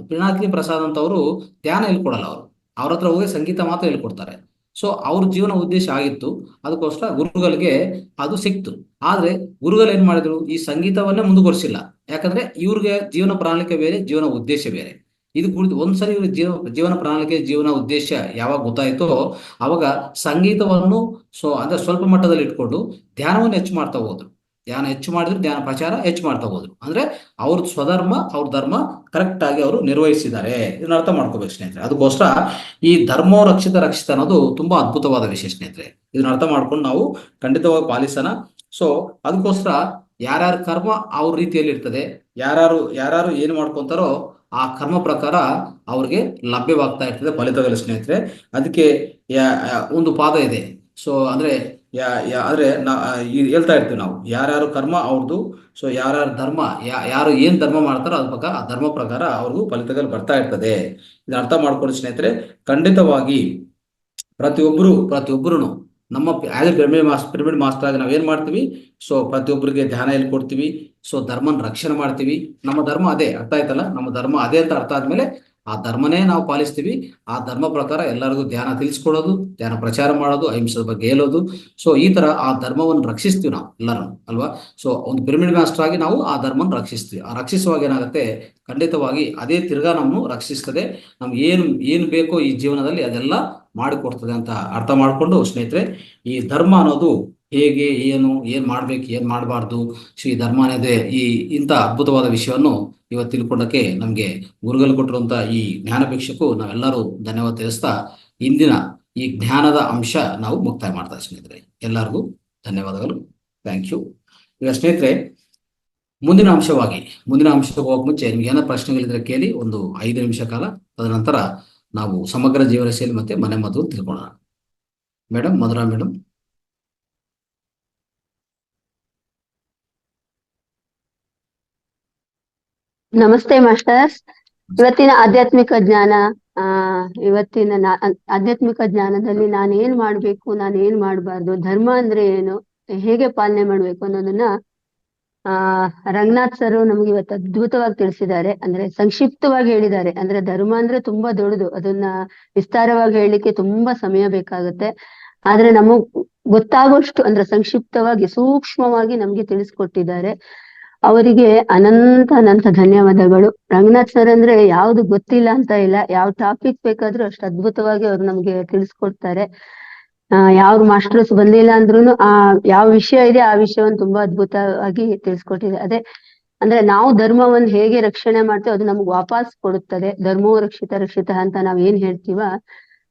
[SPEAKER 1] ಪಿನಾಕಿನಿ ಪ್ರಸಾದ್ ಅಂತ ಅವರು ಧ್ಯಾನ ಹೇಳ್ಕೊಡಲ್ಲ. ಅವ್ರ ಹತ್ರ ಹೋಗಿ ಸಂಗೀತ ಮಾತ್ರ ಹೇಳ್ಕೊಡ್ತಾರೆ. ಸೊ ಅವ್ರ ಜೀವನ ಉದ್ದೇಶ ಆಗಿತ್ತು, ಅದಕ್ಕೋಸ್ಕರ ಗುರುಗಳಿಗೆ ಅದು ಸಿಕ್ತು. ಆದ್ರೆ ಗುರುಗಳು ಏನ್ ಮಾಡಿದ್ರು, ಈ ಸಂಗೀತವನ್ನೇ ಮುಂದುವರಿಸಿಲ್ಲ. ಯಾಕಂದ್ರೆ ಇವ್ರಿಗೆ ಜೀವನ ಪ್ರಣಾಳಿಕೆ ಬೇರೆ, ಜೀವನ ಉದ್ದೇಶ ಬೇರೆ. ಇದು ಕುರಿತು ಒಂದ್ಸರಿ ಇವ್ರ ಜೀವನ ಪ್ರಣಾಳಿಕೆ, ಜೀವನ ಉದ್ದೇಶ ಯಾವಾಗ ಗೊತ್ತಾಯ್ತೋ ಅವಾಗ ಸಂಗೀತವನ್ನು ಅಂದ್ರೆ ಸ್ವಲ್ಪ ಮಟ್ಟದಲ್ಲಿ ಇಟ್ಕೊಂಡು ಧ್ಯಾನವನ್ನು ಹೆಚ್ಚು ಮಾಡ್ತಾ ಹೋದ್ರು. ಧ್ಯಾನ ಹೆಚ್ಚು ಮಾಡಿದ್ರು, ಧ್ಯಾನ ಪ್ರಚಾರ ಹೆಚ್ಚು ಮಾಡ್ತಾ ಹೋದ್ರು. ಅಂದ್ರೆ ಅವ್ರ ಸ್ವಧರ್ಮ, ಅವ್ರ ಧರ್ಮ ಕರೆಕ್ಟ್ ಆಗಿ ಅವರು ನಿರ್ವಹಿಸಿದ್ದಾರೆ. ಇದನ್ನ ಅರ್ಥ ಮಾಡ್ಕೋಬೇಕು ಸ್ನೇಹಿತರೆ. ಅದಕ್ಕೋಸ್ಕರ ಈ ಧರ್ಮೋ ರಕ್ಷಿತ ಅನ್ನೋದು ತುಂಬಾ ಅದ್ಭುತವಾದ ವಿಷಯ ಸ್ನೇಹಿತರೆ. ಇದನ್ನ ಅರ್ಥ ಮಾಡ್ಕೊಂಡು ನಾವು ಖಂಡಿತವಾಗಿ ಪಾಲಿಸೋಣ. ಸೊ ಅದಕ್ಕೋಸ್ಕರ ಯಾರ್ಯಾರ ಕರ್ಮ ಅವ್ರ ರೀತಿಯಲ್ಲಿ ಇರ್ತದೆ, ಯಾರ್ಯಾರು ಏನ್ ಮಾಡ್ಕೊಂತಾರೋ ಆ ಕರ್ಮ ಪ್ರಕಾರ ಅವ್ರಿಗೆ ಲಭ್ಯವಾಗ್ತಾ ಇರ್ತದೆ ಫಲಿತಗಳು ಸ್ನೇಹಿತರೆ. ಅದಕ್ಕೆ ಒಂದು ಪಾದ ಇದೆ. ಸೊ ಅಂದ್ರೆ ಹೇಳ್ತಾ ಇರ್ತೀವಿ ನಾವು, ಯಾರ್ಯಾರು ಕರ್ಮ ಅವ್ರದ್ದು, ಸೊ ಯಾರ್ಯಾರ ಧರ್ಮ, ಯಾರು ಏನ್ ಧರ್ಮ ಮಾಡ್ತಾರೋ ಅದ್ರ ಆ ಧರ್ಮ ಪ್ರಕಾರ ಅವ್ರಿಗೂ ಫಲಿತಗಳು ಬರ್ತಾ ಇರ್ತದೆ. ಇದನ್ನ ಅರ್ಥ ಮಾಡ್ಕೊಳ್ಳಿ ಸ್ನೇಹಿತರೆ. ಖಂಡಿತವಾಗಿ ಪ್ರತಿಯೊಬ್ಬರು ನಮ್ಮ ಪಿರಮಿಡ್ ಮಾಸ್ಟರ್ ಆಗಿ ನಾವೇನ್ ಮಾಡ್ತೀವಿ, ಸೊ ಪ್ರತಿಯೊಬ್ಬರಿಗೆ ಧ್ಯಾನ ಹೇಳ್ಕೊಡ್ತೀವಿ, ಸೊ ಧರ್ಮನ ರಕ್ಷಣೆ ಮಾಡ್ತೀವಿ. ನಮ್ಮ ಧರ್ಮ ಅದೇ, ಅರ್ಥ ಆಯ್ತಲ್ಲ, ನಮ್ಮ ಧರ್ಮ ಅದೇ ಅಂತ ಅರ್ಥ ಆದ್ಮೇಲೆ ಆ ಧರ್ಮನೇ ನಾವು ಪಾಲಿಸ್ತೀವಿ. ಆ ಧರ್ಮ ಪ್ರಕಾರ ಎಲ್ಲರಿಗೂ ಧ್ಯಾನ ತಿಳಿಸ್ಕೊಡೋದು, ಧ್ಯಾನ ಪ್ರಚಾರ ಮಾಡೋದು, ಅಹಿಂಸದ ಬಗ್ಗೆ ಹೇಳೋದು. ಸೊ ಈ ತರ ಆ ಧರ್ಮವನ್ನು ರಕ್ಷಿಸ್ತೀವಿ ನಾವು ಎಲ್ಲರೂ ಅಲ್ವಾ. ಸೊ ಒಂದು ಪಿರಮಿಡ್ ಮಾಸ್ಟರ್ ಆಗಿ ನಾವು ಆ ಧರ್ಮನ ರಕ್ಷಿಸ್ತೀವಿ. ಆ ರಕ್ಷಿಸುವಾಗ ಏನಾಗುತ್ತೆ, ಖಂಡಿತವಾಗಿ ಅದೇ ತಿರ್ಗಾ ನಮ್ಮನ್ನು ರಕ್ಷಿಸ್ತದೆ. ನಮ್ಗೆ ಏನು ಬೇಕೋ ಈ ಜೀವನದಲ್ಲಿ ಅದೆಲ್ಲ ಮಾಡಿಕೊಡ್ತದೆ ಅಂತ ಅರ್ಥ ಮಾಡಿಕೊಂಡು ಸ್ನೇಹಿತರೆ, ಈ ಧರ್ಮ ಅನ್ನೋದು ಹೇಗೆ, ಏನ್ ಮಾಡ್ಬೇಕು, ಏನ್ ಮಾಡಬಾರ್ದು, ಶ್ರೀ ಧರ್ಮ ಅನ್ನೋದೇ ಈ ಇಂಥ ಅದ್ಭುತವಾದ ವಿಷಯವನ್ನು ಇವತ್ತು ತಿಳ್ಕೊಂಡಕ್ಕೆ ನಮ್ಗೆ ಗುರುಗಳು ಕೊಟ್ಟಿರುವಂತ ಈ ಜ್ಞಾನ ಭಿಕ್ಷಕ್ಕೂ ನಾವೆಲ್ಲರೂ ಧನ್ಯವಾದ ತಿಳಿಸ್ತಾ ಇಂದಿನ ಈ ಜ್ಞಾನದ ಅಂಶ ನಾವು ಮುಕ್ತಾಯ ಮಾಡ್ತಾ ಸ್ನೇಹಿತರೆ. ಎಲ್ಲರಿಗೂ ಧನ್ಯವಾದಗಳು. Thank you. ಈಗ ಸ್ನೇಹಿತರೆ, ಮುಂದಿನ ಅಂಶಕ್ಕೆ ಹೋಗಕ್ ಮುಂಚೆ ನಿಮ್ಗೆ ಏನಾದ್ರು ಪ್ರಶ್ನೆಗಳಿದ್ರೆ ಕೇಳಿ, ಒಂದು 5 ನಿಮಿಷ ಕಾಲ. ತದನಂತರ ನಾವು ಸಮಗ್ರ ಜೀವನ ಶೈಲಿ ಮತ್ತೆ ಮನೆ ಮದ್ದು ತಿಳ್ಕೊಳ್ಳೋಣ. Madam, Madhura madam.
[SPEAKER 2] ನಮಸ್ತೆ ಮಾಸ್ಟರ್ಸ್. ಇವತ್ತಿನ ಆಧ್ಯಾತ್ಮಿಕ ಜ್ಞಾನ ಆಧ್ಯಾತ್ಮಿಕ ಜ್ಞಾನದಲ್ಲಿ ನಾನು ಏನ್ ಮಾಡ್ಬೇಕು, ನಾನು ಏನ್ ಮಾಡ್ಬಾರ್ದು, ಧರ್ಮ ಅಂದ್ರೆ ಏನು, ಹೇಗೆ ಪಾಲನೆ ಮಾಡ್ಬೇಕು ಅನ್ನೋದನ್ನ ರಂಗನಾಥ್ ಸರ್ ನಮ್ಗೆ ಇವತ್ತು ಅದ್ಭುತವಾಗಿ ತಿಳಿಸಿದ್ದಾರೆ. ಅಂದ್ರೆ ಸಂಕ್ಷಿಪ್ತವಾಗಿ ಹೇಳಿದ್ದಾರೆ. ಅಂದ್ರೆ ಧರ್ಮ ಅಂದ್ರೆ ತುಂಬಾ ದೊಡ್ಡದು, ಅದನ್ನ ವಿಸ್ತಾರವಾಗಿ ಹೇಳಲಿಕ್ಕೆ ತುಂಬಾ ಸಮಯ ಬೇಕಾಗುತ್ತೆ. ಆದ್ರೆ ನಮಗ್ ಗೊತ್ತಾಗೋಷ್ಟು ಅಂದ್ರೆ ಸಂಕ್ಷಿಪ್ತವಾಗಿ ಸೂಕ್ಷ್ಮವಾಗಿ ನಮ್ಗೆ ತಿಳಿಸ್ಕೊಟ್ಟಿದ್ದಾರೆ. ಅವರಿಗೆ ಅನಂತ ಅನಂತ ಧನ್ಯವಾದಗಳು. ರಂಗನಾಥ್ ಸರ್ ಅಂದ್ರೆ ಯಾವ್ದು ಗೊತ್ತಿಲ್ಲ ಅಂತ ಇಲ್ಲ, ಯಾವ ಟಾಪಿಕ್ ಬೇಕಾದ್ರೂ ಅಷ್ಟು ಅದ್ಭುತವಾಗಿ ಅವ್ರು ನಮ್ಗೆ ತಿಳಿಸ್ಕೊಡ್ತಾರೆ. ಯಾವ ಮಾಸ್ಟರ್ಸ್ ಬಂದಿಲ್ಲ ಅಂದ್ರೂನು ಯಾವ ವಿಷಯ ಇದೆ ಆ ವಿಷಯವನ್ನು ತುಂಬಾ ಅದ್ಭುತವಾಗಿ ತಿಳಿಸ್ಕೊಟ್ಟಿದೆ. ಅದೇ ಅಂದ್ರೆ ನಾವು ಧರ್ಮವನ್ನು ಹೇಗೆ ರಕ್ಷಣೆ ಮಾಡ್ತೇವೆ ಅದು ನಮ್ಗೆ ವಾಪಸ್ ಕೊಡುತ್ತದೆ. ಧರ್ಮೋ ರಕ್ಷಿತ ರಕ್ಷಿತ ಅಂತ ನಾವ್ ಏನ್ ಹೇಳ್ತೀವ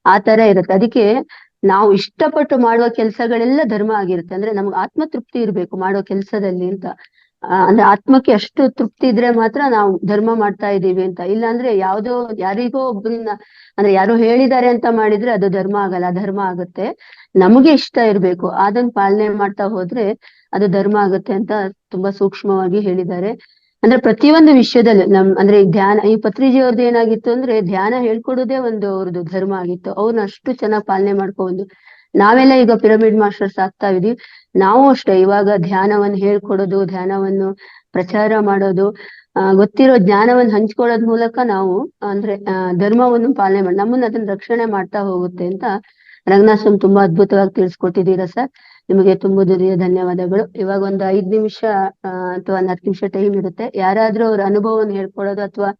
[SPEAKER 2] ಆ ತರ ಇರುತ್ತೆ. ಅದಕ್ಕೆ ನಾವು ಇಷ್ಟಪಟ್ಟು ಮಾಡುವ ಕೆಲಸಗಳೆಲ್ಲ ಧರ್ಮ ಆಗಿರುತ್ತೆ. ಅಂದ್ರೆ ನಮ್ಗೆ ಆತ್ಮತೃಪ್ತಿ ಇರ್ಬೇಕು ಮಾಡೋ ಕೆಲಸದಲ್ಲಿ ಅಂತ. ಅಂದ್ರೆ ಆತ್ಮಕ್ಕೆ ಅಷ್ಟು ತೃಪ್ತಿ ಇದ್ರೆ ಮಾತ್ರ ನಾವು ಧರ್ಮ ಮಾಡ್ತಾ ಇದ್ದೀವಿ ಅಂತ. ಇಲ್ಲ ಅಂದ್ರೆ ಯಾರಿಗೋ ಒಬ್ಬರಿಂದ ಅಂದ್ರೆ ಯಾರೋ ಹೇಳಿದ್ದಾರೆ ಅಂತ ಮಾಡಿದ್ರೆ ಅದು ಧರ್ಮ ಆಗಲ್ಲ, ಅಧರ್ಮ ಆಗುತ್ತೆ. ನಮಗೆ ಇಷ್ಟ ಇರ್ಬೇಕು, ಅದನ್ನ ಪಾಲನೆ ಮಾಡ್ತಾ ಹೋದ್ರೆ ಅದು ಧರ್ಮ ಆಗುತ್ತೆ ಅಂತ ತುಂಬಾ ಸೂಕ್ಷ್ಮವಾಗಿ ಹೇಳಿದ್ದಾರೆ. ಅಂದ್ರೆ ಪ್ರತಿಯೊಂದು ವಿಷಯದಲ್ಲೂ ಅಂದ್ರೆ ಈ ಪತ್ರಿಜಿ ಅವ್ರದ್ದು ಏನಾಗಿತ್ತು ಅಂದ್ರೆ ಧ್ಯಾನ ಹೇಳ್ಕೊಡೋದೇ ಒಂದು ಅವ್ರದ್ದು ಧರ್ಮ ಆಗಿತ್ತು. ಅವ್ರನ್ನ ಅಷ್ಟು ಚೆನ್ನಾಗಿ ಪಾಲನೆ ಮಾಡ್ಕೊಂಡು ನಾವೆಲ್ಲ ಈಗ ಪಿರಮಿಡ್ ಮಾಸ್ಟರ್ಸ್ ಆಗ್ತಾ ಇದೀವಿ. ನಾವು ಅಷ್ಟೇ ಇವಾಗ ಧ್ಯಾನವನ್ನು ಹೇಳ್ಕೊಡೋದು, ಧ್ಯಾನವನ್ನು ಪ್ರಚಾರ ಮಾಡೋದು, ಗೊತ್ತಿರೋ ಜ್ಞಾನವನ್ನು ಹಂಚ್ಕೊಳ್ಳೋದ್ ಮೂಲಕ ನಾವು ಅಂದ್ರೆ ಧರ್ಮವನ್ನು ಪಾಲನೆ ಮಾಡಿ ನಮ್ಮನ್ನ ಅದನ್ನ ರಕ್ಷಣೆ ಮಾಡ್ತಾ ಹೋಗುತ್ತೆ ಅಂತ ರಂಗನಾಥ್ ಸ್ವಾಮಿ ತುಂಬಾ ಅದ್ಭುತವಾಗಿ ತಿಳಿಸ್ಕೊಟ್ಟಿದ್ದೀರಾ ಸರ್. ನಿಮಗೆ ತುಂಬ ಧನ್ಯವಾದಗಳು. ಇವಾಗ ಒಂದು 5 ನಿಮಿಷ ಅಥವಾ 10 ನಿಮಿಷ ಟೈಮ್ ಇರುತ್ತೆ. ಯಾರಾದ್ರೂ ಅವ್ರ ಅನುಭವವನ್ನು ಹೇಳ್ಕೊಡೋದು ಅಥವಾ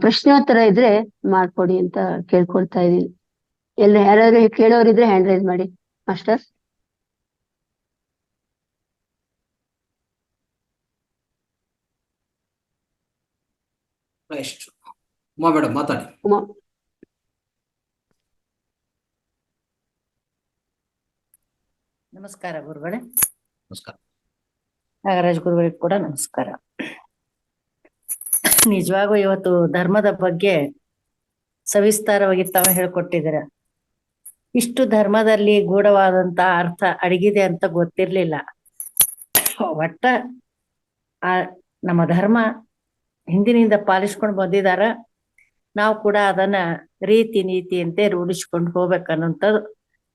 [SPEAKER 2] ಪ್ರಶ್ನೋತ್ತರ ಇದ್ರೆ ಮಾಡ್ಕೊಡಿ ಅಂತ ಕೇಳ್ಕೊಳ್ತಾ ಇದೀನಿ. ಯಾರಾದ್ರೂ ಕೇಳೋರಿದ್ರೆ ಹ್ಯಾಂಡ್ ರೈಸ್ ಮಾಡಿ ಮಾಸ್ಟರ್ಸ್.
[SPEAKER 1] ಉಮಾ ಮೇಡಮ್ ಮಾತಾಡಿ.
[SPEAKER 3] ನಮಸ್ಕಾರ ಗುರುಗಳೇ.
[SPEAKER 1] ನಮಸ್ಕಾರ.
[SPEAKER 3] ನಾಗರಾಜ್ ಗುರುಗಳಿಗೆ ಕೂಡ ನಮಸ್ಕಾರ. ನಿಜವಾಗೂ ಇವತ್ತು ಧರ್ಮದ ಬಗ್ಗೆ ಸವಿಸ್ತಾರವಾಗಿ ತಾವು ಹೇಳ್ಕೊಟ್ಟಿದ್ದೀರ. ಇಷ್ಟು ಧರ್ಮದಲ್ಲಿ ಗೂಢವಾದಂತ ಅರ್ಥ ಅಡಗಿದೆ ಅಂತ ಗೊತ್ತಿರ್ಲಿಲ್ಲ. ಒಟ್ಟ ನಮ್ಮ ಧರ್ಮ ಹಿಂದಿನಿಂದ ಪಾಲಿಸ್ಕೊಂಡು ಬಂದಿದಾರ. ನಾವು ಕೂಡ ಅದನ್ನ ರೀತಿ ನೀತಿಯಂತೆ ರೂಢಿಸ್ಕೊಂಡು ಹೋಗ್ಬೇಕನ್ನೋಂಥದ್ದು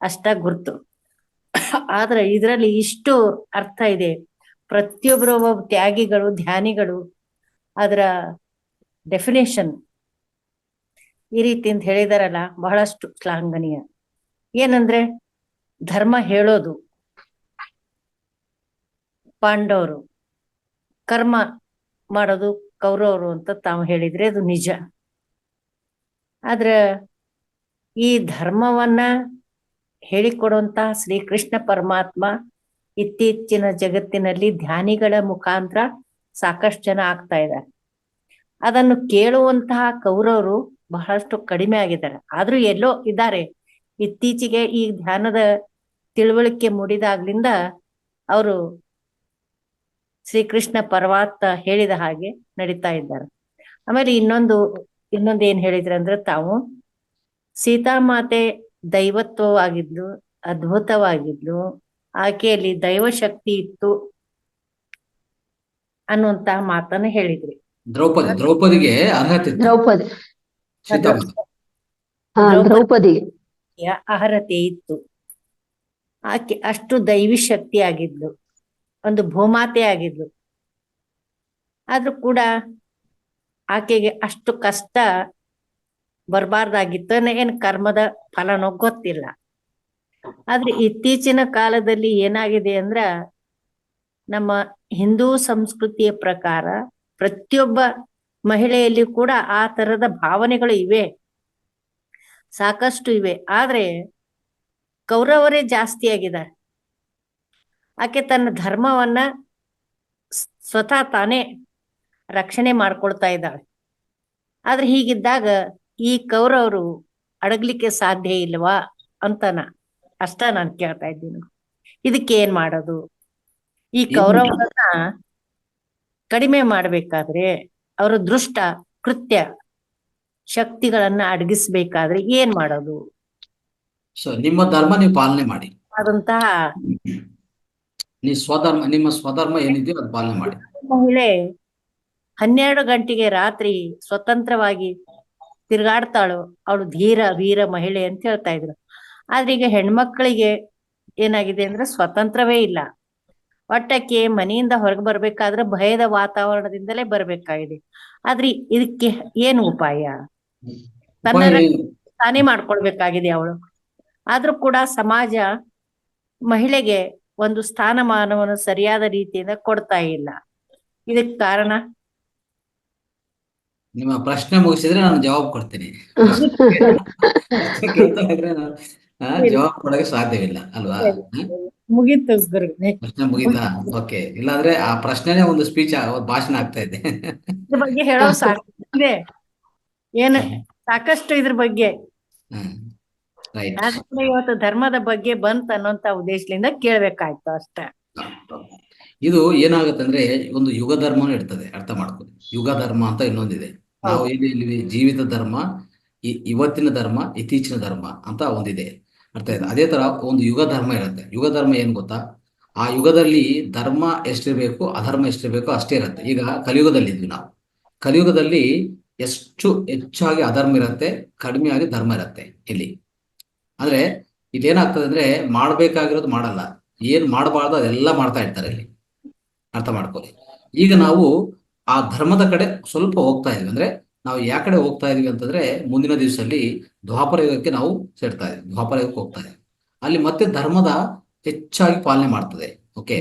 [SPEAKER 3] ಅಷ್ಟ ಗುರ್ತು. ಆದ್ರೆ ಇದರಲ್ಲಿ ಇಷ್ಟು ಅರ್ಥ ಇದೆ. ಪ್ರತಿಯೊಬ್ಬರು ತ್ಯಾಗಿಗಳು, ಧ್ಯಾನಿಗಳು ಅದರ ಡೆಫಿನೇಷನ್ ಈ ರೀತಿ ಅಂತ ಹೇಳಿದಾರಲ್ಲ, ಬಹಳಷ್ಟು ಶ್ಲಾಘನೀಯ. ಏನಂದ್ರೆ ಧರ್ಮ ಹೇಳೋದು, ಪಾಂಡವರು ಕರ್ಮ ಮಾಡೋದು ಕೌರವರು ಅಂತ ತಾವು ಹೇಳಿದ್ರೆ ಅದು ನಿಜ. ಆದ್ರ ಈ ಧರ್ಮವನ್ನ ಹೇಳಿಕೊಡುವಂತ ಶ್ರೀಕೃಷ್ಣ ಪರಮಾತ್ಮ ಇತ್ತೀಚಿನ ಜಗತ್ತಿನಲ್ಲಿ ಧ್ಯಾನಿಗಳ ಮುಖಾಂತರ ಸಾಕಷ್ಟು ಜನ ಆಗ್ತಾ ಇದ್ದಾರೆ. ಅದನ್ನು ಕೇಳುವಂತಹ ಕೌರವರು ಬಹಳಷ್ಟು ಕಡಿಮೆ ಆಗಿದ್ದಾರೆ. ಆದ್ರೂ ಎಲ್ಲೋ ಇದ್ದಾರೆ. ಇತ್ತೀಚೆಗೆ ಈ ಧ್ಯಾನದ ತಿಳುವಳಿಕೆ ಮೂಡಿದಾಗ್ಲಿಂದ ಅವರು ಶ್ರೀಕೃಷ್ಣ ಪರಮಾತ್ಮ ಹೇಳಿದ ಹಾಗೆ ನಡೀತಾ ಇದ್ದಾರೆ. ಆಮೇಲೆ ಇನ್ನೊಂದು ಏನ್ ಹೇಳಿದ್ರೆ ಅಂದ್ರೆ ತಾವು ಸೀತಾಮಾತೆ ದೈವತ್ವವಾಗಿದ್ಲು, ಅದ್ಭುತವಾಗಿದ್ಲು, ಆಕೆಯಲ್ಲಿ ದೈವಶಕ್ತಿ ಇತ್ತು ಅನ್ನುವಂತಹ ಮಾತನ್ನ ಹೇಳಿದ್ರಿ.
[SPEAKER 1] ದ್ರೌಪದಿಗೆ ಅರ್ಹತೆ
[SPEAKER 3] ದ್ರೌಪದಿಗೆ ಅರ್ಹತೆ ಇತ್ತು. ಆಕೆ ಅಷ್ಟು ದೈವಿ ಶಕ್ತಿ ಆಗಿದ್ಲು, ಒಂದು ಭೂಮಾತೆ ಆಗಿದ್ಲು. ಆದ್ರೂ ಕೂಡ ಆಕೆಗೆ ಅಷ್ಟು ಕಷ್ಟ ಬರಬಾರ್ದಾಗಿತ್ತು. ಏನ್ ಕರ್ಮದ ಫಲನೋ ಗೊತ್ತಿಲ್ಲ. ಆದ್ರೆ ಇತ್ತೀಚಿನ ಕಾಲದಲ್ಲಿ ಏನಾಗಿದೆ ಅಂದ್ರ ನಮ್ಮ ಹಿಂದೂ ಸಂಸ್ಕೃತಿಯ ಪ್ರಕಾರ ಪ್ರತಿಯೊಬ್ಬ ಮಹಿಳೆಯಲ್ಲಿ ಕೂಡ ಆ ತರದ ಭಾವನೆಗಳು ಇವೆ, ಸಾಕಷ್ಟು ಇವೆ. ಆದ್ರೆ ಕೌರವರೇ ಜಾಸ್ತಿ ಆಗಿದ್ದಾರೆ. ಆಕೆ ತನ್ನ ಧರ್ಮವನ್ನ ಸ್ವತಃ ತಾನೇ ರಕ್ಷಣೆ ಮಾಡ್ಕೊಳ್ತಾ ಇದ್ದಾಳೆ. ಆದ್ರೆ ಹೀಗಿದ್ದಾಗ ಈ ಕೌರವರು ಅಡಗ್ಲಿಕ್ಕೆ ಸಾಧ್ಯ ಇಲ್ವಾ ಅಂತನ ಅಷ್ಟ ನಾನು ಕೇಳ್ತಾ ಇದ್ದೀನಿ. ಇದಕ್ಕೆ ಏನ್ ಮಾಡೋದು? ಈ ಕೌರವರನ್ನ ಕಡಿಮೆ ಮಾಡ್ಬೇಕಾದ್ರೆ, ಅವರ ದೃಷ್ಟ ಕೃತ್ಯ ಶಕ್ತಿಗಳನ್ನ ಅಡಗಿಸ್ಬೇಕಾದ್ರೆ ಏನ್ ಮಾಡೋದು?
[SPEAKER 1] ಸೊ ನಿಮ್ಮ ಧರ್ಮ ನೀವು ಪಾಲನೆ ಮಾಡಿ.
[SPEAKER 3] ಆದಂತಹ
[SPEAKER 1] ನಿಮ್ಮ ಸ್ವಧರ್ಮ ಏನಿದೆಯೋ ಅದು ಪಾಲನೆ ಮಾಡಿ.
[SPEAKER 3] ಮಹಿಳೆ 12 ಗಂಟೆಗೆ ರಾತ್ರಿ ಸ್ವತಂತ್ರವಾಗಿ ತಿರುಗಾಡ್ತಾಳು, ಅವಳು ಧೀರ ವೀರ ಮಹಿಳೆ ಅಂತ ಹೇಳ್ತಾ ಇದ್ರು. ಆದ್ರೆ ಈಗ ಹೆಣ್ಮಕ್ಳಿಗೆ ಏನಾಗಿದೆ ಅಂದ್ರೆ ಸ್ವತಂತ್ರವೇ ಇಲ್ಲ. ಒಟ್ಟಕ್ಕೆ ಮನೆಯಿಂದ ಹೊರಗೆ ಬರ್ಬೇಕಾದ್ರೆ ಭಯದ ವಾತಾವರಣದಿಂದಲೇ ಬರ್ಬೇಕಾಗಿದೆ. ಆದ್ರೆ ಇದಕ್ಕೆ ಏನು ಉಪಾಯ? ತನ್ನ
[SPEAKER 1] ಉಪಾಯ
[SPEAKER 3] ತಾನೇ ಮಾಡ್ಕೊಳ್ಬೇಕಾಗಿದೆ ಅವಳು. ಆದ್ರೂ ಕೂಡ ಸಮಾಜ ಮಹಿಳೆಗೆ ಒಂದು ಸ್ಥಾನಮಾನವನ್ನು ಸರಿಯಾದ ರೀತಿಯಿಂದ ಕೊಡ್ತಾ ಇಲ್ಲ. ಇದಕ್ಕೆ ಕಾರಣ
[SPEAKER 1] ನಿಮ್ಮ ಪ್ರಶ್ನೆ ಮುಗಿಸಿದ್ರೆ ನಾನು ಜವಾಬ್ ಕೊಡ್ತೀನಿ. ಪ್ರಶ್ನೆ ಕೇಳ್ತಾ ಇದ್ರೆ ನಾನು ಜವಾಬ್ ಕೊಡೋಕೆ ಸಾಧ್ಯವಿಲ್ಲ ಅಲ್ವಾ?
[SPEAKER 3] ಮುಗೀತು ಗುರು.
[SPEAKER 1] ಪ್ರಶ್ನೆ ಮುಗಿತಾ? ಓಕೆ. ಇಲ್ಲಾಂದ್ರೆ ಆ ಪ್ರಶ್ನೆನೇ ಒಂದು ಸ್ಪೀಚ್, ಒಂದು ಭಾಷಣ ಆಗ್ತಾ ಇದೆ.
[SPEAKER 3] ಇದ್ರ ಬಗ್ಗೆ ಹೇಳೋ ಸಾಕಿದೆ, ಏನು ಸಾಕಷ್ಟು ಇದ್ರ ಬಗ್ಗೆ.
[SPEAKER 1] ರೈಟ್.
[SPEAKER 3] ಆದ್ರೆ ಇವತ್ತು ಧರ್ಮದ ಬಗ್ಗೆ ಬಂತ ಅನ್ನೋಂತ ಉದ್ದೇಶದಿಂದ ಕೇಳ್ಬೇಕಾಯ್ತು ಅಷ್ಟೇ.
[SPEAKER 1] ಇದು ಏನಾಗುತ್ತಂದ್ರೆ ಒಂದು ಯುಗ ಧರ್ಮನೂ ಇರ್ತದೆ, ಅರ್ಥ ಮಾಡ್ಕೊಳ್ಳಿ. ಯುಗ ಧರ್ಮ ಅಂತ ಇನ್ನೊಂದಿದೆ. ನಾವು ಇಲ್ಲಿ ಜೀವಿತ ಧರ್ಮ, ಇವತ್ತಿನ ಧರ್ಮ, ಇತ್ತೀಚಿನ ಧರ್ಮ ಅಂತ ಒಂದಿದೆ, ಅರ್ಥ ಇದೆ. ಅದೇ ತರ ಒಂದು ಯುಗ ಧರ್ಮ ಇರುತ್ತೆ. ಯುಗ ಧರ್ಮ ಏನ್ ಗೊತ್ತಾ? ಆ ಯುಗದಲ್ಲಿ ಧರ್ಮ ಎಷ್ಟಿರ್ಬೇಕು, ಅಧರ್ಮ ಎಷ್ಟಿರ್ಬೇಕು ಅಷ್ಟೇ ಇರುತ್ತೆ. ಈಗ ಕಲಿಯುಗದಲ್ಲಿ ಇದ್ವಿ ನಾವು. ಕಲಿಯುಗದಲ್ಲಿ ಹೆಚ್ಚಾಗಿ ಅಧರ್ಮ ಇರುತ್ತೆ, ಕಡಿಮೆಯಾಗಿ ಧರ್ಮ ಇರುತ್ತೆ ಇಲ್ಲಿ. ಅಂದ್ರೆ ಇದೇನಾಗ್ತದೆ ಅಂದ್ರೆ ಮಾಡ್ಬೇಕಾಗಿರೋದು ಮಾಡಲ್ಲ, ಏನ್ ಮಾಡಬಾರ್ದು ಅದೆಲ್ಲ ಮಾಡ್ತಾ ಇರ್ತಾರೆ ಇಲ್ಲಿ, ಅರ್ಥ ಮಾಡ್ಕೊಳ್ಳಿ. ಈಗ ನಾವು ಆ ಧರ್ಮದ ಕಡೆ ಸ್ವಲ್ಪ ಹೋಗ್ತಾ ಇದೀವಿ. ಅಂದ್ರೆ ನಾವು ಯಾವ ಕಡೆ ಹೋಗ್ತಾ ಇದೀವಿ ಅಂತಂದ್ರೆ, ಮುಂದಿನ ದಿವಸದಲ್ಲಿ ದ್ವಾಪರ ಯುಗಕ್ಕೆ ನಾವು ಸೇರ್ತಾ ಇದೀವಿ, ದ್ವಾಪರ ಯುಗಕ್ಕೆ ಹೋಗ್ತಾ ಇದೀವಿ. ಅಲ್ಲಿ ಮತ್ತೆ ಧರ್ಮದ ಹೆಚ್ಚಾಗಿ ಪಾಲನೆ ಮಾಡ್ತದೆ. ಓಕೆ,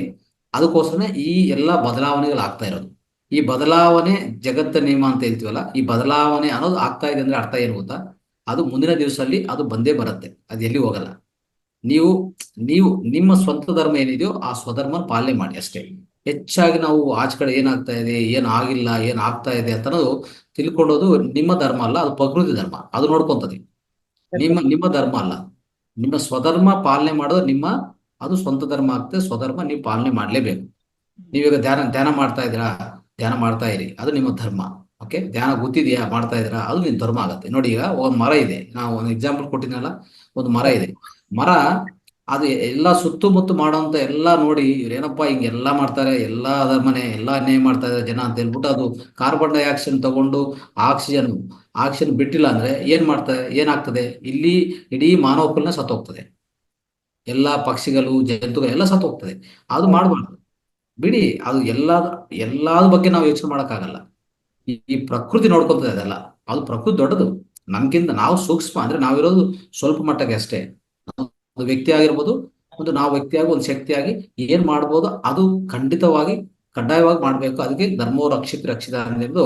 [SPEAKER 1] ಅದಕ್ಕೋಸ್ಕರ ಈ ಎಲ್ಲ ಬದಲಾವಣೆಗಳು ಆಗ್ತಾ ಇರೋದು. ಈ ಬದಲಾವಣೆ ಜಗತ್ತ ನಿಯಮ ಅಂತ ಹೇಳ್ತೀವಲ್ಲ, ಈ ಬದಲಾವಣೆ ಅನ್ನೋದು ಆಗ್ತಾ ಇದೆ ಅಂದ್ರೆ ಅರ್ಥ ಏನು ಗೊತ್ತಾ? ಅದು ಮುಂದಿನ ದಿವಸದಲ್ಲಿ ಅದು ಬಂದೇ ಬರುತ್ತೆ, ಅದು ಎಲ್ಲಿ ಹೋಗಲ್ಲ. ನೀವು ನೀವು ನಿಮ್ಮ ಸ್ವಂತ ಧರ್ಮ ಏನಿದೆಯೋ ಆ ಸ್ವಧರ್ಮ ಪಾಲನೆ ಮಾಡಿ ಅಷ್ಟೇ. ಹೆಚ್ಚಾಗಿ ನಾವು ಆಚೆ ಕಡೆ ಏನಾಗ್ತಾ ಇದೆ, ಏನ್ ಆಗಿಲ್ಲ, ಏನ್ ಆಗ್ತಾ ಇದೆ ಅಂತ ಅನ್ನೋದು ತಿಳ್ಕೊಳ್ಳೋದು ನಿಮ್ಮ ಧರ್ಮ ಅಲ್ಲ, ಅದು ಪ್ರಕೃತಿ ಧರ್ಮ, ಅದು ನೋಡ್ಕೊಂತದೆ. ನಿಮ್ಮ ಧರ್ಮ ಅಲ್ಲ. ನಿಮ್ಮ ಸ್ವಧರ್ಮ ಪಾಲನೆ ಮಾಡೋದು ಅದು ಸ್ವಂತ ಧರ್ಮ ಆಗ್ತದೆ. ಸ್ವಧರ್ಮ ನೀವು ಪಾಲನೆ ಮಾಡ್ಲೇಬೇಕು. ನೀವೀಗ ಧ್ಯಾನ ಮಾಡ್ತಾ ಇದ್ದೀರಾ, ಧ್ಯಾನ ಮಾಡ್ತಾ ಇರಿ, ಅದು ನಿಮ್ಮ ಧರ್ಮ. ಓಕೆ, ಧ್ಯಾನ ಗೊತ್ತಿದೆಯಾ, ಮಾಡ್ತಾ ಇದ್ದೀರಾ, ಅದು ನಿಮ್ಮ ಧರ್ಮ ಆಗುತ್ತೆ. ನೋಡಿ, ಈಗ ಒಂದು ಮರ ಇದೆ, ನಾವು ಒಂದು ಎಕ್ಸಾಂಪಲ್ ಕೊಟ್ಟಿದ್ನಲ್ಲ, ಒಂದು ಮರ ಇದೆ. ಮರ ಅದು ಎಲ್ಲ ಸುತ್ತಮುತ್ತ ಮಾಡೋಂತ ಎಲ್ಲ ನೋಡಿ ಇವ್ರೇನಪ್ಪ ಹಿಂಗೆಲ್ಲಾ ಮಾಡ್ತಾರೆ, ಎಲ್ಲಾ ಧರ್ಮನೆ, ಎಲ್ಲಾ ಅನ್ಯಾಯ ಮಾಡ್ತಾ ಇದ್ದಾರೆ ಜನ ಅಂತ ಹೇಳ್ಬಿಟ್ಟು ಅದು ಕಾರ್ಬನ್ ಡೈಆಕ್ಸೈಡ್ ತಗೊಂಡು ಆಕ್ಸಿಜನ್ ಬಿಟ್ಟಿಲ್ಲ ಅಂದ್ರೆ ಏನಾಗ್ತದೆ ಇಲ್ಲಿ? ಇಡೀ ಮಾನವ ಕುಲನ ಸತ್ತೋಗ್ತದೆ, ಎಲ್ಲಾ ಪಕ್ಷಿಗಳು, ಜಂತುಗಳು ಎಲ್ಲ ಸತ್ತೋಗ್ತದೆ. ಅದು ಮಾಡಬಾರ್ದು, ಬಿಡಿ. ಅದು ಎಲ್ಲಾದ್ರ ಬಗ್ಗೆ ನಾವು ಯೋಚನೆ ಮಾಡೋಕ್ಕಾಗಲ್ಲ. ಈ ಪ್ರಕೃತಿ ನೋಡ್ಕೊಂತದೆ ಅದೆಲ್ಲ. ಅದು ಪ್ರಕೃತಿ ದೊಡ್ಡದು, ನಮ್ಗಿಂತ ನಾವು ಸೂಕ್ಷ್ಮ. ಅಂದ್ರೆ ನಾವಿರೋದು ಸ್ವಲ್ಪ ಮಟ್ಟಕ್ಕೆ ಅಷ್ಟೇ. ಒಂದು ವ್ಯಕ್ತಿ ಆಗಿರ್ಬೋದು, ನಾವು ವ್ಯಕ್ತಿಯಾಗಿ ಒಂದು ಶಕ್ತಿಯಾಗಿ ಏನ್ ಮಾಡ್ಬೋದು ಅದು ಖಂಡಿತವಾಗಿ ಕಡ್ಡಾಯವಾಗಿ ಮಾಡ್ಬೇಕು. ಅದಕ್ಕೆ ಧರ್ಮೋ ರಕ್ಷಿತ ಅನ್ನೋದು,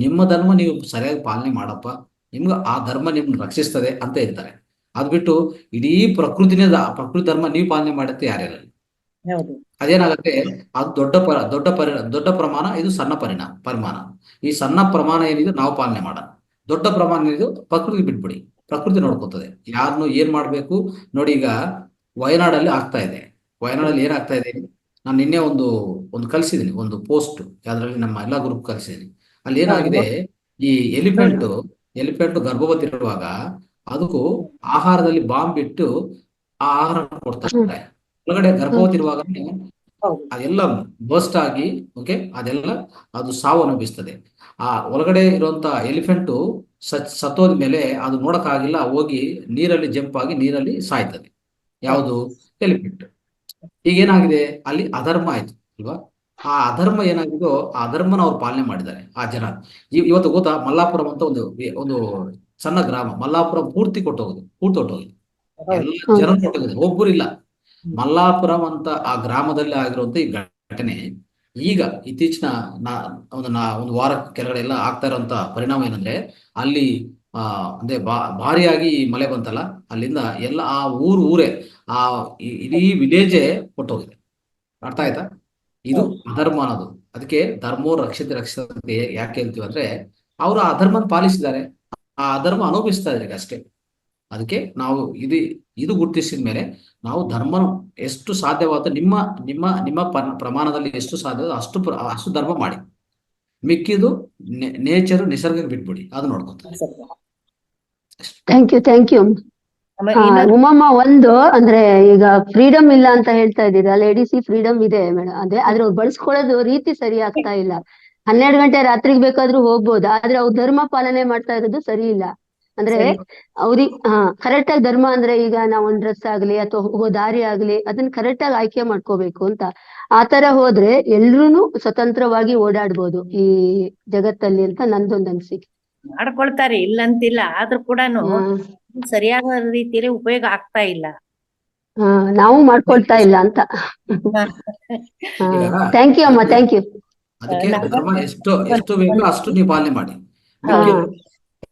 [SPEAKER 1] ನಿಮ್ಮ ಧರ್ಮ ನೀವು ಸರಿಯಾಗಿ ಪಾಲನೆ ಮಾಡಪ್ಪ, ನಿಮ್ಗೆ ಆ ಧರ್ಮ ನಿಮ್ಗೆ ರಕ್ಷಿಸ್ತದೆ ಅಂತ ಹೇಳ್ತಾರೆ. ಅದ್ ಬಿಟ್ಟು ಇಡೀ ಪ್ರಕೃತಿ ಧರ್ಮ ನೀವು ಪಾಲನೆ ಮಾಡುತ್ತೆ ಯಾರೆಲ್ಲ, ಅದೇನಾಗುತ್ತೆ? ಅದು ದೊಡ್ಡ ಪ್ರಮಾಣ, ಇದು ಸಣ್ಣ ಪರಿಮಾಣ. ಈ ಸಣ್ಣ ಪ್ರಮಾಣ ಏನಿದೆ ನಾವು ಪಾಲನೆ ಮಾಡೋಣ, ದೊಡ್ಡ ಪ್ರಮಾಣ ಏನಿದೆ ಪ್ರಕೃತಿ ಬಿಟ್ಬಿಡಿ, ಪ್ರಕೃತಿ ನೋಡ್ಕೊತದೆ ಯಾರನ್ನು ಏನ್ ಮಾಡ್ಬೇಕು. ನೋಡಿ, ಈಗ ವಯನಾಡಲ್ಲಿ ಆಗ್ತಾ ಇದೆ. ವಯನಾಡಲ್ಲಿ ಏನಾಗ್ತಾ ಇದೆ? ನಾನು ನಿನ್ನೆ ಒಂದು ಕಳ್ಸಿದೀನಿ, ಒಂದು ಪೋಸ್ಟ್, ಯಾವ್ದ್ರಲ್ಲಿ ನಮ್ಮ ಎಲ್ಲಾ ಗ್ರೂಪ್ ಕಳ್ಸಿದೀನಿ. ಅಲ್ಲಿ ಏನಾಗಿದೆ, ಈ ಎಲಿಫೆಂಟ್ ಗರ್ಭವತಿ ಇರುವಾಗ ಅದಕ್ಕೂ ಆಹಾರದಲ್ಲಿ ಬಾಂಬ್ ಬಿಟ್ಟು ಆ ಆಹಾರ ಕೊಡ್ತಾರೆ. ಒಳಗಡೆ ಗರ್ಭವತಿ ಇರುವಾಗ ಅದೆಲ್ಲ ಬರ್ಸ್ಟ್ ಆಗಿ, ಓಕೆ, ಅದು ಸಾವು ಅನುಭವಿಸ್ತದೆ. ಆ ಒಳಗಡೆ ಇರುವಂತ ಎಲಿಫೆಂಟು ಸತ್ತೋದ ಮೇಲೆ ಅದು ನೋಡಕ್ಕಾಗಿಲ್ಲ, ಹೋಗಿ ನೀರಲ್ಲಿ ಜಂಪ್ ಆಗಿ ನೀರಲ್ಲಿ ಸಾಯ್ತದೆ. ಯಾವುದು? ಎಲಿಫೆಂಟ್. ಈಗೇನಾಗಿದೆ ಅಲ್ಲಿ? ಅಧರ್ಮ ಆಯ್ತು ಅಲ್ವಾ? ಆ ಅಧರ್ಮ ಏನಾಗಿದೋ ಆ ಅಧರ್ಮನ ಅವ್ರು ಪಾಲನೆ ಮಾಡಿದ್ದಾರೆ ಆ ಜನ. ಇವತ್ತು ಗೊತ್ತಾ, ಮಲ್ಲಾಪುರಂ ಅಂತ ಒಂದು ಸಣ್ಣ ಗ್ರಾಮ, ಮಲ್ಲಾಪುರಂ ಪೂರ್ತಿ ಹೊಟ್ಟೋಗಿದೆ. ಎಲ್ಲ ಜನ ಹೊಟ್ಟೋಗಿದೆ, ಒಬ್ಬರು ಇಲ್ಲ. ಮಲ್ಲಾಪುರಂ ಅಂತ ಆ ಗ್ರಾಮದಲ್ಲಿ ಆಗಿರುವಂತ ಈ ಘಟನೆ ಈಗ ಇತ್ತೀಚಿನ ಒಂದು ವಾರ ಕೆಳಗಡೆ ಎಲ್ಲ ಆಗ್ತಾ ಇರುವಂತ ಪರಿಣಾಮ ಏನಂದ್ರೆ, ಅಲ್ಲಿ ಅಂದ್ರೆ ಭಾರಿಯಾಗಿ ಮಳೆ ಬಂತಲ್ಲ, ಅಲ್ಲಿಂದ ಎಲ್ಲ ಆ ಊರೇ ಆ ಇಡೀ ವಿಲೇಜೇ ಹೊಟ್ಟೋಗಿದೆ. ಅರ್ಥ ಆಯ್ತಾ? ಇದು ಅಧರ್ಮ ಅನ್ನೋದು. ಅದಕ್ಕೆ ಧರ್ಮೋ ರಕ್ಷಿತ ಅಂತ ಯಾಕೆ ಹೇಳ್ತೀವಿ ಅಂದ್ರೆ, ಅವರು ಆ ಧರ್ಮನ ಪಾಲಿಸಿದ್ದಾರೆ, ಆ ಅಧರ್ಮ ಅನುಭವಿಸ್ತಾ ಇದ್ದಾರೆ ಅಷ್ಟೇ. ಅದಕ್ಕೆ ನಾವು ಇದು ಗುರುತಿಸಿದ ಮೇಲೆ ನಾವು ಧರ್ಮ ಎಷ್ಟು ಸಾಧ್ಯವಾದ ನಿಮ್ಮ ಪ್ರಮಾಣದಲ್ಲಿ ಎಷ್ಟು ಸಾಧ್ಯ ಅಷ್ಟು ಧರ್ಮ ಮಾಡಿ, ಮಿಕ್ಕಿದು ನಿಸರ್ಗಕ್ಕೆ ಬಿಟ್ಬಿಡಿ, ಅದು ನೋಡ್ಕೊಂತಾರೆ.
[SPEAKER 2] Thank you.
[SPEAKER 3] ಆಮೇಲೆ ಇನ್ನೊಂದು
[SPEAKER 2] ಉಮಮ್ಮ ಒಂದು ಅಂದ್ರೆ ಈಗ ಫ್ರೀಡಮ್ ಇಲ್ಲ ಅಂತ ಹೇಳ್ತಾ ಇದ್ದೀರಾ, ಲೇಡೀಸ್ ಫ್ರೀಡಮ್ ಇದೆ ಮೇಡಮ್, ಅದೇ ಆದ್ರೆ ಅವ್ರು ಬಳಸ್ಕೊಳ್ಳೋದು ರೀತಿ ಸರಿ ಆಗ್ತಾ ಇಲ್ಲ. 12 ಗಂಟೆ ರಾತ್ರಿಗೆ ಬೇಕಾದ್ರೂ ಹೋಗ್ಬೋದು, ಆದ್ರೆ ಅವ್ರು ಧರ್ಮ ಪಾಲನೆ ಮಾಡ್ತಾ ಇರೋದು ಸರಿ ಇಲ್ಲ. ಅಂದ್ರೆ
[SPEAKER 3] ಸರಿ
[SPEAKER 2] ಅವ್ರಿಗೆ ಕರೆಕ್ಟ್ ಆಗಿ ಧರ್ಮ ಅಂದ್ರೆ ಈಗ ನಾವ್ ಒಂದ್ ಡ್ರೆಸ್ ಆಗ್ಲಿ ಅಥವಾ ಹೋಗೋ ದಾರಿ ಆಗ್ಲಿ ಅದನ್ನ ಕರೆಕ್ಟ್ ಆಗಿ ಆಯ್ಕೆ ಮಾಡ್ಕೋಬೇಕು ಅಂತ. ಆತರ ಹೋದ್ರೆ ಎಲ್ರೂನು ಸ್ವತಂತ್ರವಾಗಿ ಓಡಾಡ್ಬೋದು ಈ ಜಗತ್ತಲ್ಲಿ ಅಂತ ನಂದೊಂದ್ ಅನ್ಸಿಕೆ.
[SPEAKER 3] ಮಾಡ್ಕೊಳ್ತಾರೆ ಇಲ್ಲಂತಿಲ್ಲ, ಆದ್ರೂ ಕೂಡನು
[SPEAKER 2] ಹ್ಮ್
[SPEAKER 3] ಸರಿಯಾದ ರೀತಿಯಲ್ಲಿ ಉಪಯೋಗ ಆಗ್ತಾ ಇಲ್ಲ.
[SPEAKER 2] ನಾವು ಮಾಡ್ಕೊಳ್ತಾ ಇಲ್ಲ ಅಂತ.
[SPEAKER 1] ಈಗ
[SPEAKER 2] ಥ್ಯಾಂಕ್ ಯು ಅಮ್ಮ, ಥ್ಯಾಂಕ್ ಯು.
[SPEAKER 1] ಅದಕ್ಕೆ
[SPEAKER 3] ನಾಗರಾಜ್
[SPEAKER 1] ಧರ್ಮ ಎಷ್ಟು ಬೇಕೋ ಅಷ್ಟು ನೀವು ಪಾಲನೆ ಮಾಡಿ. ಮಿಕ್ಕಿದ್ದು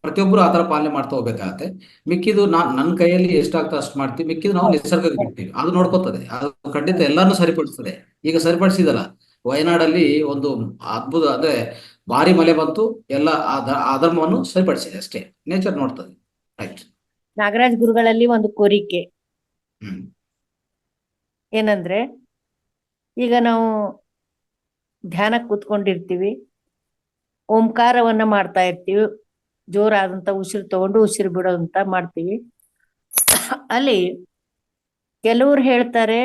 [SPEAKER 1] ಪ್ರತಿಯೊಬ್ಬರು ಆತರ ಪಾಲನೆ ಮಾಡ್ತಾ ಹೋಗ್ಬೇಕಾಗತ್ತೆ. ಮಿಕ್ಕಿದು ನನ್ನ ಕೈಯಲ್ಲಿ ಎಷ್ಟಾಗ್ತದೆ ಅಷ್ಟು ಮಾಡ್ತೀವಿ, ಮಿಕ್ಕಿದ್ದು ನಾವು ನಿಸರ್ಗಕ್ಕೆ ಬಿಡ್ತೀವಿ, ಅದು ನೋಡ್ಕೋತದೆ, ಅದು ಖಂಡಿತ ಎಲ್ಲಾನು ಸರಿಪಡಿಸ್ತದೆ. ಈಗ ಸರಿಪಡಿಸಿದಲ್ಲ, ವಯನಾಡಲ್ಲಿ ಒಂದು ಅದ್ಭುತ ಅಂದ್ರೆ ಭಾರಿ ಮಳೆ ಬಂತು, ಎಲ್ಲ ಅಧರ್ಮವನ್ನು ಸರಿಪಡಿಸಿದೆ ಅಷ್ಟೇ, ನೇಚರ್ ನೋಡ್ತದೆ. ರೈಟ್.
[SPEAKER 3] ನಾಗರಾಜ್ ಗುರುಗಳಲ್ಲಿ ಒಂದು ಕೋರಿಕೆ
[SPEAKER 1] ಹ್ಮ್
[SPEAKER 3] ಏನಂದ್ರೆ, ಈಗ ನಾವು ಧ್ಯಾನಕ್ಕೆ ಕೂತ್ಕೊಂಡಿರ್ತೀವಿ, ಓಂಕಾರವನ್ನ ಮಾಡ್ತಾ ಇರ್ತೀವಿ, ಜೋರಾದಂತ ಉಸಿರು ತಗೊಂಡು ಉಸಿರು ಬಿಡೋದಂತ ಮಾಡ್ತೀವಿ. ಅಲ್ಲಿ ಕೆಲವ್ರು ಹೇಳ್ತಾರೆ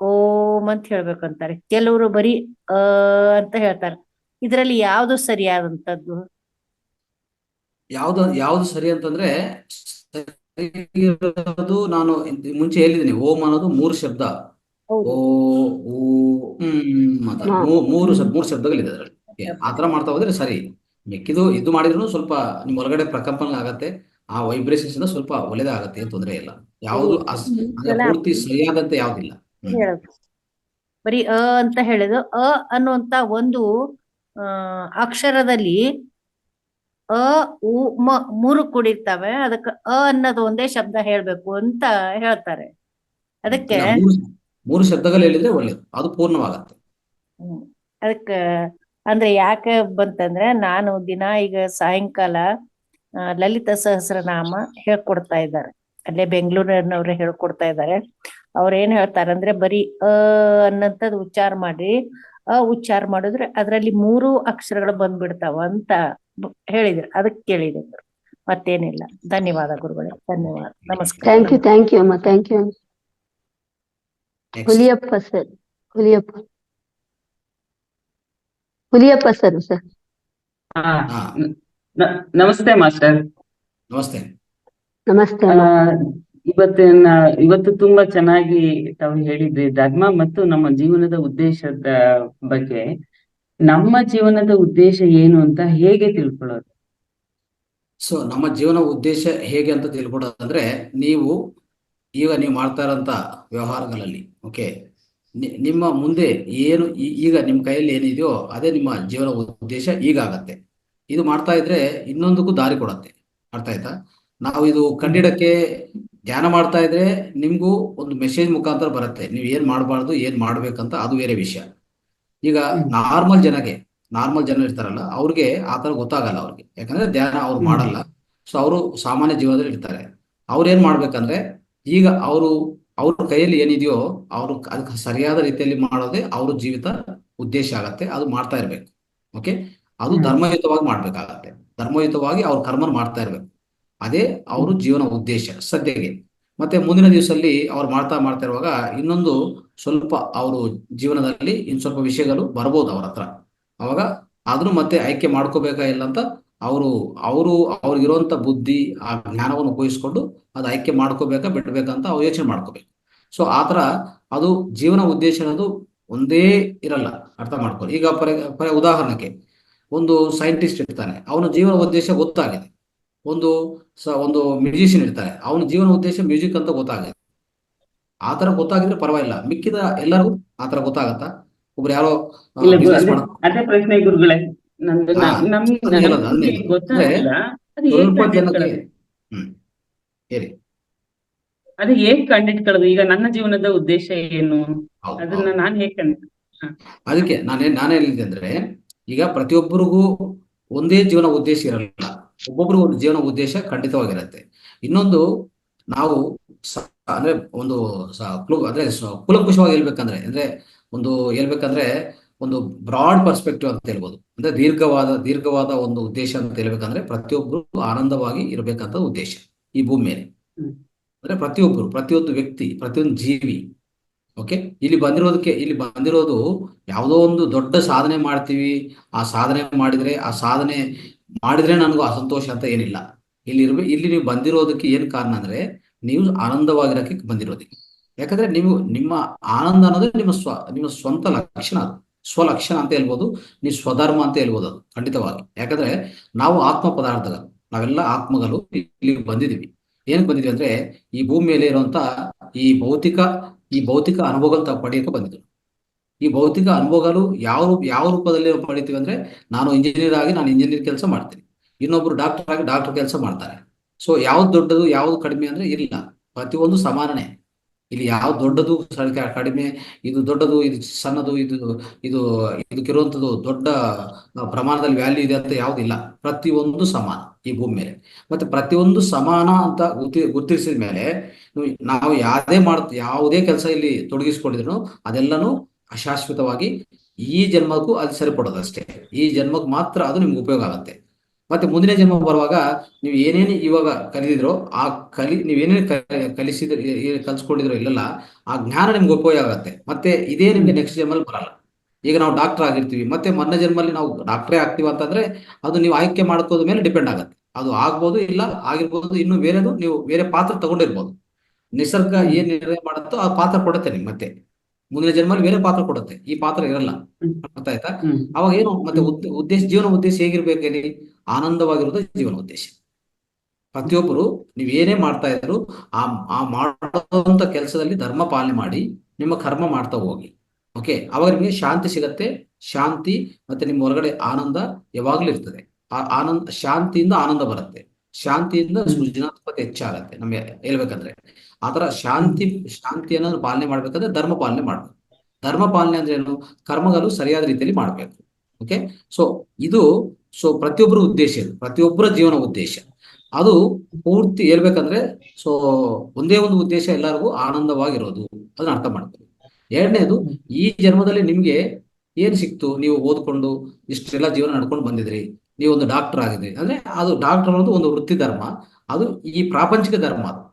[SPEAKER 3] ಓಂ ಅಂತ ಹೇಳ್ಬೇಕಂತಾರೆ, ಕೆಲವರು ಬರೀ ಅಂತ ಹೇಳ್ತಾರೆ. ಇದರಲ್ಲಿ ಯಾವ್ದು ಸರಿಯಾದಂತದ್ದು?
[SPEAKER 1] ಯಾವ್ದು ಸರಿ ಅಂತಂದ್ರೆ, ಸರಿ ಇರೋದು ನಾನು ಮುಂಚೆ ಹೇಳಿದ್ದೀನಿ, ಓಂ ಅನ್ನೋದು 3 ಶಬ್ದ.
[SPEAKER 3] ಹೌದು.
[SPEAKER 1] ಓ ಊ ಅಂತ ಮೂರು ಶಬ್ದಗಳಿದೆ ಅದರಲ್ಲಿ. ಆತರ ಮಾಡ್ತಾ ಹೋದ್ರೆ ಸರಿ. ಮಿಕ್ಕಿದು ಇದು ಮಾಡಿದ್ರು ಸ್ವಲ್ಪ ನಿಮ್ ಒಳಗಡೆ ಪ್ರಕಂಪನ ಆಗತ್ತೆ, ಆ ವೈಬ್ರೇಷನ್ಸ್ ಸ್ವಲ್ಪ ಒಳ್ಳೇದಾಗತ್ತೆ, ಏನ್ ತೊಂದರೆ ಇಲ್ಲ. ಯಾವುದು ಅಂದ್ರೆ ಪೂರ್ತಿ ಸರಿಯಾದಂತೆ ಯಾವ್ದಿಲ್ಲ.
[SPEAKER 3] ಹೇಳೋದು ಬರೀ ಅಂತ ಹೇಳಿದ್ರು, ಅನ್ನುವಂತ ಒಂದು ಅಕ್ಷರದಲ್ಲಿ ಅ ಉ ಮ 3 ಕೂಡಿರ್ತವೆ, ಅದಕ್ಕೆ ಅನ್ನೋದು ಒಂದೇ ಶಬ್ದ ಹೇಳ್ಬೇಕು ಅಂತ ಹೇಳ್ತಾರೆ. ಅದಕ್ಕೆ
[SPEAKER 1] ಮೂರು ಶಬ್ದಗಳು ಹೇಳಿದ್ರೆ ಒಳ್ಳೇದು, ಅದು ಪೂರ್ಣವಾಗತ್ತೆ.
[SPEAKER 3] ಅದಕ್ಕೆ ಅಂದ್ರೆ ಯಾಕೆ ಬಂತಂದ್ರೆ, ನಾನು ದಿನ ಈಗ ಸಾಯಂಕಾಲ ಲಲಿತ ಸಹಸ್ರನಾಮ ಹೇಳ್ಕೊಡ್ತಾ ಇದ್ದಾರೆ, ಅಲ್ಲೇ ಬೆಂಗಳೂರಿನವ್ರೆ ಹೇಳ್ಕೊಡ್ತಾ ಇದ್ದಾರೆ. ಅವ್ರ ಏನ್ ಹೇಳ್ತಾರೆ ಅಂದ್ರೆ, ಬರೀ ಅನ್ನಂತದ್ ಉಚ್ಚಾರ ಮಾಡ್ರಿ, ಉಚ್ಚಾರ ಮಾಡಿದ್ರೆ ಅದರಲ್ಲಿ 3 ಅಕ್ಷರಗಳು ಬಂದ್ಬಿಡ್ತಾವ ಅಂತ ಹೇಳಿದ್ರು. ಅದಕ್ಕೆ ಕೇಳಿದ್ರು, ಮತ್ತೇನಿಲ್ಲ. ಧನ್ಯವಾದ ಗುರುಗಳೇ, ಧನ್ಯವಾದ, ನಮಸ್ಕಾರ.
[SPEAKER 2] ಥ್ಯಾಂಕ್ ಯು ಅಮ್ಮ, thank you. Huliyappa sir, Huliyappa sir.
[SPEAKER 4] ನಮಸ್ತೆ ಮಾಸ್ಟರ್.
[SPEAKER 1] ನಮಸ್ತೆ.
[SPEAKER 2] ನಮಸ್ತೆ.
[SPEAKER 4] ಇವತ್ತು ತುಂಬಾ ಚೆನ್ನಾಗಿ ತಾವು ಹೇಳಿದ್ರಿ ಧರ್ಮ ಮತ್ತು ನಮ್ಮ ಜೀವನದ ಉದ್ದೇಶದ ಬಗ್ಗೆ. ನಮ್ಮ ಜೀವನದ ಉದ್ದೇಶ ಏನು ಅಂತ ಹೇಗೆ ತಿಳ್ಕೊಳ್ಳೋದು?
[SPEAKER 1] ಸೊ ನಮ್ಮ ಜೀವನ ಉದ್ದೇಶ ಹೇಗೆ ಅಂತ ತಿಳ್ಕೊಡೋದಂದ್ರೆ, ನೀವು ಮಾಡ್ತಾ ಇರೋಂಥ ವ್ಯವಹಾರಗಳಲ್ಲಿ ಓಕೆ, ನಿಮ್ಮ ಮುಂದೆ ಏನು ಈಗ ನಿಮ್ಮ ಕೈಯಲ್ಲಿ ಏನಿದೆಯೋ ಅದೇ ನಿಮ್ಮ ಜೀವನ ಉದ್ದೇಶ ಈಗಾಗತ್ತೆ. ಇದು ಮಾಡ್ತಾ ಇದ್ರೆ ಇನ್ನೊಂದಕ್ಕೂ ದಾರಿ ಕೊಡತ್ತೆ. ಅರ್ಥ ಆಯ್ತಾ? ನಾವು ಇದು ಕಂಡಿಡಕ್ಕೆ ಧ್ಯಾನ ಮಾಡ್ತಾ ಇದ್ರೆ ನಿಮ್ಗೂ ಒಂದು ಮೆಸೇಜ್ ಮುಖಾಂತರ ಬರುತ್ತೆ, ನೀವು ಏನ್ ಮಾಡಬಾರ್ದು ಏನ್ ಮಾಡ್ಬೇಕಂತ, ಅದು ಬೇರೆ ವಿಷಯ. ಈಗ ನಾರ್ಮಲ್ ಜನ ಇರ್ತಾರಲ್ಲ, ಅವ್ರಿಗೆ ಆತರ ಗೊತ್ತಾಗಲ್ಲ ಅವ್ರಿಗೆ, ಯಾಕಂದ್ರೆ ಧ್ಯಾನ ಅವ್ರು ಮಾಡಲ್ಲ. ಸೊ ಅವರು ಸಾಮಾನ್ಯ ಜೀವನದಲ್ಲಿ ಇರ್ತಾರೆ. ಅವ್ರು ಏನ್ ಮಾಡ್ಬೇಕಂದ್ರೆ, ಈಗ ಅವ್ರ ಕೈಯಲ್ಲಿ ಏನಿದೆಯೋ ಅದಕ್ಕೆ ಸರಿಯಾದ ರೀತಿಯಲ್ಲಿ ಮಾಡೋದೇ ಅವ್ರ ಜೀವಿತ ಉದ್ದೇಶ ಆಗತ್ತೆ. ಅದು ಮಾಡ್ತಾ ಇರ್ಬೇಕು. ಓಕೆ, ಅದು ಧರ್ಮಯುತವಾಗಿ ಮಾಡ್ಬೇಕಾಗತ್ತೆ. ಧರ್ಮಯುತವಾಗಿ ಅವ್ರ ಕರ್ಮ ಮಾಡ್ತಾ ಇರ್ಬೇಕು. ಅದೇ ಅವ್ರ ಜೀವನ ಉದ್ದೇಶ ಸದ್ಯಗೆ. ಮತ್ತೆ ಮುಂದಿನ ದಿವಸದಲ್ಲಿ ಅವ್ರು ಮಾಡ್ತಾ ಇರುವಾಗ ಇನ್ನೊಂದು ಸ್ವಲ್ಪ ಅವರು ಜೀವನದಲ್ಲಿ ಇನ್ ಸ್ವಲ್ಪ ವಿಷಯಗಳು ಬರ್ಬೋದು ಅವ್ರ ಹತ್ರ. ಅವಾಗ ಅದನ್ನು ಮತ್ತೆ ಆಯ್ಕೆ ಮಾಡ್ಕೋಬೇಕಾ ಇಲ್ಲ ಅಂತ ಅವ್ರಿಗಿರುವಂತ ಬುದ್ಧಿ, ಆ ಜ್ಞಾನವನ್ನು ಉಪಯೋಗಿಸ್ಕೊಂಡು ಅದು ಆಯ್ಕೆ ಮಾಡ್ಕೋಬೇಕಾ ಬಿಡ್ಬೇಕಂತ ಅವ್ರು ಯೋಚನೆ ಮಾಡ್ಕೋಬೇಕು. ಸೊ ಆತರ ಅದು ಜೀವನ ಉದ್ದೇಶ ಅನ್ನೋದು ಒಂದೇ ಇರಲ್ಲ, ಅರ್ಥ ಮಾಡ್ಕೊಳ್ಳಿ. ಈಗ ಉದಾಹರಣೆಗೆ ಒಂದು ಸೈಂಟಿಸ್ಟ್ ಇರ್ತಾನೆ, ಅವನ ಜೀವನ ಉದ್ದೇಶ ಗೊತ್ತಾಗಿದೆ. ಒಂದು ಮ್ಯೂಸಿಷಿಯನ್ ಇರ್ತಾರೆ, ಅವನ ಜೀವನ ಉದ್ದೇಶ ಮ್ಯೂಸಿಕ್ ಅಂತ ಗೊತ್ತಾಗಿದೆ. ಆತರ ಗೊತ್ತಾಗಿದ್ರೆ ಪರವಾಗಿಲ್ಲ. ಮಿಕ್ಕಿದ ಎಲ್ಲರಿಗೂ ಆತರ ಗೊತ್ತಾಗತ್ತಾ? ಒಬ್ರು ಯಾರೋ
[SPEAKER 4] ಅದೇ ಪ್ರಶ್ನೆ ಗುರುಗಳೇ, ಗೊತ್ತಾಗಿಲ್ಲ,
[SPEAKER 1] ಸ್ವಲ್ಪ ಜನಕ್ಕೆ ಹೇಳಿ,
[SPEAKER 4] ಅದು ಹೇಗ್ ಕಂಡಿಟ್ಕೊಳ್ಳೋದು? ಈಗ ನನ್ನ ಜೀವನದ ಉದ್ದೇಶ ಏನು, ಅದನ್ನ ನಾನು ಹೇಗ್
[SPEAKER 1] ಅದಕ್ಕೆ ನಾನೇ ಹೇಳಿದೆ ಅಂದ್ರೆ, ಈಗ ಪ್ರತಿಯೊಬ್ಬರಿಗೂ ಒಂದೇ ಜೀವನ ಉದ್ದೇಶ ಇರಲ್ಲ. ಒಬ್ಬೊಬ್ರಿಗೂ ಒಂದು ಜೀವನ ಉದ್ದೇಶ ಖಂಡಿತವಾಗಿರುತ್ತೆ. ಇನ್ನೊಂದು ನಾವು ಅಂದ್ರೆ ಒಂದು ಕುಲಂಕುಷವಾಗಿ ಹೇಳ್ಬೇಕಂದ್ರೆ ಒಂದು ಬ್ರಾಡ್ ಪರ್ಸ್ಪೆಕ್ಟಿವ್ ಅಂತ ಹೇಳ್ಬೋದು. ಅಂದ್ರೆ ದೀರ್ಘವಾದ ಒಂದು ಉದ್ದೇಶ ಅಂತ ಹೇಳ್ಬೇಕಂದ್ರೆ, ಪ್ರತಿಯೊಬ್ರು ಆನಂದವಾಗಿ ಇರಬೇಕಂತ ಉದ್ದೇಶ ಈ ಭೂಮಿ ಮೇಲೆ. ಅಂದ್ರೆ ಪ್ರತಿಯೊಂದು ವ್ಯಕ್ತಿ, ಪ್ರತಿಯೊಂದು ಜೀವಿ. ಓಕೆ, ಇಲ್ಲಿ ಬಂದಿರೋದು ಯಾವುದೋ ಒಂದು ದೊಡ್ಡ ಸಾಧನೆ ಮಾಡ್ತೀವಿ, ಆ ಸಾಧನೆ ಮಾಡಿದ್ರೆ ನನಗೂ ಅಸಂತೋಷ ಅಂತ ಏನಿಲ್ಲ. ಇಲ್ಲಿ ನೀವು ಬಂದಿರೋದಕ್ಕೆ ಏನ್ ಕಾರಣ ಅಂದ್ರೆ ನೀವು ಆನಂದವಾಗಿರಕ್ಕೆ ಬಂದಿರೋದಕ್ಕೆ. ಯಾಕಂದ್ರೆ ನಿಮ್ಮ ಆನಂದ ಅನ್ನೋದು ನಿಮ್ಮ ಸ್ವಂತ ಲಕ್ಷಣ, ಅದು ಸ್ವಲಕ್ಷಣ ಅಂತ ಹೇಳ್ಬೋದು, ನೀವು ಸ್ವಧರ್ಮ ಅಂತ ಹೇಳ್ಬೋದು ಅದು ಖಂಡಿತವಾಗಿ. ಯಾಕಂದ್ರೆ ನಾವು ಆತ್ಮ ಪದಾರ್ಥಗಳು, ನಾವೆಲ್ಲ ಆತ್ಮಗಳು ಇಲ್ಲಿ ಬಂದಿದೀವಿ. ಏನಕ್ಕೆ ಬಂದಿದ್ವಿ ಅಂದ್ರೆ ಈ ಭೂಮಿ ಮೇಲೆ ಇರುವಂತ ಈ ಭೌತಿಕ ಅನುಭವಗಳು ಪಡೆಯಕ್ಕೆ ಬಂದಿದ್ರು. ಈ ಭೌತಿಕ ಅನುಭವಗಳು ಯಾವ ರೂಪದಲ್ಲಿ ಪಡಿತೀವಿ ಅಂದ್ರೆ, ನಾನು ಇಂಜಿನಿಯರ್ ಕೆಲಸ ಮಾಡ್ತೀನಿ, ಇನ್ನೊಬ್ರು ಡಾಕ್ಟರ್ ಆಗಿ ಡಾಕ್ಟರ್ ಕೆಲಸ ಮಾಡ್ತಾರೆ. ಸೊ ಯಾವ್ದು ದೊಡ್ಡದು ಯಾವ್ದು ಕಡಿಮೆ ಅಂದ್ರೆ ಇಲ್ಲ, ಪ್ರತಿಯೊಂದು ಸಮಾನನೇ. ಇಲ್ಲಿ ಯಾವ್ದು ದೊಡ್ಡದು ಕಡಿಮೆ, ಇದು ದೊಡ್ಡದು ಇದು ಸಣ್ಣದು, ಇದಕ್ಕಿರುವಂಥದ್ದು ದೊಡ್ಡ ಪ್ರಮಾಣದಲ್ಲಿ ವ್ಯಾಲ್ಯೂ ಇದೆ ಅಂತ ಯಾವುದಿಲ್ಲ. ಪ್ರತಿಯೊಂದು ಸಮಾನ ಈ ಭೂಮಿ ಮೇಲೆ. ಮತ್ತೆ ಪ್ರತಿಯೊಂದು ಸಮಾನ ಅಂತ ಗುರುತಿಸಿದ ಮೇಲೆ ನಾವು ಯಾವುದೇ ಕೆಲಸ ಇಲ್ಲಿ ತೊಡಗಿಸ್ಕೊಂಡಿದ್ರು ಅದೆಲ್ಲನೂ ಅಶಾಶ್ವತವಾಗಿ ಈ ಜನ್ಮಕ್ಕೂ ಅದು ಸರಿಪಡೋದು ಅಷ್ಟೇ. ಈ ಜನ್ಮಕ್ಕೆ ಮಾತ್ರ ಅದು ನಿಮ್ಗೆ ಉಪಯೋಗ ಆಗುತ್ತೆ. ಮತ್ತೆ ಮುಂದಿನ ಜನ್ಮ ಬರುವಾಗ ನೀವು ಏನೇನು ಇವಾಗ ಕಲಿದಿದ್ರೋ ನೀವೇನೇನು ಕಲಿಸ್ಕೊಂಡಿದ್ರೋ ಇಲ್ಲಲ್ಲ, ಆ ಜ್ಞಾನ ನಿಮ್ಗೆ ಉಪಯೋಗ ಆಗುತ್ತೆ. ಮತ್ತೆ ಇದೇ ನಿಮ್ಗೆ ನೆಕ್ಸ್ಟ್ ಜನ್ಮಲ್ಲಿ ಬರಲ್ಲ. ಈಗ ನಾವು ಡಾಕ್ಟರ್ ಆಗಿರ್ತೀವಿ, ಮತ್ತೆ ಮೊನ್ನೆ ಜನ್ಮಲ್ಲಿ ನಾವು ಡಾಕ್ಟ್ರೇ ಆಗ್ತೀವಿ ಅಂತಂದ್ರೆ ಅದು ನೀವು ಆಯ್ಕೆ ಮಾಡ್ಕೋದ ಮೇಲೆ ಡಿಪೆಂಡ್ ಆಗುತ್ತೆ. ಅದು ಆಗ್ಬೋದು, ಇಲ್ಲ ಆಗಿರ್ಬೋದು, ಇನ್ನು ನೀವು ಬೇರೆ ಪಾತ್ರ ತಗೊಂಡಿರ್ಬೋದು. ನಿಸರ್ಗ ಏನ್ ನಿರ್ಣಯ ಮಾಡುತ್ತೋ ಆ ಪಾತ್ರ ಕೊಡುತ್ತೆ ನಿಮ್ಗೆ. ಮತ್ತೆ ಮುಂದಿನ ಜನ್ಮಲ್ಲಿ ಬೇರೆ ಪಾತ್ರ ಕೊಡುತ್ತೆ, ಈ ಪಾತ್ರ ಇರಲ್ಲ. ಗೊತ್ತಾಯ್ತಾ? ಅವಾಗ ಏನು ಮತ್ತೆ ಜೀವನ ಉದ್ದೇಶ ಹೇಗಿರ್ಬೇಕು ಹೇಳಿ? ಆನಂದವಾಗಿರೋದು ಜೀವನ ಉದ್ದೇಶ. ಪ್ರತಿಯೊಬ್ಬರು ನೀವೇನೇ ಮಾಡ್ತಾ ಇದ್ರು ಆ ಮಾಡುವಂತ ಕೆಲಸದಲ್ಲಿ ಧರ್ಮ ಪಾಲನೆ ಮಾಡಿ ನಿಮ್ಮ ಕರ್ಮ ಮಾಡ್ತಾ ಹೋಗಿ. ಓಕೆ, ಅವಾಗ ನಿಮಗೆ ಶಾಂತಿ ಸಿಗತ್ತೆ. ಶಾಂತಿ ಮತ್ತೆ ನಿಮ್ಮ ಹೊರಗಡೆ ಆನಂದ ಯಾವಾಗ್ಲೂ ಇರ್ತದೆ. ಶಾಂತಿಯಿಂದ ಆನಂದ ಬರುತ್ತೆ, ಶಾಂತಿಯಿಂದ ಸೃಜನಾತ್ಮಕತೆ ಹೆಚ್ಚಾಗತ್ತೆ. ನಮ್ಗೆ ಹೇಳ್ಬೇಕಂದ್ರೆ ಆತರ ಶಾಂತಿಯನ್ನು ಪಾಲನೆ ಮಾಡ್ಬೇಕಂದ್ರೆ ಧರ್ಮ ಪಾಲನೆ ಮಾಡ್ಬೇಕು. ಧರ್ಮ ಪಾಲನೆ ಅಂದ್ರೆ ಏನು? ಕರ್ಮಗಳು ಸರಿಯಾದ ರೀತಿಯಲ್ಲಿ ಮಾಡ್ಬೇಕು. ಓಕೆ, ಸೊ ಪ್ರತಿಯೊಬ್ಬರ ಉದ್ದೇಶ ಇದು, ಪ್ರತಿಯೊಬ್ಬರ ಜೀವನ ಉದ್ದೇಶ ಅದು ಪೂರ್ತಿ ಹೇಳ್ಬೇಕಂದ್ರೆ ಸೊ ಒಂದೇ ಒಂದು ಉದ್ದೇಶ, ಎಲ್ಲರಿಗೂ ಆನಂದವಾಗಿರೋದು. ಅದನ್ನ ಅರ್ಥ ಮಾಡ್ಬೇಕು. ಎರಡನೇದು, ಈ ಜನ್ಮದಲ್ಲಿ ನಿಮ್ಗೆ ಏನ್ ಸಿಕ್ತು? ನೀವು ಓದ್ಕೊಂಡು ಇಷ್ಟೆಲ್ಲ ಜೀವನ ನಡ್ಕೊಂಡು ಬಂದಿದ್ರಿ, ನೀವು ಒಂದು ಡಾಕ್ಟರ್ ಆಗಿದ್ರಿ ಅಂದ್ರೆ ಅದು ಡಾಕ್ಟರ್ ಅನ್ನೋದು ಒಂದು ವೃತ್ತಿ ಧರ್ಮ, ಅದು ಈ ಪ್ರಾಪಂಚಿಕ ಧರ್ಮ. ಅದು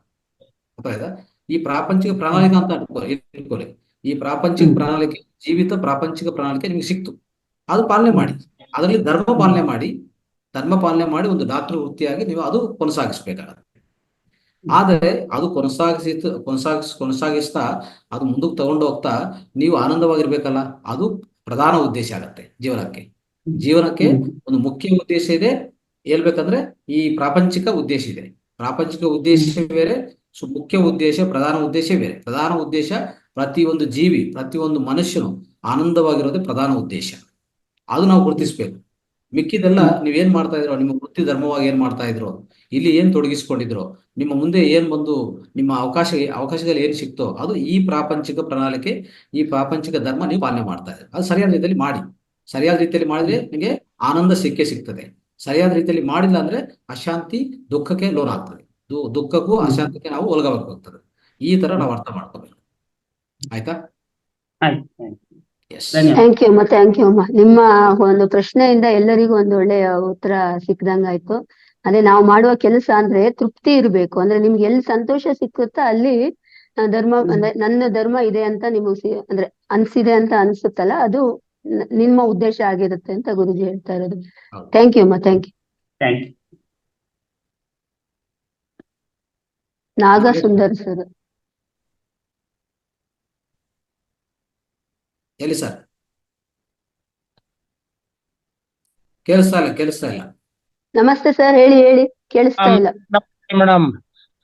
[SPEAKER 1] ಗೊತ್ತಾಯ್ತಾ? ಈ ಪ್ರಾಪಂಚಿಕ ಪ್ರಣಾಳಿಕೆ ಅಂತ ಇಟ್ಕೊಳ್ಳಿ. ಈ ಪ್ರಾಪಂಚಿಕ ಪ್ರಣಾಳಿಕೆ, ಜೀವಿತ ಪ್ರಾಪಂಚಿಕ ಪ್ರಣಾಳಿಕೆ ನಿಮ್ಗೆ ಸಿಕ್ತು, ಅದು ಪಾಲನೆ ಮಾಡಿ. ಅದರಲ್ಲಿ ಧರ್ಮ ಪಾಲನೆ ಮಾಡಿ ಒಂದು ಡಾಕ್ಟರ್ ವೃತ್ತಿಯಾಗಿ ನೀವು ಅದು ಕೊನಸಾಗಿಸ್ಬೇಕಾಗತ್ತೆ. ಆದರೆ ಅದು ಕೊನಸಾಗಿಸ್ತಾ ಅದು ಮುಂದಕ್ಕೆ ತಗೊಂಡು ಹೋಗ್ತಾ ನೀವು ಆನಂದವಾಗಿರ್ಬೇಕಲ್ಲ, ಅದು ಪ್ರಧಾನ ಉದ್ದೇಶ ಆಗತ್ತೆ ಜೀವನಕ್ಕೆ ಒಂದು ಮುಖ್ಯ ಉದ್ದೇಶ ಇದೆ. ಹೇಳ್ಬೇಕಂದ್ರೆ ಈ ಪ್ರಾಪಂಚಿಕ ಉದ್ದೇಶ ಇದೆ. ಪ್ರಾಪಂಚಿಕ ಉದ್ದೇಶ ಬೇರೆ, ಮುಖ್ಯ ಉದ್ದೇಶ, ಪ್ರಧಾನ ಉದ್ದೇಶ ಬೇರೆ. ಪ್ರಧಾನ ಉದ್ದೇಶ ಪ್ರತಿಯೊಂದು ಜೀವಿ, ಪ್ರತಿಯೊಂದು ಮನುಷ್ಯನು ಆನಂದವಾಗಿರೋದೇ ಪ್ರಧಾನ ಉದ್ದೇಶ. ಅದು ನಾವು ಗುರುತಿಸ್ಬೇಕು. ಮಿಕ್ಕಿದೆಲ್ಲ ನೀವೇನ್ ಮಾಡ್ತಾ ಇದ್ರೋ, ನಿಮ್ಮ ವೃತ್ತಿ ಧರ್ಮವಾಗಿ ಏನ್ ಮಾಡ್ತಾ ಇದ್ರು, ಇಲ್ಲಿ ಏನ್ ತೊಡಗಿಸ್ಕೊಂಡಿದ್ರು, ನಿಮ್ಮ ಮುಂದೆ ಏನ್ ಬಂದು ನಿಮ್ಮ ಅವಕಾಶದಲ್ಲಿ ಏನ್ ಸಿಕ್ತೋ ಅದು ಈ ಪ್ರಾಪಂಚಿಕ ಪ್ರಣಾಳಿಕೆ, ಈ ಪ್ರಾಪಂಚಿಕ ಧರ್ಮ ನೀವು ಪಾಲನೆ ಮಾಡ್ತಾ ಇದ್ರೆ ಅದು ಸರಿಯಾದ ರೀತಿಯಲ್ಲಿ ಮಾಡಿ. ಸರಿಯಾದ ರೀತಿಯಲ್ಲಿ ಮಾಡಿದ್ರೆ ನಿಮಗೆ ಆನಂದ ಸಿಗ್ತದೆ. ಸರಿಯಾದ ರೀತಿಯಲ್ಲಿ ಮಾಡಿಲ್ಲ ಅಂದ್ರೆ ಅಶಾಂತಿ, ದುಃಖಕ್ಕೆ ಲೋನ್ ಆಗ್ತದೆ. ದುಃಖಕ್ಕೂ ಅಶಾಂತಿಗೆ ನಾವು ಒಳಗಾಗಬೇಕಾಗ್ತದೆ. ಈ ತರ ನಾವು ಅರ್ಥ ಮಾಡ್ಕೋಬೇಕು. ಆಯ್ತಾ?
[SPEAKER 2] ಥ್ಯಾಂಕ್ ಯು ಅಮ್ಮ. ನಿಮ್ಮ ಒಂದು ಪ್ರಶ್ನೆಯಿಂದ ಎಲ್ಲರಿಗೂ ಒಂದು ಒಳ್ಳೆಯ ಉತ್ತರ ಸಿಕ್ಕದಂಗಾಯ್ತು. ಅದೇ ನಾವು ಮಾಡುವ ಕೆಲಸ ಅಂದ್ರೆ ತೃಪ್ತಿ ಇರ್ಬೇಕು. ಅಂದ್ರೆ ನಿಮ್ಗೆ ಎಲ್ಲಿ ಸಂತೋಷ ಸಿಕ್ಕುತ್ತಾ ಅಲ್ಲಿ ಧರ್ಮ ಅಂದ್ರೆ ನನ್ನ ಧರ್ಮ ಇದೆ ಅಂತ ನಿಮಗೆ ಅಂದ್ರೆ ಅನ್ಸಿದೆ ಅಂತ ಅನ್ಸುತ್ತಲ್ಲ, ಅದು ನಿಮ್ಮ ಉದ್ದೇಶ ಆಗಿರುತ್ತೆ ಅಂತ ಗುರುಜಿ ಹೇಳ್ತಾ ಇರೋದು. ಥ್ಯಾಂಕ್ ಯು ಅಮ್ಮ. Thank you. Naga Sundar sir.
[SPEAKER 1] ಹೇಳಿ ಸರ್. ಕೇಳಿಸ್ತಾ ಇಲ್ಲ.
[SPEAKER 2] ನಮಸ್ತೆ ಸರ್, ಹೇಳಿ. ಕೇಳಿಸ್ತಾ ಇಲ್ಲ
[SPEAKER 5] ಮೇಡಮ್.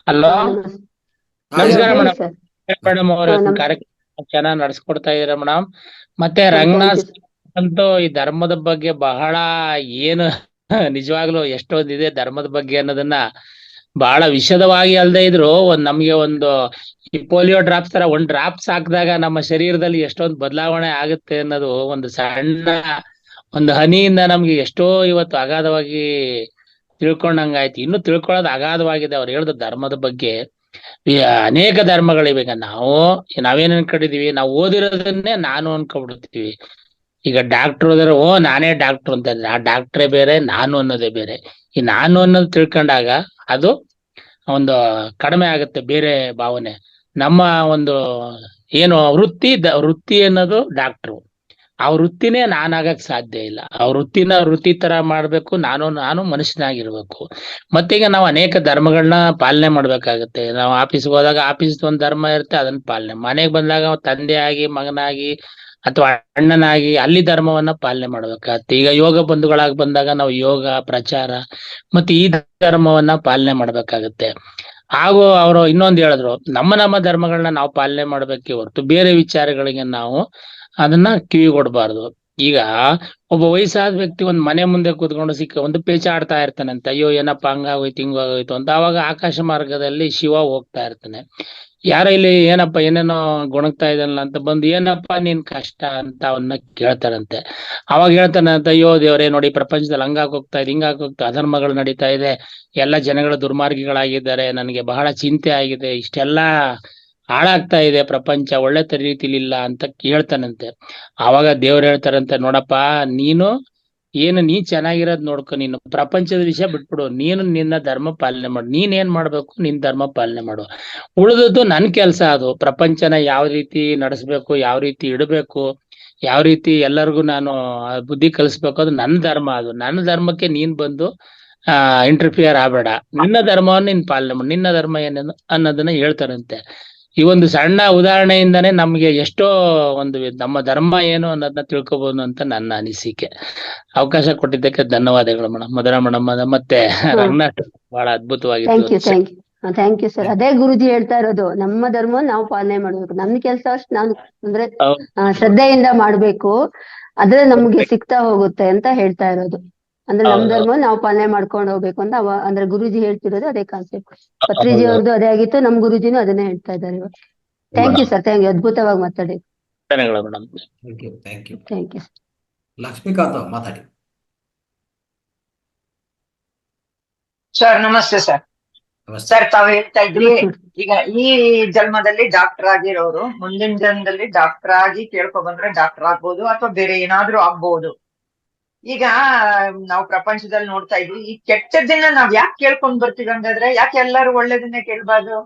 [SPEAKER 5] ಹಲೋ, ನಮಸ್ಕಾರ ಮೇಡಮ್.
[SPEAKER 2] ಸರ್.
[SPEAKER 5] ಮೇಡಮ್ ಅವ್ರ ಕಾರ್ಯಕ್ರಮ ಚೆನ್ನಾಗಿ ನಡೆಸ್ಕೊಡ್ತಾ ಇದಾರೆ ಮೇಡಮ್. ಮತ್ತೆ ರಂಗನಾಥ್ ಅಂತೂ ಈ ಧರ್ಮದ ಬಗ್ಗೆ ಬಹಳ ಏನು ನಿಜವಾಗ್ಲೂ ಎಷ್ಟೊಂದಿದೆ ಧರ್ಮದ ಬಗ್ಗೆ ಅನ್ನೋದನ್ನ ಬಹಳ ವಿಶದವಾಗಿ ಅಲ್ದೇ ಇದ್ರು ನಮ್ಗೆ ಒಂದು ಈ ಪೋಲಿಯೋ ಡ್ರಾಪ್ಸ್ ತರ ಒಂದ್ ಡ್ರಾಪ್ಸ್ ಹಾಕಿದಾಗ ನಮ್ಮ ಶರೀರದಲ್ಲಿ ಎಷ್ಟೊಂದು ಬದಲಾವಣೆ ಆಗುತ್ತೆ ಅನ್ನೋದು ಒಂದು ಸಣ್ಣ ಒಂದು ಹನಿಯಿಂದ ನಮ್ಗೆ ಎಷ್ಟೋ ಇವತ್ತು ಅಗಾಧವಾಗಿ ತಿಳ್ಕೊಂಡಂಗಾಯ್ತು. ಇನ್ನು ತಿಳ್ಕೊಳ್ಳೋದು ಅಗಾಧವಾಗಿದೆ. ಅವ್ರು ಹೇಳಿದ ಧರ್ಮದ ಬಗ್ಗೆ ಅನೇಕ ಧರ್ಮಗಳಿವೆ. ಈಗ ನಾವೇನ್ ಅನ್ಕೊಂಡಿದೀವಿ, ನಾವು ಓದಿರೋದನ್ನೇ ನಾನು ಅನ್ಕೊಂಡ್ಬಿಡ್ತೀವಿ. ಈಗ ಡಾಕ್ಟರ್ ಹೋದ್ರೆ ನಾನೇ ಡಾಕ್ಟರ್ ಅಂತ, ಆ ಡಾಕ್ಟ್ರೇ ಬೇರೆ, ನಾನು ಅನ್ನೋದೇ ಬೇರೆ. ಈ ನಾನು ಅನ್ನೋದು ತಿಳ್ಕೊಂಡಾಗ ಅದು ಒಂದು ಕಡಿಮೆ ಆಗುತ್ತೆ ಬೇರೆ ಭಾವನೆ. ನಮ್ಮ ಒಂದು ಏನು ವೃತ್ತಿ ಅನ್ನೋದು ಡಾಕ್ಟ್ರು. ಆ ವೃತ್ತಿನೇ ನಾನಾಗಕ್ ಸಾಧ್ಯ ಇಲ್ಲ. ಆ ವೃತ್ತಿನ ವೃತ್ತಿ ತರ ಮಾಡ್ಬೇಕು, ನಾನು ಮನುಷ್ಯನಾಗಿರ್ಬೇಕು. ಮತ್ತೀಗ ನಾವು ಅನೇಕ ಧರ್ಮಗಳನ್ನ ಪಾಲನೆ ಮಾಡ್ಬೇಕಾಗತ್ತೆ. ನಾವು ಆಫೀಸ್ಗೆ ಹೋದಾಗ ಆಫೀಸ್ ಒಂದ್ ಧರ್ಮ ಇರುತ್ತೆ, ಅದನ್ನ ಪಾಲನೆ. ಮನೆಗೆ ಬಂದಾಗ ತಂದೆಯಾಗಿ, ಮಗನಾಗಿ ಅಥವಾ ಅಣ್ಣನಾಗಿ ಅಲ್ಲಿ ಧರ್ಮವನ್ನ ಪಾಲನೆ ಮಾಡ್ಬೇಕಾಗತ್ತೆ. ಈಗ ಯೋಗ ಬಂಧುಗಳಾಗಿ ಬಂದಾಗ ನಾವು ಯೋಗ ಪ್ರಚಾರ ಮತ್ತೆ ಈ ಧರ್ಮವನ್ನ ಪಾಲನೆ ಮಾಡ್ಬೇಕಾಗತ್ತೆ. ಹಾಗೂ ಅವರು ಇನ್ನೊಂದು ಹೇಳಿದ್ರು, ನಮ್ಮ ಧರ್ಮಗಳನ್ನ ನಾವು ಪಾಲನೆ ಮಾಡ್ಬೇಕೆ ಹೊರತು ಬೇರೆ ವಿಚಾರಗಳಿಗೆ ನಾವು ಅದನ್ನ ಕಿವಿ ಕೊಡಬಾರ್ದು. ಈಗ ಒಬ್ಬ ವಯಸ್ಸಾದ ವ್ಯಕ್ತಿ ಒಂದ್ ಮನೆ ಮುಂದೆ ಕೂತ್ಕೊಂಡು ಒಂದು ಪೇಚಾಡ್ತಾ ಇರ್ತಾನಂತೆ, ಅಯ್ಯೋ ಏನಪ್ಪಾ ಹಂಗಾಗೋಯ್ತು ಹಿಂಗಾಗೋಯ್ತು ಅಂತ. ಅವಾಗ ಆಕಾಶ ಮಾರ್ಗದಲ್ಲಿ ಶಿವ ಹೋಗ್ತಾ ಇರ್ತಾನೆ. ಯಾರೋ ಇಲ್ಲಿ ಏನಪ್ಪ ಏನೇನೋ ಗೊಣಗ್ತಾ ಇದಲ್ಲ ಅಂತ ಬಂದು, ಏನಪ್ಪಾ ನಿನ್ ಕಷ್ಟ ಅಂತ ಅವನ್ನ ಕೇಳ್ತಾರಂತೆ. ಅವಾಗ ಹೇಳ್ತಾನಂತ, ಅಯ್ಯೋ ದೇವ್ರೇ ನೋಡಿ, ಪ್ರಪಂಚದಲ್ಲಿ ಹಂಗಾಗ್ ಹೋಗ್ತಾ ಇದೆ, ಹಿಂಗಾಗ್ ಹೋಗ್ತಾ, ಅಧರ್ಮಗಳು ನಡೀತಾ ಇದೆ, ಎಲ್ಲ ಜನಗಳು ದುರ್ಮಾರ್ಗಿಗಳಾಗಿದ್ದಾರೆ, ನನಗೆ ಬಹಳ ಚಿಂತೆ ಆಗಿದೆ, ಇಷ್ಟೆಲ್ಲಾ ಹಾಳಾಗ್ತಾ ಇದೆ ಪ್ರಪಂಚ, ಒಳ್ಳೆ ರೀತಿಲಿ ಇಲ್ಲ ಅಂತ ಹೇಳ್ತಾನಂತೆ. ಆವಾಗ ದೇವ್ರು ಹೇಳ್ತಾರಂತೆ, ನೋಡಪ್ಪ ನೀ ಚೆನ್ನಾಗಿರೋದ್ ನೋಡ್ಕೊ, ನೀನು ಪ್ರಪಂಚದ ವಿಷಯ ಬಿಟ್ಬಿಡು, ನೀನು ನಿನ್ನ ಧರ್ಮ ಪಾಲನೆ ಮಾಡು. ನೀನ್ ಏನ್ ಮಾಡ್ಬೇಕು, ನಿನ್ ಧರ್ಮ ಪಾಲನೆ ಮಾಡು. ಉಳಿದದ್ದು ನನ್ ಕೆಲ್ಸ. ಅದು ಪ್ರಪಂಚನ ಯಾವ ರೀತಿ ನಡೆಸ್ಬೇಕು, ಯಾವ ರೀತಿ ಇಡಬೇಕು, ಯಾವ ರೀತಿ ಎಲ್ಲರಿಗೂ ನಾನು ಬುದ್ಧಿ ಕಲಿಸ್ಬೇಕು, ಅದು ನನ್ನ ಧರ್ಮ. ಅದು ನನ್ನ ಧರ್ಮಕ್ಕೆ ನೀನ್ ಬಂದು ಇಂಟರ್ಫಿಯರ್ ಆಗ್ಬೇಡ. ನಿನ್ನ ಧರ್ಮವನ್ನು ನೀನ್ ಪಾಲನೆ ಮಾಡು. ನಿನ್ನ ಧರ್ಮ ಏನೇನು ಅನ್ನೋದನ್ನ ಹೇಳ್ತಾರಂತೆ. ಈ ಒಂದು ಸಣ್ಣ ಉದಾಹರಣೆಯಿಂದಾನೇ ನಮ್ಗೆ ಎಷ್ಟೋ ಒಂದು ನಮ್ಮ ಧರ್ಮ ಏನು ಅನ್ನೋದನ್ನ ತಿಳ್ಕೊಬಹುದು ಅಂತ ನನ್ನ ಅನಿಸಿಕೆ. ಅವಕಾಶ ಕೊಟ್ಟಿದ್ದಕ್ಕೆ ಧನ್ಯವಾದಗಳು ಮೇಡಮ್. ಮಧುರಾ ಮೇಡಮ್ ಮತ್ತೆ ರಂಗನಾಥ್, ಬಹಳ ಅದ್ಭುತವಾಗಿತ್ತು.
[SPEAKER 2] Thank you sir. ಅದೇ ಗುರುಜಿ ಹೇಳ್ತಾ ಇರೋದು, ನಮ್ಮ ಧರ್ಮ ನಾವು ಪಾಲನೆ ಮಾಡ್ಬೇಕು, ನಮ್ ಕೆಲಸ ಅಷ್ಟು ನಾನು ಅಂದ್ರೆ ಶ್ರದ್ಧೆಯಿಂದ ಮಾಡ್ಬೇಕು, ಅದ್ರೆ ನಮ್ಗೆ ಸಿಗ್ತಾ ಹೋಗುತ್ತೆ ಅಂತ ಹೇಳ್ತಾ ಇರೋದು. ಅಂದ್ರೆ ನಮ್ ಧರ್ಮ ನಾವು ಪಾಲನೆ ಮಾಡ್ಕೊಂಡು ಹೋಗ್ಬೇಕು ಅಂತ ಅಂದ್ರೆ ಗುರುಜಿ ಹೇಳ್ತಿರೋದು ಅದೇ ಕಾನ್ಸೆಪ್ಟ್. ಪತ್ರಿಜಿ ಅವ್ರದ್ದು ಅದೇ ಆಗಿತ್ತು, ನಮ್ ಗುರುಜಿನೂ ಅದನ್ನೇ ಹೇಳ್ತಾ ಇದ್ದಾರೆ ಇವಾಗ. Thank you sir, thank you, ಅದ್ಭುತವಾಗಿ ಮಾತಾಡಿ. Thank you.
[SPEAKER 1] ಲಕ್ಷ್ಮೀಕಾಂತ್ ಮಾತಾಡಿ.
[SPEAKER 6] ಸರ್ ನಮಸ್ತೆ ಸರ್. ಸರ್ ತಾವ್ ಹೇಳ್ತಾ ಇದ್ರಿ, ಈಗ ಈ ಜನ್ಮದಲ್ಲಿ ಡಾಕ್ಟರ್ ಆಗಿರೋರು ಮುಂದಿನ ಜನ್ಮದಲ್ಲಿ ಡಾಕ್ಟರ್ ಆಗಿ ಕೇಳ್ಕೊ ಬಂದ್ರೆ ಡಾಕ್ಟರ್ ಆಗ್ಬೋದು, ಅಥವಾ ಬೇರೆ ಏನಾದ್ರೂ ಆಗ್ಬೋದು. ಈಗ ನಾವು ಪ್ರಪಂಚದಲ್ಲಿ ನೋಡ್ತಾ ಇದ್ವಿ, ಈ ಕೆಟ್ಟದ್ದನ್ನ ನಾವ್ ಯಾಕೆ ಕೇಳ್ಕೊಂಡ್ ಬರ್ತೀವಿ ಹಂಗಾದ್ರೆ? ಯಾಕೆ ಎಲ್ಲರೂ ಒಳ್ಳೇದನ್ನೇ ಕೇಳ್ಬಾರ್ದು?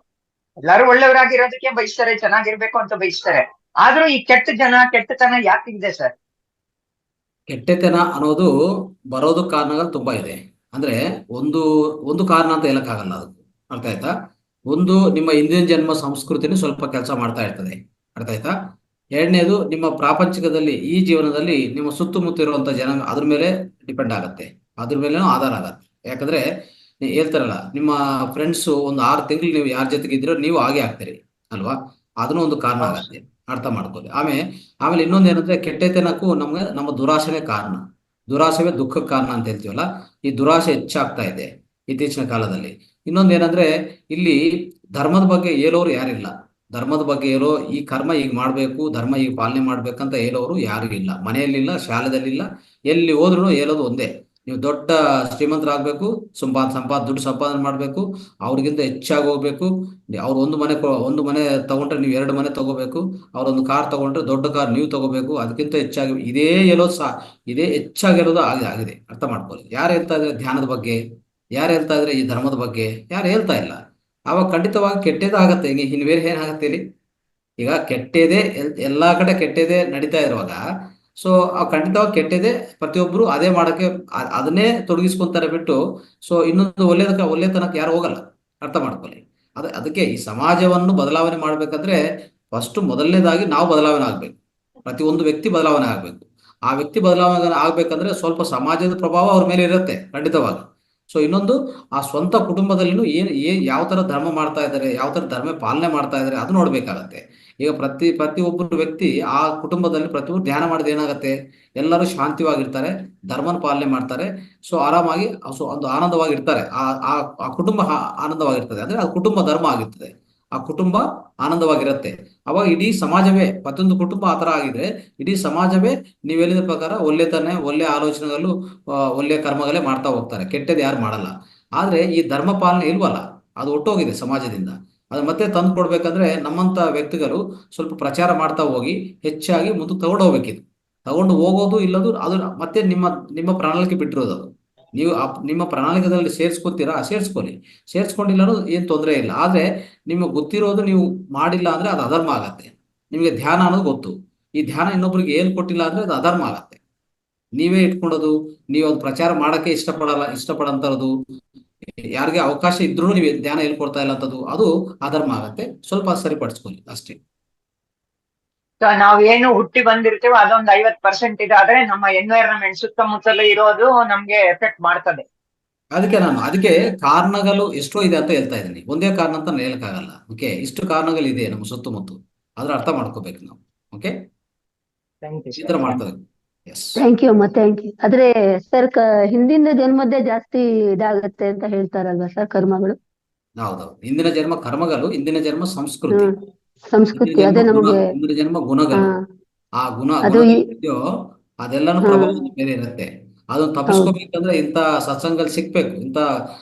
[SPEAKER 6] ಎಲ್ಲರೂ ಒಳ್ಳೆಯವರಾಗಿರೋದಕ್ಕೆ ಬಯಸ್ತಾರೆ, ಚೆನ್ನಾಗಿರ್ಬೇಕು ಅಂತ ಬಯಸ್ತಾರೆ. ಆದ್ರೂ ಈ ಕೆಟ್ಟತನ ಯಾಕಿದೆ ಸರ್?
[SPEAKER 1] ಕೆಟ್ಟತನ ಅನ್ನೋದು ಬರೋದು ಕಾರಣಗಳು ತುಂಬಾ ಇದೆ. ಅಂದ್ರೆ ಒಂದು ಕಾರಣ ಅಂತ ಹೇಳಕ್ಕಾಗಲ್ಲ, ಅದಕ್ಕೆ ಅರ್ಥ ಆಯ್ತಾ? ಒಂದು, ನಿಮ್ಮ ಹಿಂದಿನ ಜನ್ಮ ಸಂಸ್ಕೃತಿನೂ ಸ್ವಲ್ಪ ಕೆಲಸ ಮಾಡ್ತಾ ಇರ್ತದೆ, ಅರ್ಥ ಆಯ್ತಾ? ಎರಡನೇದು, ನಿಮ್ಮ ಪ್ರಾಪಂಚಿಕದಲ್ಲಿ ಈ ಜೀವನದಲ್ಲಿ ನಿಮ್ಮ ಸುತ್ತಮುತ್ತ ಇರುವಂತ ಜನ ಅದ್ರ ಮೇಲೆ ಡಿಪೆಂಡ್ ಆಗತ್ತೆ, ಅದ್ರ ಮೇಲೇನೂ ಆಧಾರ ಆಗತ್ತೆ. ಯಾಕಂದ್ರೆ ಹೇಳ್ತಾರಲ್ಲ, ನಿಮ್ಮ ಫ್ರೆಂಡ್ಸ್ ಒಂದು 6 ತಿಂಗಳು ನೀವು ಯಾರ ಜೊತೆಗೆ ಇದ್ದೀರೋ ನೀವು ಹಾಗೆ ಆಗ್ತೀರಿ ಅಲ್ವಾ? ಅದನ್ನೂ ಒಂದು ಕಾರಣ ಆಗತ್ತೆ, ಅರ್ಥ ಮಾಡ್ಕೊಳ್ಳಿ. ಆಮೇಲೆ ಇನ್ನೊಂದು ಏನಂದ್ರೆ, ಕೆಟ್ಟತನಕ್ಕೂ ನಮ್ಮ ದುರಾಶೆನೇ ಕಾರಣ. ದುರಾಶೆವೇ ದುಃಖಕ್ಕೆ ಕಾರಣ ಅಂತ ಹೇಳ್ತೀವಲ್ಲ, ಈ ದುರಾಶೆ ಹೆಚ್ಚಾಗ್ತಾ ಇದೆ ಇತ್ತೀಚಿನ ಕಾಲದಲ್ಲಿ. ಇನ್ನೊಂದು ಏನಂದ್ರೆ, ಇಲ್ಲಿ ಧರ್ಮದ ಬಗ್ಗೆ ಹೇಳೋರು ಯಾರಿಲ್ಲ. ಧರ್ಮದ ಬಗ್ಗೆ ಹೇಳೋ, ಈ ಕರ್ಮ ಈಗ ಮಾಡ್ಬೇಕು, ಧರ್ಮ ಈಗ ಪಾಲನೆ ಮಾಡ್ಬೇಕಂತ ಹೇಳೋರು ಯಾರು ಇಲ್ಲ. ಮನೆಯಲ್ಲಿಲ್ಲ, ಶಾಲೆದಲ್ಲಿಲ್ಲ, ಎಲ್ಲಿ ಹೋದ್ರು ಹೇಳೋದು ಒಂದೇ, ನೀವು ದೊಡ್ಡ ಶ್ರೀಮಂತರಾಗಬೇಕು, ದುಡ್ಡು ಸಂಪಾದನೆ ಮಾಡಬೇಕು, ಅವ್ರಿಗಿಂತ ಹೆಚ್ಚಾಗಿ ಹೋಗ್ಬೇಕು. ಅವ್ರು ಒಂದು ಮನೆ ತಗೊಂಡ್ರೆ ನೀವು 2 ಮನೆ ತಗೋಬೇಕು, ಅವ್ರೊಂದು ಕಾರ್ ತಗೊಂಡ್ರೆ ದೊಡ್ಡ ಕಾರ್ ನೀವು ತಗೋಬೇಕು, ಅದಕ್ಕಿಂತ ಹೆಚ್ಚಾಗಿ ಇದೇ ಹೆಚ್ಚಾಗಿ ಹೇಳೋದು ಆಗಿದೆ. ಅರ್ಥ ಮಾಡ್ಕೊಳ್ಳಿ. ಯಾರು ಹೇಳ್ತಾ ಇದ್ರೆ ಧ್ಯಾನದ ಬಗ್ಗೆ, ಯಾರು ಹೇಳ್ತಾ ಇದ್ರೆ ಈ ಧರ್ಮದ ಬಗ್ಗೆ, ಯಾರು ಹೇಳ್ತಾ ಇಲ್ಲ. ಆವಾಗ ಖಂಡಿತವಾಗಿ ಕೆಟ್ಟದೇ ಆಗತ್ತೆ. ಇನ್ನು ಬೇರೆ ಏನಾಗತ್ತೆ ಇಲ್ಲಿ? ಈಗ ಕೆಟ್ಟದೇ ಎಲ್ಲಾ ಕಡೆ ಕೆಟ್ಟದೇ ನಡೀತಾ ಇರುವಾಗ, ಸೊ ಖಂಡಿತವಾಗಿ ಕೆಟ್ಟದೇ, ಪ್ರತಿಯೊಬ್ಬರು ಅದೇ ಮಾಡಕ್ಕೆ ಅದನ್ನೇ ತೊಡಗಿಸ್ಕೊಂತಾರೆ ಬಿಟ್ಟು, ಸೊ ಇನ್ನೊಂದು ಒಳ್ಳೆತನಕ್ಕೆ ಯಾರು ಹೋಗಲ್ಲ. ಅರ್ಥ ಮಾಡ್ಕೊಳ್ಳಿ. ಅದಕ್ಕೆ ಈ ಸಮಾಜವನ್ನು ಬದಲಾವಣೆ ಮಾಡ್ಬೇಕಂದ್ರೆ ಫಸ್ಟ್ ಮೊದಲನೇದಾಗಿ ನಾವು ಬದಲಾವಣೆ ಆಗ್ಬೇಕು. ಪ್ರತಿಯೊಂದು ವ್ಯಕ್ತಿ ಬದಲಾವಣೆ ಆಗ್ಬೇಕು. ಆ ವ್ಯಕ್ತಿ ಬದಲಾವಣೆ ಆಗ್ಬೇಕಂದ್ರೆ ಸ್ವಲ್ಪ ಸಮಾಜದ ಪ್ರಭಾವ ಅವ್ರ ಮೇಲೆ ಇರುತ್ತೆ ಖಂಡಿತವಾಗಿ. ಸೊ ಇನ್ನೊಂದು, ಆ ಸ್ವಂತ ಕುಟುಂಬದಲ್ಲಿನೂ ಯಾವ ತರ ಧರ್ಮ ಮಾಡ್ತಾ ಇದ್ದಾರೆ, ಯಾವ ತರ ಧರ್ಮ ಪಾಲನೆ ಮಾಡ್ತಾ ಇದ್ದಾರೆ, ಅದು ನೋಡ್ಬೇಕಾಗತ್ತೆ. ಈಗ ಪ್ರತಿಯೊಬ್ಬರು ವ್ಯಕ್ತಿ ಆ ಕುಟುಂಬದಲ್ಲಿ ಪ್ರತಿಯೊಬ್ಬರು ಧ್ಯಾನ ಮಾಡಿದ ಏನಾಗತ್ತೆ, ಎಲ್ಲರೂ ಶಾಂತಿವಾಗಿರ್ತಾರೆ, ಧರ್ಮನ ಪಾಲನೆ ಮಾಡ್ತಾರೆ, ಸೊ ಆರಾಮಾಗಿ ಒಂದು ಆನಂದವಾಗಿರ್ತಾರೆ. ಆ ಕುಟುಂಬ ಆನಂದವಾಗಿರ್ತದೆ. ಅಂದ್ರೆ ಆ ಕುಟುಂಬ ಧರ್ಮ ಆಗಿರ್ತದೆ, ಆ ಕುಟುಂಬ ಆನಂದವಾಗಿರುತ್ತೆ. ಅವಾಗ ಇಡೀ ಸಮಾಜವೇ, ಪ್ರತಿಯೊಂದು ಕುಟುಂಬ ಆ ತರ ಆಗಿದ್ರೆ ಇಡೀ ಸಮಾಜವೇ ನೀವು ಹೇಳಿದ ಪ್ರಕಾರ ಒಳ್ಳೆ ಆಲೋಚನೆಗಳು, ಒಳ್ಳೆ ಕರ್ಮಗಳೇ ಮಾಡ್ತಾ ಹೋಗ್ತಾರೆ, ಕೆಟ್ಟದ್ದು ಯಾರು ಮಾಡಲ್ಲ. ಆದ್ರೆ ಈ ಧರ್ಮ ಪಾಲನೆ ಇಲ್ವಲ್ಲ, ಅದು ಒಟ್ಟೋಗಿದೆ ಸಮಾಜದಿಂದ. ಅದು ಮತ್ತೆ ತಂದು ಕೊಡ್ಬೇಕಂದ್ರೆ ನಮ್ಮಂತ ವ್ಯಕ್ತಿಗಳು ಸ್ವಲ್ಪ ಪ್ರಚಾರ ಮಾಡ್ತಾ ಹೋಗಿ ಹೆಚ್ಚಾಗಿ ಮುಂದಕ್ಕೆ ತಗೊಂಡು ಹೋಗ್ಬೇಕಿತ್ತು. ತಗೊಂಡು ಹೋಗೋದು ಇಲ್ಲದು ಅದು ಮತ್ತೆ ನಿಮ್ಮ ಪ್ರಣಾಳಿಕೆ ಬಿಟ್ಟಿರೋದು. ಅದು ನೀವು ನಿಮ್ಮ ಪ್ರಣಾಳಿಕೆದಲ್ಲಿ ಸೇರಿಸ್ಕೊಳ್ಳಿ. ಸೇರಿಸ್ಕೊಂಡಿಲ್ಲ ಅನ್ನೋದು ಏನು ತೊಂದರೆ ಇಲ್ಲ. ಆದ್ರೆ ನಿಮಗೆ ಗೊತ್ತಿರೋದು ನೀವು ಮಾಡಿಲ್ಲ ಅಂದ್ರೆ ಅದು ಅಧರ್ಮ ಆಗತ್ತೆ. ನಿಮಗೆ ಧ್ಯಾನ ಅನ್ನೋದು ಗೊತ್ತು, ಈ ಧ್ಯಾನ ಇನ್ನೊಬ್ರಿಗೆ ಕೊಟ್ಟಿಲ್ಲ ಅಂದ್ರೆ ಅದು ಅಧರ್ಮ ಆಗತ್ತೆ. ನೀವೇ ಇಟ್ಕೊಳ್ಳೋದು, ನೀವು ಅದು ಪ್ರಚಾರ ಮಾಡಕ್ಕೆ ಇಷ್ಟಪಡಂತದ್ದು, ಯಾರಿಗೆ ಅವಕಾಶ ಇದ್ರೂ ನೀವು ಧ್ಯಾನ ಹೇಳ್ಕೊಡ್ತಾ ಇಲ್ಲ ಅಂತದ್ದು, ಅದು ಅಧರ್ಮ ಆಗತ್ತೆ. ಸ್ವಲ್ಪ ಸರಿಪಡಿಸ್ಕೊಳ್ಳಿ ಅಷ್ಟೇ.
[SPEAKER 6] ನಾವ್ ಏನು ಹುಟ್ಟಿ ಬಂದಿರ್ತೀವೋ ಅದೊಂದು 50% ಇದಾದ್ರೆ ನಮ್ಮ ಎನ್ವೈರನ್ಮೆಂಟ್ ಸುತ್ತಮುತ್ತಲು ಇರೋದು ನಮ್ಗೆ ಎಫೆಕ್ಟ್ ಮಾಡ್ತದೆ.
[SPEAKER 1] ಅದಕ್ಕೆ ಕಾರಣಗಳು ಎಷ್ಟೋ ಇದೆ ಅಂತ ಹೇಳ್ತಾ ಇದ್ದೀನಿ. ಒಂದೇ ಕಾರಣ ಅಂತ ಹೇಳಕ್ಕಾಗಲ್ಲ. ಓಕೆ, ಇಷ್ಟು ಕಾರಣಗಳಿದೆ ನಮ್ಮ ಸುತ್ತಮುತ್ತ, ಅದ್ರ ಅರ್ಥ ಮಾಡ್ಕೋಬೇಕು ನಾವು. ಓಕೆ, ಈ ತರ ಮಾಡ್ತದೆ. ಎಸ್,
[SPEAKER 2] ಥ್ಯಾಂಕ್ ಯು ಅಮ್ಮ, ಥ್ಯಾಂಕ್ ಯು. ಆದ್ರೆ ಸರ್ ಹಿಂದಿನ ಜನ್ಮದ್ದೇ ಜಾಸ್ತಿ ಇದಾಗತ್ತೆ ಅಂತ ಹೇಳ್ತಾರಲ್ವಾ ಸರ್ ಕರ್ಮಗಳು?
[SPEAKER 1] ಹೌದೌದು. ಇಂದಿನ ಜನ್ಮ ಕರ್ಮಗಳು, ಇಂದಿನ ಜನ್ಮ ಸಂಸ್ಕೃತಿ,
[SPEAKER 2] ಸಂಸ್ಕೃತಿ ಅದೇ ನಮಗೆ.
[SPEAKER 1] ಇಂದಿನ ಜನ್ಮ ಗುಣಗಳು. ಆ
[SPEAKER 2] ಅದು
[SPEAKER 1] ಇದೆಯೋ ಅದೆಲ್ಲಾನು ಪ್ರಭಾವ ಮೇಲೆ ಇರುತ್ತೆ. ಅದನ್ನ ತಪ್ಪಿಸ್ಕೋಬೇಕಂದ್ರೆ ಇಂಥ ಸತ್ಸಂಗಲ್ಲಿ ಸಿಕ್ಬೇಕು. ಇಂಥ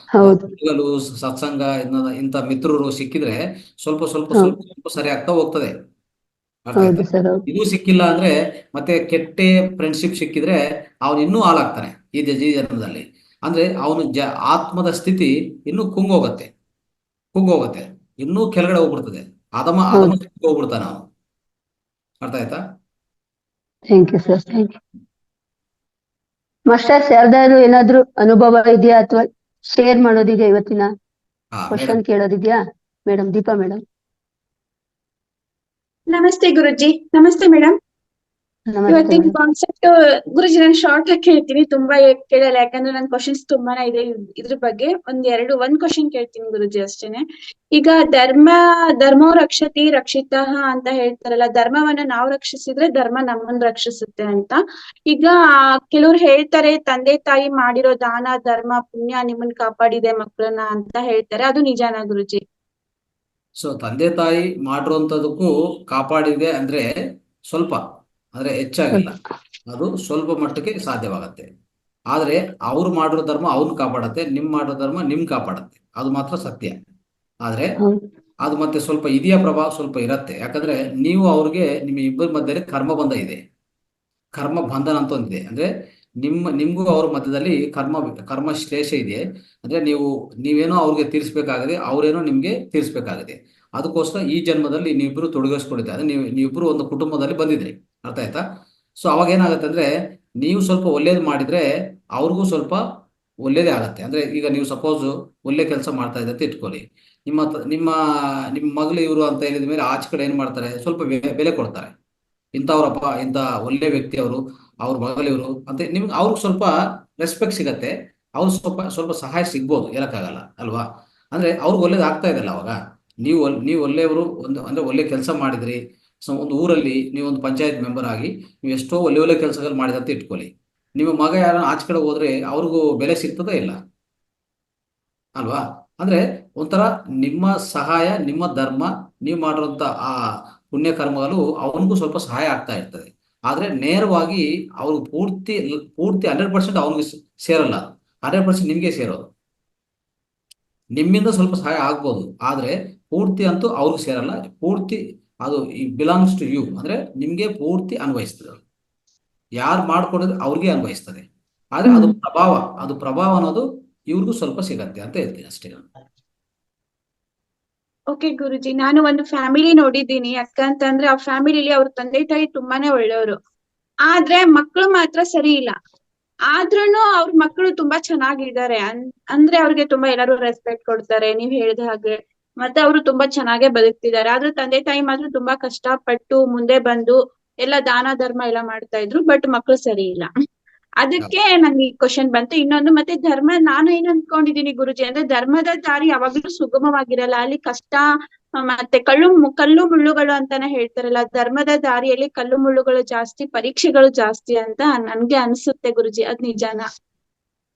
[SPEAKER 1] ಗುರುಗಳು, ಸತ್ಸಂಗ, ಇಂಥ ಮಿತ್ರರು ಸಿಕ್ಕಿದ್ರೆ ಸ್ವಲ್ಪ ಸ್ವಲ್ಪ ಸ್ವಲ್ಪ ಸ್ವಲ್ಪ ಸರಿ ಆಗ್ತಾ ಹೋಗ್ತದೆ. ಅರ್ಥ ಆಯ್ತಾ? ಇದು ಸಿಕ್ಕಿಲ್ಲ ಅಂದ್ರೆ ಮತ್ತೆ ಕೆಟ್ಟ ಫ್ರೆಂಡ್ಶಿಪ್ ಸಿಕ್ಕಿದ್ರೆ ಅವನು ಇನ್ನೂ ಹಾಳಾಗ್ತಾನೆ ಈ ಜನ್ಮದಲ್ಲಿ. ಅಂದ್ರೆ ಅವನು ಆತ್ಮದ ಸ್ಥಿತಿ ಇನ್ನೂ ಕುಂಗೋಗತ್ತೆ, ಇನ್ನೂ ಕೆಳಗಡೆ ಹೋಗ್ಬಿಡ್ತದೆ. ಅದಮ ಹೋಗ್ಬಿಡ್ತಾನೆ ಅವನು. ಅರ್ಥ ಆಯ್ತಾ?
[SPEAKER 2] Thank you sir, thank you. Masters ಯಾರ್ದಾದ್ರು ಏನಾದ್ರು ಅನುಭವ ಇದೆಯಾ ಅಥವಾ ಶೇರ್ ಮಾಡೋದಿದೆಯಾ? ಇವತ್ತಿನ ಕ್ವಶನ್ ಕೇಳೋದಿದ್ಯಾ? Madam Deepa madam.
[SPEAKER 7] ನಮಸ್ತೆ ಗುರುಜಿ. ನಮಸ್ತೆ ಮೇಡಮ್. ಇವತ್ತಿನ ಕಾನ್ಸೆಪ್ಟ್ ಗುರುಜಿ ನಾನು ಶಾರ್ಟ್ ಆಗಿ ಕೇಳ್ತೀನಿ, ತುಂಬಾ ಕೇಳಲ್ಲ, ಯಾಕಂದ್ರೆ ನನ್ ಕ್ವಶನ್ಸ್ ತುಂಬಾನೇ ಇದೆ ಇದ್ರ ಬಗ್ಗೆ. ಒಂದ್ ಕ್ವಶನ್ ಕೇಳ್ತೀನಿ ಗುರುಜಿ ಅಷ್ಟೇನೆ. ಈಗ ಧರ್ಮೋ ರಕ್ಷತಿ ರಕ್ಷಿತಃ ಅಂತ ಹೇಳ್ತಾರಲ್ಲ, ಧರ್ಮವನ್ನ ನಾವು ರಕ್ಷಿಸಿದ್ರೆ ಧರ್ಮ ನಮ್ಮನ್ನ ರಕ್ಷಿಸುತ್ತೆ ಅಂತ. ಈಗ ಕೆಲವ್ರು ಹೇಳ್ತಾರೆ ತಂದೆ ತಾಯಿ ಮಾಡಿರೋ ದಾನ ಧರ್ಮ ಪುಣ್ಯ ನಿಮ್ಮನ್ನ ಕಾಪಾಡಿದೆ ಮಕ್ಕಳನ್ನ ಅಂತ ಹೇಳ್ತಾರೆ, ಅದು ನಿಜಾನಾ ಗುರುಜಿ?
[SPEAKER 1] ಸೊ ತಂದೆ ತಾಯಿ ಮಾಡಿರುವಂತದಕ್ಕೂ ಕಾಪಾಡಿದೆ ಅಂದ್ರೆ ಸ್ವಲ್ಪ, ಅಂದ್ರೆ ಹೆಚ್ಚಾಗಿಲ್ಲ, ಅದು ಸ್ವಲ್ಪ ಮಟ್ಟಕ್ಕೆ ಸಾಧ್ಯವಾಗತ್ತೆ. ಆದ್ರೆ ಅವ್ರು ಮಾಡಿರೋ ಧರ್ಮ ಅವ್ರನ್ನ ಕಾಪಾಡತ್ತೆ, ನಿಮ್ ಮಾಡಿರೋ ಧರ್ಮ ನಿಮ್ ಕಾಪಾಡತ್ತೆ, ಅದು ಮಾತ್ರ ಸತ್ಯ. ಆದ್ರೆ ಅದು ಮತ್ತೆ ಸ್ವಲ್ಪ ಇದೆಯಾ ಪ್ರಭಾವ ಸ್ವಲ್ಪ ಇರತ್ತೆ. ಯಾಕಂದ್ರೆ ನೀವು ಅವ್ರಿಗೆ ನಿಮ್ಮ ಇಬ್ಬರ ಮಧ್ಯದಲ್ಲಿ ಕರ್ಮ ಬಂಧನ ಅಂತ ಒಂದಿದೆ. ಅಂದ್ರೆ ನಿಮ್ಗೂ ಅವ್ರ ಮಧ್ಯದಲ್ಲಿ ಕರ್ಮ ಶ್ಲೇಷ ಇದೆ. ಅಂದ್ರೆ ನೀವೇನೋ ಅವ್ರಿಗೆ ತೀರಿಸ್ಬೇಕಾಗಿದೆ, ಅವ್ರೇನೋ ನಿಮ್ಗೆ ತೀರಿಸ್ಬೇಕಾಗಿದೆ. ಅದಕ್ಕೋಸ್ಕರ ಈ ಜನ್ಮದಲ್ಲಿ ನೀವಿಬ್ರು ತೊಡಗಿಸ್ಕೊಂಡಿದ್ದೆ, ಅಂದ್ರೆ ನೀವಿಬ್ರು ಒಂದು ಕುಟುಂಬದಲ್ಲಿ ಬಂದಿದ್ರಿ. ಅರ್ಥ ಆಯ್ತಾ? ಸೊ ಅವಾಗ ಏನಾಗುತ್ತೆ ಅಂದ್ರೆ ನೀವು ಸ್ವಲ್ಪ ಒಳ್ಳೇದು ಮಾಡಿದ್ರೆ ಅವ್ರಿಗೂ ಸ್ವಲ್ಪ ಒಳ್ಳೇದೇ ಆಗತ್ತೆ. ಅಂದ್ರೆ ಈಗ ನೀವು ಸಪೋಸ್ ಒಳ್ಳೆ ಕೆಲಸ ಮಾಡ್ತಾ ಇದ್ದ ಅಂತ ಇಟ್ಕೊಳ್ಳಿ, ನಿಮ್ಮ ಮಗಳು ಇವರು ಅಂತ ಹೇಳಿದ ಮೇಲೆ ಆಚೆ ಕಡೆ ಏನ್ ಮಾಡ್ತಾರೆ, ಸ್ವಲ್ಪ ಬೆಲೆ ಕೊಡ್ತಾರೆ. ಇಂಥವ್ರಪ್ಪ, ಇಂಥ ಒಳ್ಳೆ ವ್ಯಕ್ತಿ ಅವರು, ಅವ್ರ ಮಗಳಿವರು ಅಂತ ನಿಮ್ಗೆ ಅವ್ರಿಗೆ ಸ್ವಲ್ಪ ರೆಸ್ಪೆಕ್ಟ್ ಸಿಗತ್ತೆ. ಅವ್ರು ಸ್ವಲ್ಪ ಸಹಾಯ ಸಿಗ್ಬೋದು, ಹೇಳಕ್ಕಾಗಲ್ಲ ಅಲ್ವಾ? ಅಂದ್ರೆ ಅವ್ರಿಗೆ ಒಳ್ಳೇದು ಆಗ್ತಾ ಇದೆಯಲ್ಲ ಅವಾಗ. ನೀವು ಒಳ್ಳೆಯವರು, ಅಂದ್ರೆ ಒಳ್ಳೆ ಕೆಲಸ ಮಾಡಿದ್ರಿ. ಸೊ ಒಂದು ಊರಲ್ಲಿ ನೀವೊಂದು ಪಂಚಾಯತ್ ಮೆಂಬರ್ ಆಗಿ ನೀವು ಎಷ್ಟೋ ಒಳ್ಳೆ ಕೆಲಸಗಳು ಮಾಡಿದಂತ ಇಟ್ಕೊಳ್ಳಿ, ನಿಮ್ಮ ಮಗ ಯಾರು ಆಚೆ ಕಡೆ ಹೋದ್ರೆ ಅವ್ರಿಗೂ ಬೆಲೆ ಸಿಗ್ತದಾ ಇಲ್ಲ ಅಲ್ವಾ? ಅಂದ್ರೆ ಒಂಥರ ನಿಮ್ಮ ಸಹಾಯ, ನಿಮ್ಮ ಧರ್ಮ, ನೀವು ಮಾಡಿರುವಂತ ಆ ಪುಣ್ಯ ಕರ್ಮಗಳು ಅವನಿಗೂ ಸ್ವಲ್ಪ ಸಹಾಯ ಆಗ್ತಾ ಇರ್ತದೆ. ಆದ್ರೆ ನೇರವಾಗಿ ಅವ್ರಿಗೆ ಪೂರ್ತಿ 100% ಅವನಿಗೆ ಸೇರಲ್ಲ, 100% ನಿಮ್ಗೆ ಸೇರೋದು. ನಿಮ್ಮಿಂದ ಸ್ವಲ್ಪ ಸಹಾಯ ಆಗ್ಬೋದು, ಆದ್ರೆ ಪೂರ್ತಿ ಅಂತೂ ಅವ್ರಿಗೆ ಸೇರಲ್ಲ. ಪೂರ್ತಿ ಅದು ಬಿಲಾಂಗ್ಸ್ ಟು ಯು, ಅಂದ್ರೆ ನಿಮ್ಗೆ ಪೂರ್ತಿ ಅನ್ವಯಿಸ್ತದೆ. ಯಾರು ಮಾಡ್ಕೊಡೋದು ಅವ್ರಿಗೆ ಅನ್ವಯಿಸ್ತದೆ. ಆದ್ರೆ ಅದು ಪ್ರಭಾವ ಅನ್ನೋದು ಇವ್ರಿಗೂ ಸ್ವಲ್ಪ ಸಿಗತ್ತೆ ಅಂತ ಹೇಳ್ತೀನಿ ಅಷ್ಟೇ.
[SPEAKER 7] ಓಕೆ ಗುರುಜಿ, ನಾನು ಒಂದು ಫ್ಯಾಮಿಲಿ ನೋಡಿದ್ದೀನಿ. ಯಾಕಂತಂದ್ರೆ ಆ ಫ್ಯಾಮಿಲಿಲಿ ಅವ್ರ ತಂದೆ ತಾಯಿ ತುಂಬಾನೇ ಒಳ್ಳೆಯವರು, ಆದ್ರೆ ಮಕ್ಕಳು ಮಾತ್ರ ಸರಿ ಇಲ್ಲ. ಆದ್ರೂನು ಅವ್ರ ಮಕ್ಕಳು ತುಂಬಾ ಚೆನ್ನಾಗಿದ್ದಾರೆ. ಅಂದ್ರೆ ಅವ್ರಿಗೆ ತುಂಬಾ ಎಲ್ಲರೂ ರೆಸ್ಪೆಕ್ಟ್ ಕೊಡ್ತಾರೆ ನೀವ್ ಹೇಳಿದ ಹಾಗೆ, ಮತ್ತೆ ಅವರು ತುಂಬಾ ಚೆನ್ನಾಗೇ ಬದುಕ್ತಿದ್ದಾರೆ. ಆದ್ರೆ ತಂದೆ ತಾಯಿ ಮಾತ್ರ ತುಂಬಾ ಕಷ್ಟಪಟ್ಟು ಮುಂದೆ ಬಂದು ಎಲ್ಲ ದಾನ ಧರ್ಮ ಎಲ್ಲ ಮಾಡ್ತಾ ಇದ್ರು, ಬಟ್ ಮಕ್ಕಳು ಸರಿ ಇಲ್ಲ. ಅದಕ್ಕೆ ನನ್ಗೆ ಈ ಕ್ವಶನ್ ಬಂತು. ಇನ್ನೊಂದು ಮತ್ತೆ ನಾನು ಏನ್ ಅನ್ಕೊಂಡಿದೀನಿ ಗುರುಜಿ ಅಂದ್ರೆ, ಧರ್ಮದ ದಾರಿ ಯಾವಾಗ್ಲೂ ಸುಗಮವಾಗಿರಲ್ಲ, ಅಲ್ಲಿ ಕಷ್ಟ ಮತ್ತೆ ಕಲ್ಲು ಮುಳ್ಳುಗಳು ಅಂತಾನೆ ಹೇಳ್ತಾರಲ್ಲ, ಧರ್ಮದ ದಾರಿಯಲ್ಲಿ ಕಲ್ಲು ಮುಳ್ಳುಗಳು ಜಾಸ್ತಿ, ಪರೀಕ್ಷೆಗಳು ಜಾಸ್ತಿ ಅಂತ ನನ್ಗೆ ಅನ್ಸುತ್ತೆ ಗುರುಜಿ, ಅದ್ ನಿಜಾನಾ?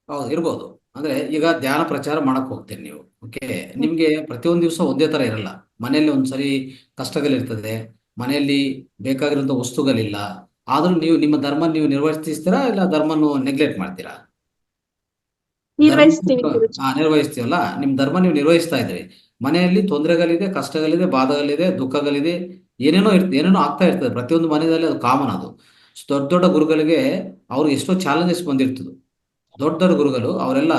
[SPEAKER 1] ಹೌದು, ಇರ್ಬೋದು. ಅಂದ್ರೆ ಈಗ ಧ್ಯಾನ ಪ್ರಚಾರ ಮಾಡಕ್ ಹೋಗ್ತೀರಿ ನೀವು, ಓಕೆ, ನಿಮ್ಗೆ ಪ್ರತಿಯೊಂದು ದಿವಸ ಒಂದೇ ತರ ಇರಲ್ಲ. ಮನೆಯಲ್ಲಿ ಒಂದ್ಸರಿ ಕಷ್ಟಗಳಿರ್ತದೆ, ಮನೆಯಲ್ಲಿ ಬೇಕಾಗಿರುವಂತ ವಸ್ತುಗಳಿಲ್ಲ. ಆದ್ರೂ ನೀವು ನಿಮ್ಮ ಧರ್ಮ ನೀವು ನಿರ್ವಹಿಸ್ತೀರಾ ಇಲ್ಲ ಧರ್ಮನು ನೆಗ್ಲೆಕ್ಟ್ ಮಾಡ್ತೀರಾ? ನಿರ್ವಹಿಸ್ತೀವಲ್ಲ, ನಿಮ್ ಧರ್ಮ ನೀವು ನಿರ್ವಹಿಸ್ತಾ ಇದ್ರಿ. ಮನೆಯಲ್ಲಿ ತೊಂದರೆಗಳಿದೆ, ಕಷ್ಟಗಳಿದೆ, ಬಾಧಗಳಿದೆ, ದುಃಖಗಳಿದೆ, ಏನೇನೋ ಆಗ್ತಾ ಇರ್ತದೆ ಪ್ರತಿಯೊಂದು ಮನೆಯಲ್ಲಿ. ಅದು ಕಾಮನ್. ಅದು ದೊಡ್ಡ ದೊಡ್ಡ ಗುರುಗಳಿಗೆ ಅವ್ರು ಎಷ್ಟೋ ಚಾಲೆಂಜಸ್ ಬಂದಿರ್ತದೆ. ದೊಡ್ಡ ದೊಡ್ಡ ಗುರುಗಳು ಅವರೆಲ್ಲ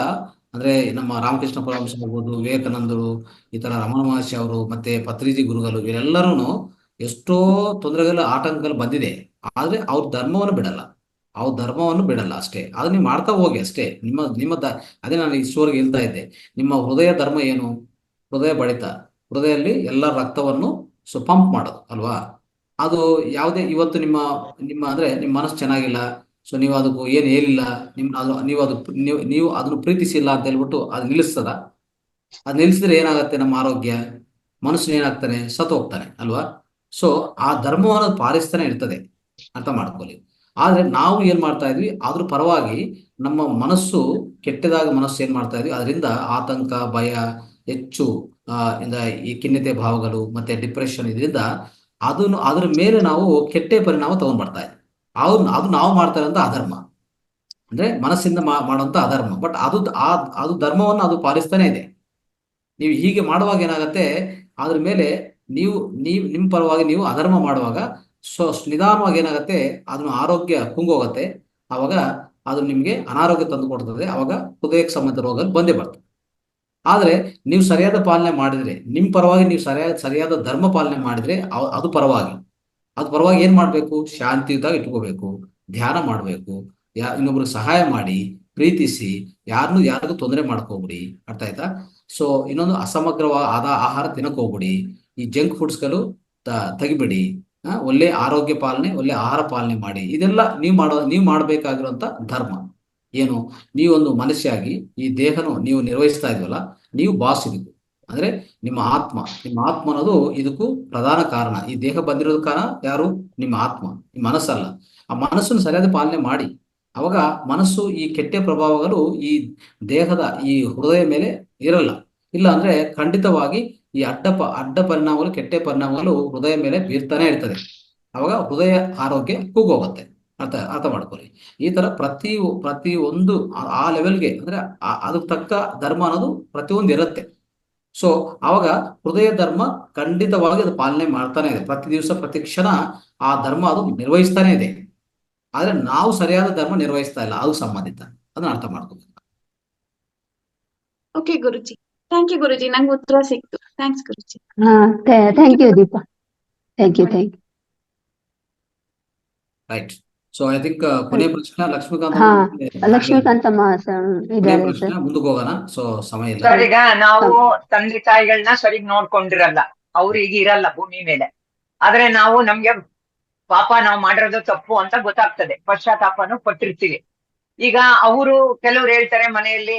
[SPEAKER 1] ಅಂದ್ರೆ ನಮ್ಮ ರಾಮಕೃಷ್ಣ ಪರಮಹಂಸ ಆಗ್ಬೋದು, ವಿವೇಕಾನಂದರು, ಈ ತರ ರಮಣ ಮಹರ್ಷಿ ಅವರು, ಮತ್ತೆ ಪತ್ರಿಜಿ ಗುರುಗಳು, ಇವರೆಲ್ಲರೂ ಎಷ್ಟೋ ತೊಂದರೆಗಳು ಆಟಂಕಗಳು ಬಂದಿದೆ. ಆದ್ರೆ ಅವ್ರ ಧರ್ಮವನ್ನು ಬಿಡಲ್ಲ, ಅವ್ರ ಧರ್ಮವನ್ನು ಬಿಡಲ್ಲ ಅಷ್ಟೇ. ಅದು ನೀವು ಮಾಡ್ತಾ ಹೋಗಿ ಅಷ್ಟೇ. ಅದೇ ನಾನು ಇಷ್ಟವರೆಗೆ ಹೇಳ್ತಾ ಇದ್ದೆ, ನಿಮ್ಮ ಹೃದಯ ಧರ್ಮ ಏನು? ಹೃದಯ ಬಡಿತ, ಹೃದಯದಲ್ಲಿ ಎಲ್ಲ ರಕ್ತವನ್ನು ಪಂಪ್ ಮಾಡೋದು ಅಲ್ವಾ? ಅದು ಯಾವುದೇ ಇವತ್ತು ನಿಮ್ಮ ನಿಮ್ಮ ಅಂದ್ರೆ ನಿಮ್ಮ ಮನಸ್ಸು ಚೆನ್ನಾಗಿಲ್ಲ, ಸೊ ನೀವು ಅದಕ್ಕೂ ಏನು ಹೇಳಿಲ್ಲ, ನೀವು ಅದನ್ನು ಪ್ರೀತಿಸಿಲ್ಲ ಅಂತ ಹೇಳ್ಬಿಟ್ಟು ಅದು ನಿಲ್ಲಿಸ್ತದ? ಅದು ನಿಲ್ಲಿಸಿದ್ರೆ ಏನಾಗುತ್ತೆ? ನಮ್ಮ ಆರೋಗ್ಯ, ಮನುಷ್ಯನ ಏನಾಗ್ತಾನೆ? ಸತ್ತು ಹೋಗ್ತಾನೆ ಅಲ್ವಾ? ಸೊ ಆ ಧರ್ಮವನ್ನು ಪಾಲಿಸ್ತಾನೆ ಇರ್ತದೆ, ಅರ್ಥ ಮಾಡ್ಕೊಳ್ಳಿ. ಆದ್ರೆ ನಾವು ಏನ್ ಮಾಡ್ತಾ ಇದ್ವಿ, ಅದ್ರ ಪರವಾಗಿ ನಮ್ಮ ಮನಸ್ಸು ಕೆಟ್ಟದಾಗ ಮನಸ್ಸು ಏನ್ ಮಾಡ್ತಾ ಇದ್ವಿ, ಅದರಿಂದ ಆತಂಕ, ಭಯ ಹೆಚ್ಚು, ಈ ಖಿನ್ನತೆ ಭಾವಗಳು ಮತ್ತೆ ಡಿಪ್ರೆಷನ್, ಇದರಿಂದ ಅದ್ರ ಮೇಲೆ ನಾವು ಕೆಟ್ಟ ಪರಿಣಾಮ ತಗೊಂಡ್ ಬರ್ತಾ ಇದ್ವಿ. ಅದು ನಾವು ಮಾಡ್ತಾ ಇರೋಂಥ ಅಧರ್ಮ, ಅಂದ್ರೆ ಮನಸ್ಸಿಂದ ಮಾಡುವಂತ ಅಧರ್ಮ. ಬಟ್ ಅದು ಧರ್ಮವನ್ನು ಅದು ಪಾಲಿಸ್ತಾನೆ ಇದೆ. ನೀವು ಹೀಗೆ ಮಾಡುವಾಗ ಏನಾಗತ್ತೆ, ಅದ್ರ ಮೇಲೆ ನೀವು ನಿಮ್ಮ ಪರವಾಗಿ ನೀವು ಅಧರ್ಮ ಮಾಡುವಾಗ ನಿಧಾನವಾಗಿ ಏನಾಗತ್ತೆ, ಅದನ್ನ ಆರೋಗ್ಯ ಕುಂಗೋಗತ್ತೆ. ಆವಾಗ ಅದು ನಿಮ್ಗೆ ಅನಾರೋಗ್ಯ ತಂದು ಕೊಡ್ತದೆ. ಅವಾಗ ಹೃದಯಕ್ಕೆ ಸಂಬಂಧಿತ ರೋಗಗಳು ಬಂದೇ ಬರ್ತದೆ. ಆದ್ರೆ ನೀವು ಸರಿಯಾದ ಪಾಲನೆ ಮಾಡಿದ್ರೆ, ನಿಮ್ಮ ಪರವಾಗಿ ನೀವು ಸರಿಯಾದ ಧರ್ಮ ಪಾಲನೆ ಮಾಡಿದ್ರೆ, ಅದು ಪರವಾಗಿ ಏನ್ ಮಾಡ್ಬೇಕು? ಶಾಂತಿಯುತವಾಗಿ ಇಟ್ಕೋಬೇಕು, ಧ್ಯಾನ ಮಾಡ್ಬೇಕು, ಇನ್ನೊಬ್ರಿಗೆ ಸಹಾಯ ಮಾಡಿ, ಪ್ರೀತಿಸಿ, ಯಾರಿಗೂ ತೊಂದರೆ ಮಾಡ್ಕೋಬಿಡಿ, ಅರ್ಥ ಆಯ್ತಾ? ಸೊ ಇನ್ನೊಂದು, ಅಸಮಗ್ರವಾದ ಆಹಾರ ತಿನ್ನಕ್ ಹೋಗ್ಬಿಡಿ, ಈ ಜಂಕ್ ಫುಡ್ಸ್ಗಳು ತೆಗಿಬಿಡಿ, ಒಳ್ಳೆ ಆರೋಗ್ಯ ಪಾಲನೆ, ಒಳ್ಳೆ ಆಹಾರ ಪಾಲನೆ ಮಾಡಿ. ಇದೆಲ್ಲ ನೀವು ಮಾಡಬೇಕಾಗಿರುವಂತ ಧರ್ಮ ಏನು? ನೀವೊಂದು ಮನುಷ್ಯಾಗಿ ಈ ದೇಹನು ನೀವು ನಿರ್ವಹಿಸ್ತಾ ಇದ್ವಲ್ಲ, ನೀವು ಬಾಸ್ ಇದಕ್ಕೂ. ಅಂದ್ರೆ ನಿಮ್ಮ ಆತ್ಮ ಅನ್ನೋದು ಇದಕ್ಕೂ ಪ್ರಧಾನ ಕಾರಣ. ಈ ದೇಹ ಬಂದಿರೋದ ಕಾರಣ ಯಾರು? ನಿಮ್ಮ ಆತ್ಮ, ನಿಮ್ಮ ಮನಸ್ಸಲ್ಲ. ಆ ಮನಸ್ಸನ್ನು ಸರಿಯಾದ ಪಾಲನೆ ಮಾಡಿ, ಅವಾಗ ಮನಸ್ಸು ಈ ಕೆಟ್ಟ ಪ್ರಭಾವಗಳು ಈ ದೇಹದ ಈ ಹೃದಯ ಮೇಲೆ ಇರಲ್ಲ. ಇಲ್ಲ ಅಂದ್ರೆ ಖಂಡಿತವಾಗಿ ಈ ಅಡ್ಡ ಪರಿಣಾಮಗಳು, ಕೆಟ್ಟ ಪರಿಣಾಮಗಳು ಹೃದಯ ಮೇಲೆ ಬೀರ್ತಾನೆ ಇರ್ತದೆ. ಅವಾಗ ಹೃದಯ ಆರೋಗ್ಯ ಕುಗ್ಗೋಗುತ್ತೆ. ಅರ್ಥ ಮಾಡ್ಕೊಳ್ಳಿ. ಈ ತರ ಪ್ರತಿ ಒಂದು ಆ ಲೆವೆಲ್ಗೆ, ಅಂದ್ರೆ ಅದಕ್ಕೆ ತಕ್ಕ ಧರ್ಮ ಅನ್ನೋದು ಪ್ರತಿಯೊಂದು ಇರುತ್ತೆ. ಸೊ ಅವಾಗ ಹೃದಯ ಧರ್ಮ ಖಂಡಿತವಾಗಿ ಅದು ಪಾಲನೆ ಮಾಡ್ತಾನೆ ಇದೆ. ಪ್ರತಿ ದಿವಸ, ಪ್ರತಿ ಕ್ಷಣ ಆ ಧರ್ಮ ಅದು ನಿರ್ವಹಿಸ್ತಾನೆ ಇದೆ. ಆದ್ರೆ ನಾವು ಸರಿಯಾದ ಧರ್ಮ ನಿರ್ವಹಿಸ್ತಾ ಇಲ್ಲ, ಅದು ಸಂಬಂಧಿತ. ಅದನ್ನ ಅರ್ಥ ಮಾಡ್ಕೋಬೇಕು.
[SPEAKER 7] ಓಕೆ ಗುರುಜಿ, ಥ್ಯಾಂಕ್ ಯು ಗುರುಜಿ, ನಂಗೆ ಉತ್ತರ ಸಿಕ್ತು. ಥ್ಯಾಂಕ್ಸ್ ಗುರುಜಿ.
[SPEAKER 2] Thank you Deepa, thank you.
[SPEAKER 1] Right. So I think ಕೊನೆ ಪ್ರಶ್ನೆ ಲಕ್ಷ್ಮೀಕಾಂತ್
[SPEAKER 2] ಹಾ,
[SPEAKER 1] ಅವ್ರಿಗೆ
[SPEAKER 2] ಲಕ್ಷ್ಮೀಕಾಂತಮ್ಮ
[SPEAKER 1] ಕೊನೆ
[SPEAKER 2] ಇದ್ದಾರೆ
[SPEAKER 1] ಪ್ರಶ್ನೆ,
[SPEAKER 2] ಸರ್.
[SPEAKER 1] ಮುಂದಕ್ಕೆ ಹೋಗೋಣ. ಸೊ ಸಮಯ ಇಲ್ಲ.
[SPEAKER 6] ಸರ್, ಈಗ ನಾವು ತಂದೆ ತಾಯಿಗಳನ್ನ ಸರಿಗ್ ನೋಡ್ಕೊಂಡಿರಲ್ಲ, ಅವ್ರು ಈಗ ಇರಲ್ಲ ಭೂಮಿ ಮೇಲೆ. ಆದ್ರೆ ನಮ್ಗೆ ಪಾಪ ನಾವು ಮಾಡಿರೋದು ತಪ್ಪು ಅಂತ ಗೊತ್ತಾಗ್ತದೆ, ಪಶ್ಚಾತ್ತಾಪನು ಪಟ್ಟಿರ್ತೀವಿ. ಈಗ ಅವರು ಕೆಲವ್ರು ಹೇಳ್ತಾರೆ ಮನೆಯಲ್ಲಿ,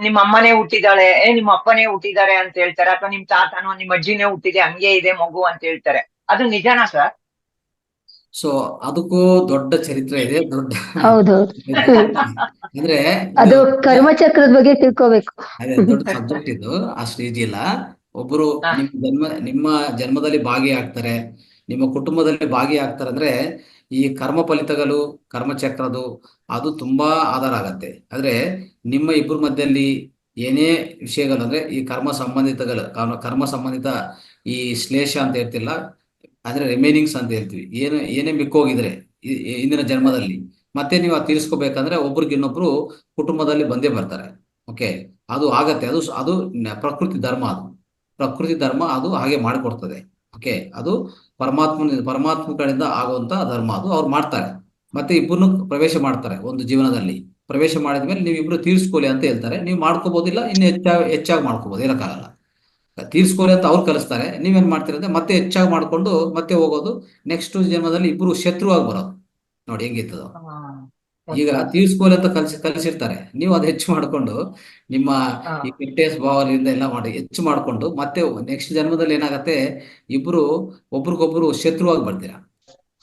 [SPEAKER 6] ನಿಮ್ಮ ಅಮ್ಮನೇ ಹುಟ್ಟಿದಾಳೆ, ನಿಮ್ಮ ಅಪ್ಪನೇ ಹುಟ್ಟಿದ್ದಾರೆ ಅಂತ ಹೇಳ್ತಾರೆ, ಅಥವಾ ನಿಮ್ ತಾತನೋ ನಿಮ್ಮ ಅಜ್ಜಿನೇ ಹುಟ್ಟಿದೆ, ಹಂಗೆ ಇದೆ ಮಗು ಅಂತ ಹೇಳ್ತಾರೆ. ಅದು ನಿಜನಾ ಸರ್?
[SPEAKER 1] ಸೊ ಅದಕ್ಕೂ ದೊಡ್ಡ ಚರಿತ್ರೆ ಇದೆ,
[SPEAKER 2] ಹೌದೌದು.
[SPEAKER 1] ಅಂದ್ರೆ
[SPEAKER 2] ಅದು ಕರ್ಮಚಕ್ರದ ಬಗ್ಗೆ ತಿಳ್ಕೋಬೇಕು.
[SPEAKER 1] ಅದೇ ದೊಡ್ಡ ಸಬ್ಜೆಕ್ಟ್ ಇದು, ಅಷ್ಟು ಈಜಿ ಇಲ್ಲ. ಒಬ್ರು ನಿಮ್ಮ ಜನ್ಮದಲ್ಲಿ ಭಾಗಿಯಾಗ್ತಾರೆ, ನಿಮ್ಮ ಕುಟುಂಬದಲ್ಲಿ ಭಾಗಿಯಾಗ್ತಾರೆ ಅಂದ್ರೆ ಈ ಕರ್ಮ ಫಲಿತಗಳು, ಕರ್ಮಚಕ್ರದು ಅದು ತುಂಬಾ ಆಧಾರ ಆಗತ್ತೆ. ಆದ್ರೆ ನಿಮ್ಮ ಇಬ್ಬರ ಮಧ್ಯದಲ್ಲಿ ಏನೇ ವಿಷಯಗಳು, ಅಂದ್ರೆ ಈ ಕರ್ಮ ಸಂಬಂಧಿತ ಈ ಶ್ಲೇಷ ಅಂತ ಹೇಳ್ತಿಲ್ಲ, ಅಂದ್ರೆ ರಿಮೈನಿಂಗ್ಸ್ ಅಂತ ಹೇಳ್ತೀವಿ, ಏನೇ ಮಿಕ್ಕೋಗಿದ್ರೆ ಇಂದಿನ ಜನ್ಮದಲ್ಲಿ, ಮತ್ತೆ ನೀವು ಅದು ತೀರಿಸ್ಕೋಬೇಕಂದ್ರೆ ಒಬ್ರಿಗಿನ್ನೊಬ್ರು ಕುಟುಂಬದಲ್ಲಿ ಬಂದೇ ಬರ್ತಾರೆ. ಓಕೆ, ಅದು ಆಗತ್ತೆ. ಅದು ಪ್ರಕೃತಿ ಧರ್ಮ ಅದು ಹಾಗೆ ಮಾಡಿಕೊಡ್ತದೆ. ಓಕೆ, ಅದು ಪರಮಾತ್ಮ ಕಡೆಯಿಂದ ಆಗುವಂತ ಧರ್ಮ, ಅದು ಅವ್ರು ಮಾಡ್ತಾರೆ. ಮತ್ತೆ ಇಬ್ಬರನ್ನು ಪ್ರವೇಶ ಮಾಡ್ತಾರೆ ಒಂದು ಜೀವನದಲ್ಲಿ. ಪ್ರವೇಶ ಮಾಡಿದ್ಮೇಲೆ ನೀವು ಇಬ್ರು ತೀರಿಸ್ಕೊಳ್ಳಿ ಅಂತ ಹೇಳ್ತಾರೆ. ನೀವು ಮಾಡ್ಕೋಬಹುದಿಲ್ಲ, ಇನ್ನು ಹೆಚ್ಚಾಗಿ ಮಾಡ್ಕೋಬಹುದು, ಇರಕ್ಕಾಗಲ್ಲ. ತೀರ್ಸ್ಕೊಳ್ಳಿ ಅಂತ ಅವ್ರು ಕಲಿಸ್ತಾರೆ, ನೀವೇನ್ ಮಾಡ್ತೀರಂದ್ರೆ ಮತ್ತೆ ಹೆಚ್ಚಾಗಿ ಮಾಡ್ಕೊಂಡು ಮತ್ತೆ ಹೋಗೋದು. ನೆಕ್ಸ್ಟ್ ಜನ್ಮದಲ್ಲಿ ಇಬ್ರು ಶತ್ರುವಾಗಿ ಬರೋದು. ನೋಡಿ ಹೆಂಗಿರ್ತದ. ಈಗ ತೀರ್ಸ್ಕೊಳ್ಳಿ ಅಂತ ಕಲಿಸಿರ್ತಾರೆ, ನೀವು ಅದು ಹೆಚ್ಚು ಮಾಡ್ಕೊಂಡು ನಿಮ್ಮ ಈ ಕೆಟ್ಟ ಸ್ವಭಾವದಿಂದ ಎಲ್ಲ ಮಾಡಿ ಹೆಚ್ಚು ಮಾಡ್ಕೊಂಡು ಮತ್ತೆ ನೆಕ್ಸ್ಟ್ ಜನ್ಮದಲ್ಲಿ ಏನಾಗತ್ತೆ, ಇಬ್ರು ಒಬ್ರಿಗೊಬ್ರು ಶತ್ರುವಾಗಿ ಬರ್ತೀರಾ.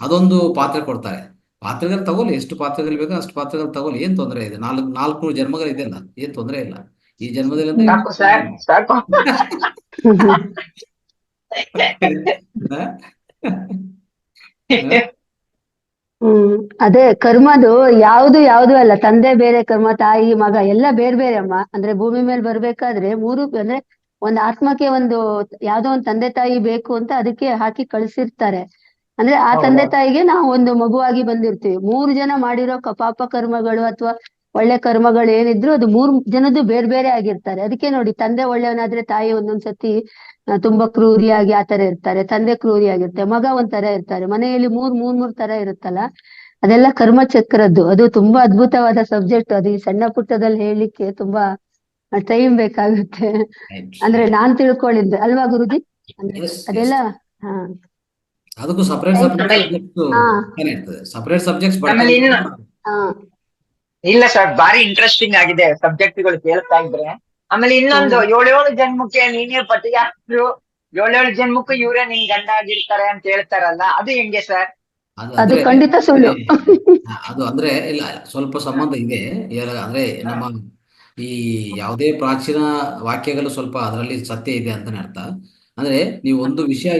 [SPEAKER 1] ಅದೊಂದು ಪಾತ್ರೆ ಕೊಡ್ತಾರೆ. ಪಾತ್ರೆಗಳು ತಗೊಳ್ಳಿ, ಎಷ್ಟು ಪಾತ್ರೆಗಳು ಬೇಕೋ ಅಷ್ಟು ಪಾತ್ರೆಗಳು ತಗೊಳ್ಳಿ, ಏನ್ ತೊಂದರೆ ಇದೆ. 400 ಜನ್ಮಗಳು ಇದೆಯಲ್ಲ, ಏನ್ ತೊಂದರೆ ಇಲ್ಲ. ಈ ಜನ್ಮದಲ್ಲಿ
[SPEAKER 6] ಸಾಕು.
[SPEAKER 2] ಅದೇ ಕರ್ಮದು ಯಾವ್ದು ಅಲ್ಲ. ತಂದೆ ಬೇರೆ, ಕರ್ಮ ತಾಯಿ ಮಗ ಎಲ್ಲ ಬೇರೆ ಬೇರೆ ಅಮ್ಮ. ಅಂದ್ರೆ ಭೂಮಿ ಮೇಲೆ ಬರ್ಬೇಕಾದ್ರೆ ಮೂರು, ಅಂದ್ರೆ ಒಂದ್ ಆತ್ಮಕ್ಕೆ ಒಂದು ಯಾವ್ದೋ ಒಂದ್ ತಂದೆ ತಾಯಿ ಬೇಕು ಅಂತ ಅದಕ್ಕೆ ಹಾಕಿ ಕಳ್ಸಿರ್ತಾರೆ. ಅಂದ್ರೆ ಆ ತಂದೆ ತಾಯಿಗೆ ನಾವು ಒಂದು ಮಗುವಾಗಿ ಬಂದಿರ್ತೀವಿ. 3 ಜನ ಮಾಡಿರೋ ಪಾಪ ಕರ್ಮಗಳು ಅಥವಾ ಒಳ್ಳೆ ಕರ್ಮಗಳು ಏನಿದ್ರು ಅದು 3 ಜನದ್ದು ಬೇರೆ ಬೇರೆ ಆಗಿರ್ತಾರೆ. ಅದಕ್ಕೆ ನೋಡಿ, ತಂದೆ ಒಳ್ಳೆಯವನಾದ್ರೆ ತಾಯಿ ಒಂದೊಂದ್ಸತಿ ತುಂಬಾ ಕ್ರೂರಿಯಾಗಿ ಆತರ ಇರ್ತಾರೆ, ತಂದೆ ಕ್ರೂರಿಯಾಗಿರ್ತಾರೆ, ಮಗ ಒಂಥರ ಇರ್ತಾರೆ, ಮನೆಯಲ್ಲಿ ಮೂರ್ ತರ ಇರುತ್ತಲ್ಲ. ಅದೆಲ್ಲ ಕರ್ಮ ಚಕ್ರದ್ದು. ಅದು ತುಂಬಾ ಅದ್ಭುತವಾದ ಸಬ್ಜೆಕ್ಟ್. ಅದು ಈ ಸಣ್ಣ ಪುಟ್ಟದಲ್ಲಿ ಹೇಳಲಿಕ್ಕೆ ತುಂಬಾ ಟೈಮ್ ಬೇಕಾಗುತ್ತೆ. ಅಂದ್ರೆ ನಾನ್ ತಿಳ್ಕೊಂಡಿದ್ದೆ ಅಲ್ವಾ ಗುರುಜಿ? ಅಂದ್ರೆ
[SPEAKER 1] Yes,
[SPEAKER 2] ಅದೆಲ್ಲ
[SPEAKER 1] yes.
[SPEAKER 2] ಹಾ
[SPEAKER 1] ಅದಕ್ಕೂ ಸಪರೇಟ್
[SPEAKER 2] ಹಾ
[SPEAKER 1] ಇರ್ತದೆ. ಸಪರೇಟ್ ಸಬ್ಜೆಕ್ಟ್ಸ್
[SPEAKER 6] ಆಮೇಲೆ ಇನ್ನು
[SPEAKER 2] ಹಾ
[SPEAKER 6] ಇಲ್ಲ ಸರ್, ಬಾರಿ ಇಂಟ್ರೆಸ್ಟಿಂಗ್ ಆಗಿದೆ ಸಬ್ಜೆಕ್ಟ್ಗಳು ಕೇಳ್ತಾ ಇದ್ರೆ. ಆಮೇಲೆ ಇನ್ನೊಂದು 7 ಜನ್ಮಕ್ಕೆ ನೀನೇ ಪತಿಯಾದ್ರು, 7 ಜನ್ಮಕ್ಕೂ ಇವರೇ ನಿನ್ ಗಂಡ ಆಗಿರ್ತಾರೆ ಅಂತ ಹೇಳ್ತಾರಲ್ಲ, ಅದು ಹೆಂಗೆ ಸರ್?
[SPEAKER 2] ಅದು ಖಂಡಿತ ಸುಳ್ಳು.
[SPEAKER 1] ಅದು ಅಂದ್ರೆ ಇಲ್ಲ, ಸ್ವಲ್ಪ ಸಂಬಂಧ ಇದೆ. ಅಂದ್ರೆ ನಮ್ಮ ಈ ಯಾವುದೇ ಪ್ರಾಚೀನ ವಾಕ್ಯಗಳು ಸ್ವಲ್ಪ ಅದರಲ್ಲಿ ಸತ್ಯ ಇದೆ ಅಂತಾನೆ ಅರ್ಥ. ಅಂದ್ರೆ ನೀವು ಒಂದು ವಿಷಯ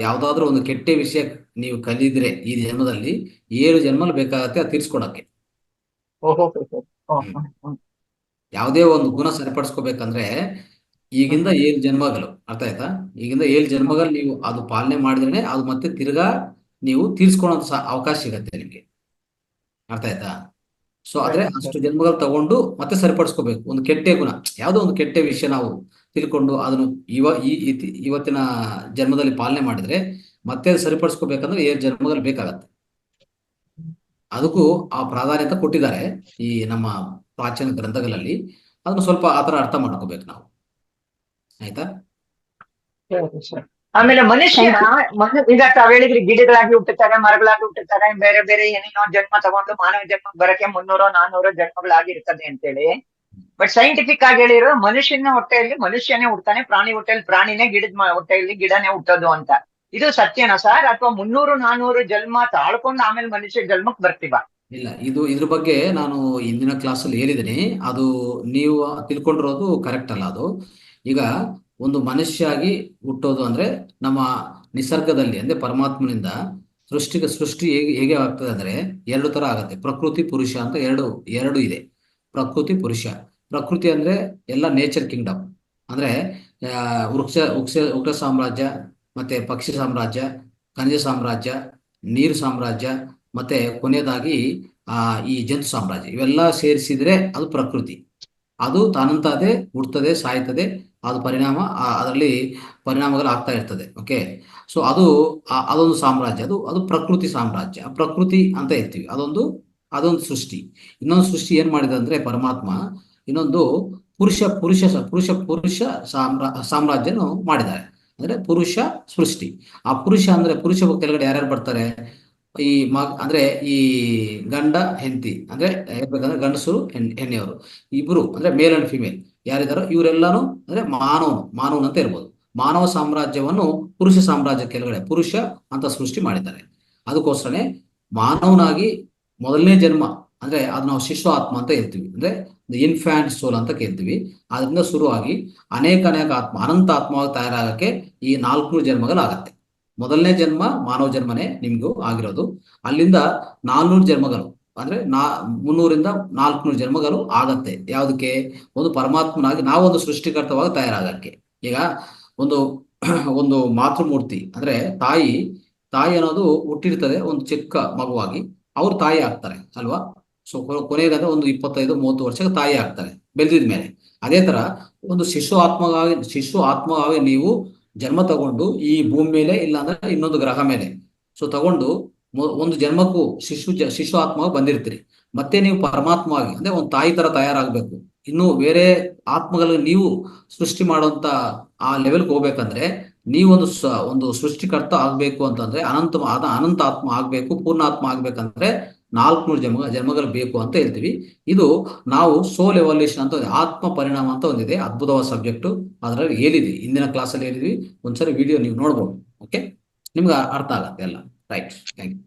[SPEAKER 1] ಯಾವ್ದಾದ್ರು ಒಂದು ಕೆಟ್ಟ ವಿಷಯ ನೀವು ಕಲಿದ್ರೆ ಈ ಜನ್ಮದಲ್ಲಿ 7 ಜನ್ಮ ಬೇಕಾಗತ್ತೆ ಅದು ತೀರ್ಸ್ಕೊಡಕ್ಕೆ.
[SPEAKER 6] ಓಹೋ.
[SPEAKER 1] ಯಾವುದೇ ಒಂದು ಗುಣ ಸರಿಪಡಿಸ್ಕೋಬೇಕಂದ್ರೆ ಈಗಿಂದ 7 ಜನ್ಮಗಳು, ಅರ್ಥ ಆಯ್ತಾ? ಈಗಿಂದ 7 ಜನ್ಮಗಳು ನೀವು ಅದು ಪಾಲನೆ ಮಾಡಿದ್ರೆ ಅದು ಮತ್ತೆ ತಿರ್ಗಾ ನೀವು ತೀರ್ಸ್ಕೊಳ್ಳೋ ಅವಕಾಶ ಸಿಗತ್ತೆ ನಿಮ್ಗೆ, ಅರ್ಥ ಆಯ್ತಾ? ಸೊ ಆದ್ರೆ ಅಷ್ಟು ಜನ್ಮಗಳು ತಗೊಂಡು ಮತ್ತೆ ಸರಿಪಡಿಸ್ಕೋಬೇಕು. ಒಂದು ಕೆಟ್ಟ ಗುಣ, ಯಾವುದೋ ಒಂದು ಕೆಟ್ಟ ವಿಷಯ ನಾವು ತಿಳ್ಕೊಂಡು ಅದನ್ನು ಇವತ್ತಿನ ಜನ್ಮದಲ್ಲಿ ಪಾಲನೆ ಮಾಡಿದ್ರೆ ಮತ್ತೆ ಅದು ಸರಿಪಡಿಸ್ಕೋಬೇಕಂದ್ರೆ 7 ಜನ್ಮಗಳು ಬೇಕಾಗತ್ತೆ. ಅದಕ್ಕೂ ಆ ಪ್ರಾಧಾನ್ಯತೆ ಕೊಟ್ಟಿದ್ದಾರೆ ಈ ನಮ್ಮ ಪ್ರಾಚೀನ ಗ್ರಂಥಗಳಲ್ಲಿ. ಅದನ್ನು ಸ್ವಲ್ಪ ಆತರ ಅರ್ಥ ಮಾಡ್ಕೋಬೇಕು ನಾವು, ಆಯ್ತಾ?
[SPEAKER 6] ಆಮೇಲೆ ಮನುಷ್ಯ ಈಗ ತಾವ್ ಹೇಳಿದ್ರಿ, ಗಿಡಗಳಾಗಿ ಹುಟ್ಟುತ್ತಾರೆ, ಮರಗಳಾಗಿ ಹುಟ್ಟುತ್ತಾರೆ, ಬೇರೆ ಬೇರೆ ಏನೇನೋ ಜನ್ಮ ತಗೊಂಡು ಮಾನವ ಜನ್ಮ ಬರಕ್ಕೆ 300-400 ಜನ್ಮಗಳಾಗಿರ್ತದೆ ಅಂತೇಳಿ. ಬಟ್ ಸೈಂಟಿಫಿಕ್ ಆಗಿ ಹೇಳಿರೋ ಮನುಷ್ಯನ ಹೊಟ್ಟೆಯಲ್ಲಿ ಮನುಷ್ಯನೇ ಹುಡ್ತಾನೆ, ಪ್ರಾಣಿ ಹೊಟ್ಟೆಯಲ್ಲಿ ಪ್ರಾಣಿನೇ, ಗಿಡದ ಹೊಟ್ಟೆಯಲ್ಲಿ ಗಿಡನೇ ಹುಟ್ಟೋದು ಅಂತ. ಇದು ಸತ್ಯನಾ ಸರ್, ಅಥವಾ 300-400 ಜನ್ಮ ತಾಳ್ಕೊಂಡು ಆಮೇಲೆ ಮನುಷ್ಯ ಜನ್ಮಕ್ ಬರ್ತೀವ?
[SPEAKER 1] ಇಲ್ಲ, ಇದ್ರ ಬಗ್ಗೆ ನಾನು ಇಂದಿನ ಕ್ಲಾಸಲ್ಲಿ ಹೇಳಿದ್ದೀನಿ. ಅದು ನೀವು ತಿಳ್ಕೊಂಡಿರೋದು ಕರೆಕ್ಟ್ ಅಲ್ಲ. ಅದು ಈಗ ಒಂದು ಮನುಷ್ಯ ಆಗಿ ಹುಟ್ಟೋದು ಅಂದ್ರೆ ನಮ್ಮ ನಿಸರ್ಗದಲ್ಲಿ ಅಂದ್ರೆ ಪರಮಾತ್ಮನಿಂದ ಸೃಷ್ಟಿ ಹೇಗೆ ಆಗ್ತದೆ ಅಂದ್ರೆ 2 ತರ ಆಗತ್ತೆ. ಪ್ರಕೃತಿ, ಪುರುಷ ಅಂತ ಎರಡು ಇದೆ. ಪ್ರಕೃತಿ, ಪುರುಷ. ಪ್ರಕೃತಿ ಅಂದ್ರೆ ಎಲ್ಲ ನೇಚರ್ ಕಿಂಗ್ಡಮ್, ಅಂದ್ರೆ ವೃಕ್ಷ ಸಾಮ್ರಾಜ್ಯ, ಮತ್ತೆ ಪಕ್ಷಿ ಸಾಮ್ರಾಜ್ಯ, ಖನಿಜ ಸಾಮ್ರಾಜ್ಯ, ನೀರು ಸಾಮ್ರಾಜ್ಯ, ಮತ್ತೆ ಕೊನೆಯದಾಗಿ ಈ ಜಂತು ಸಾಮ್ರಾಜ್ಯ. ಇವೆಲ್ಲ ಸೇರಿಸಿದ್ರೆ ಅದು ಪ್ರಕೃತಿ. ಅದು ತಾನಂತಾದೆ ಹುಡ್ತದೆ, ಸಾಯ್ತದೆ, ಅದು ಅದರಲ್ಲಿ ಪರಿಣಾಮಗಳು ಆಗ್ತಾ ಇರ್ತದೆ. ಓಕೆ, ಸೊ ಅದೊಂದು ಸಾಮ್ರಾಜ್ಯ, ಅದು ಪ್ರಕೃತಿ ಸಾಮ್ರಾಜ್ಯ. ಪ್ರಕೃತಿ ಅಂತ ಹೇಳ್ತೀವಿ. ಅದೊಂದು ಸೃಷ್ಟಿ. ಇನ್ನೊಂದು ಸೃಷ್ಟಿ ಏನ್ ಮಾಡಿದೆ ಅಂದ್ರೆ ಪರಮಾತ್ಮ ಇನ್ನೊಂದು ಪುರುಷ ಸಾಮ್ರಾಜ್ಯನು ಮಾಡಿದ್ದಾರೆ. ಅಂದ್ರೆ ಪುರುಷ ಸೃಷ್ಟಿ. ಆ ಪುರುಷ ಅಂದ್ರೆ ಪುರುಷ ಕೆಳಗಡೆ ಯಾರ್ಯಾರು ಬರ್ತಾರೆ? ಅಂದ್ರೆ ಈ ಗಂಡ ಹೆಂಡತಿ, ಅಂದ್ರೆ ಹೇಳ್ಬೇಕಂದ್ರೆ ಗಂಡಸರು ಹೆಣ್ಣೆಯವರು ಇಬ್ರು, ಅಂದ್ರೆ ಮೇಲ್ ಅಂಡ್ ಫಿಮೇಲ್ ಯಾರಿದಾರೋ ಇವರೆಲ್ಲಾನು ಅಂದ್ರೆ ಮಾನವನ್ ಅಂತ ಇರ್ಬೋದು. ಮಾನವ ಸಾಮ್ರಾಜ್ಯವನ್ನು ಪುರುಷ ಸಾಮ್ರಾಜ್ಯ ಕೆಳಗಡೆ ಪುರುಷ ಅಂತ ಸೃಷ್ಟಿ ಮಾಡಿದ್ದಾರೆ. ಅದಕ್ಕೋಸ್ಕರನೇ ಮಾನವನಾಗಿ ಮೊದಲನೇ ಜನ್ಮ ಅಂದ್ರೆ ಅದು ನಾವು ಶಿಶು ಆತ್ಮ ಅಂತ ಹೇಳ್ತೀವಿ, ಅಂದ್ರೆ ಇನ್ಫ್ಯಾಂಟ್ ಸೋಲ್ ಅಂತ ಕೇಳ್ತೀವಿ. ಅದರಿಂದ ಶುರುವಾಗಿ ಅನೇಕ ಆತ್ಮ, ಅನಂತ ಆತ್ಮವಾಗಿ ತಯಾರಾಗಕ್ಕೆ ಈ 400 ಜನ್ಮಗಳಾಗತ್ತೆ. ಮೊದಲನೇ ಜನ್ಮ ಮಾನವ ಜನ್ಮನೇ ನಿಮ್ಗೂ ಆಗಿರೋದು. ಅಲ್ಲಿಂದ 400 ಜನ್ಮಗಳು ಅಂದ್ರೆ 300-400 ಜನ್ಮಗಳು ಆಗತ್ತೆ. ಯಾವುದಕ್ಕೆ? ಒಂದು ಪರಮಾತ್ಮನಾಗಿ ನಾವೊಂದು ಸೃಷ್ಟಿಕರ್ತವಾಗಿ ತಯಾರಾಗಕ್ಕೆ. ಈಗ ಒಂದು ಮಾತೃಮೂರ್ತಿ ಅಂದ್ರೆ ತಾಯಿ ಅನ್ನೋದು ಹುಟ್ಟಿರ್ತದೆ ಒಂದು ಚಿಕ್ಕ ಮಗುವಾಗಿ, ಅವ್ರು ತಾಯಿ ಆಗ್ತಾರೆ ಅಲ್ವಾ? ಸೊ ಕೊನೆಗಾದ್ರೆ ಒಂದು 25-30 ವರ್ಷಕ್ಕೆ ತಾಯಿ ಆಗ್ತಾರೆ ಬೆಳೆದಿದ ಮೇಲೆ. ಅದೇ ತರ ಒಂದು ಶಿಶು ಆತ್ಮವಾಗಿ ನೀವು ಜನ್ಮ ತಗೊಂಡು ಈ ಭೂಮಿ ಮೇಲೆ ಇಲ್ಲ ಅಂದ್ರೆ ಇನ್ನೊಂದು ಗ್ರಹ ಮೇಲೆ ಸೊ ತಗೊಂಡು ಒಂದು ಜನ್ಮಕ್ಕೂ ಶಿಶು ಆತ್ಮವಾಗಿ ಬಂದಿರ್ತೀರಿ. ಮತ್ತೆ ನೀವು ಪರಮಾತ್ಮವಾಗಿ ಅಂದ್ರೆ ಒಂದು ತಾಯಿ ತರ ತಯಾರಾಗ್ಬೇಕು. ಇನ್ನು ಬೇರೆ ಆತ್ಮಗಳಿಗೆ ನೀವು ಸೃಷ್ಟಿ ಮಾಡುವಂತ ಆ ಲೆವೆಲ್ಗೆ ಹೋಗ್ಬೇಕಂದ್ರೆ ಒಂದು ಸೃಷ್ಟಿಕರ್ತ ಆಗ್ಬೇಕು ಅಂತಂದ್ರೆ ಅನಂತ ಆತ್ಮ ಆಗ್ಬೇಕು, ಪೂರ್ಣಾತ್ಮ ಆಗ್ಬೇಕಂದ್ರೆ 400 ಜನ್ಮಗಳು ಬೇಕು ಅಂತ ಹೇಳ್ತೀವಿ. ಇದು ನಾವು ಸೋಲ್ ಎವಲ್ಯೂಷನ್ ಅಂತ ಆತ್ಮ ಪರಿಣಾಮ ಅಂತ ಒಂದಿದೆ, ಅದ್ಭುತವಾದ ಸಬ್ಜೆಕ್ಟ್. ಅದರಲ್ಲಿ ಹೇಳಿದ್ವಿ, ಇಂದಿನ ಕ್ಲಾಸಲ್ಲಿ ಹೇಳಿದ್ವಿ. ಒಂದ್ಸರಿ ವಿಡಿಯೋ ನೀವು ನೋಡ್ಬೋದು. ಓಕೆ, ನಿಮ್ಗೆ ಅರ್ಥ ಆಗತ್ತೆ ಎಲ್ಲ. Right, thank you.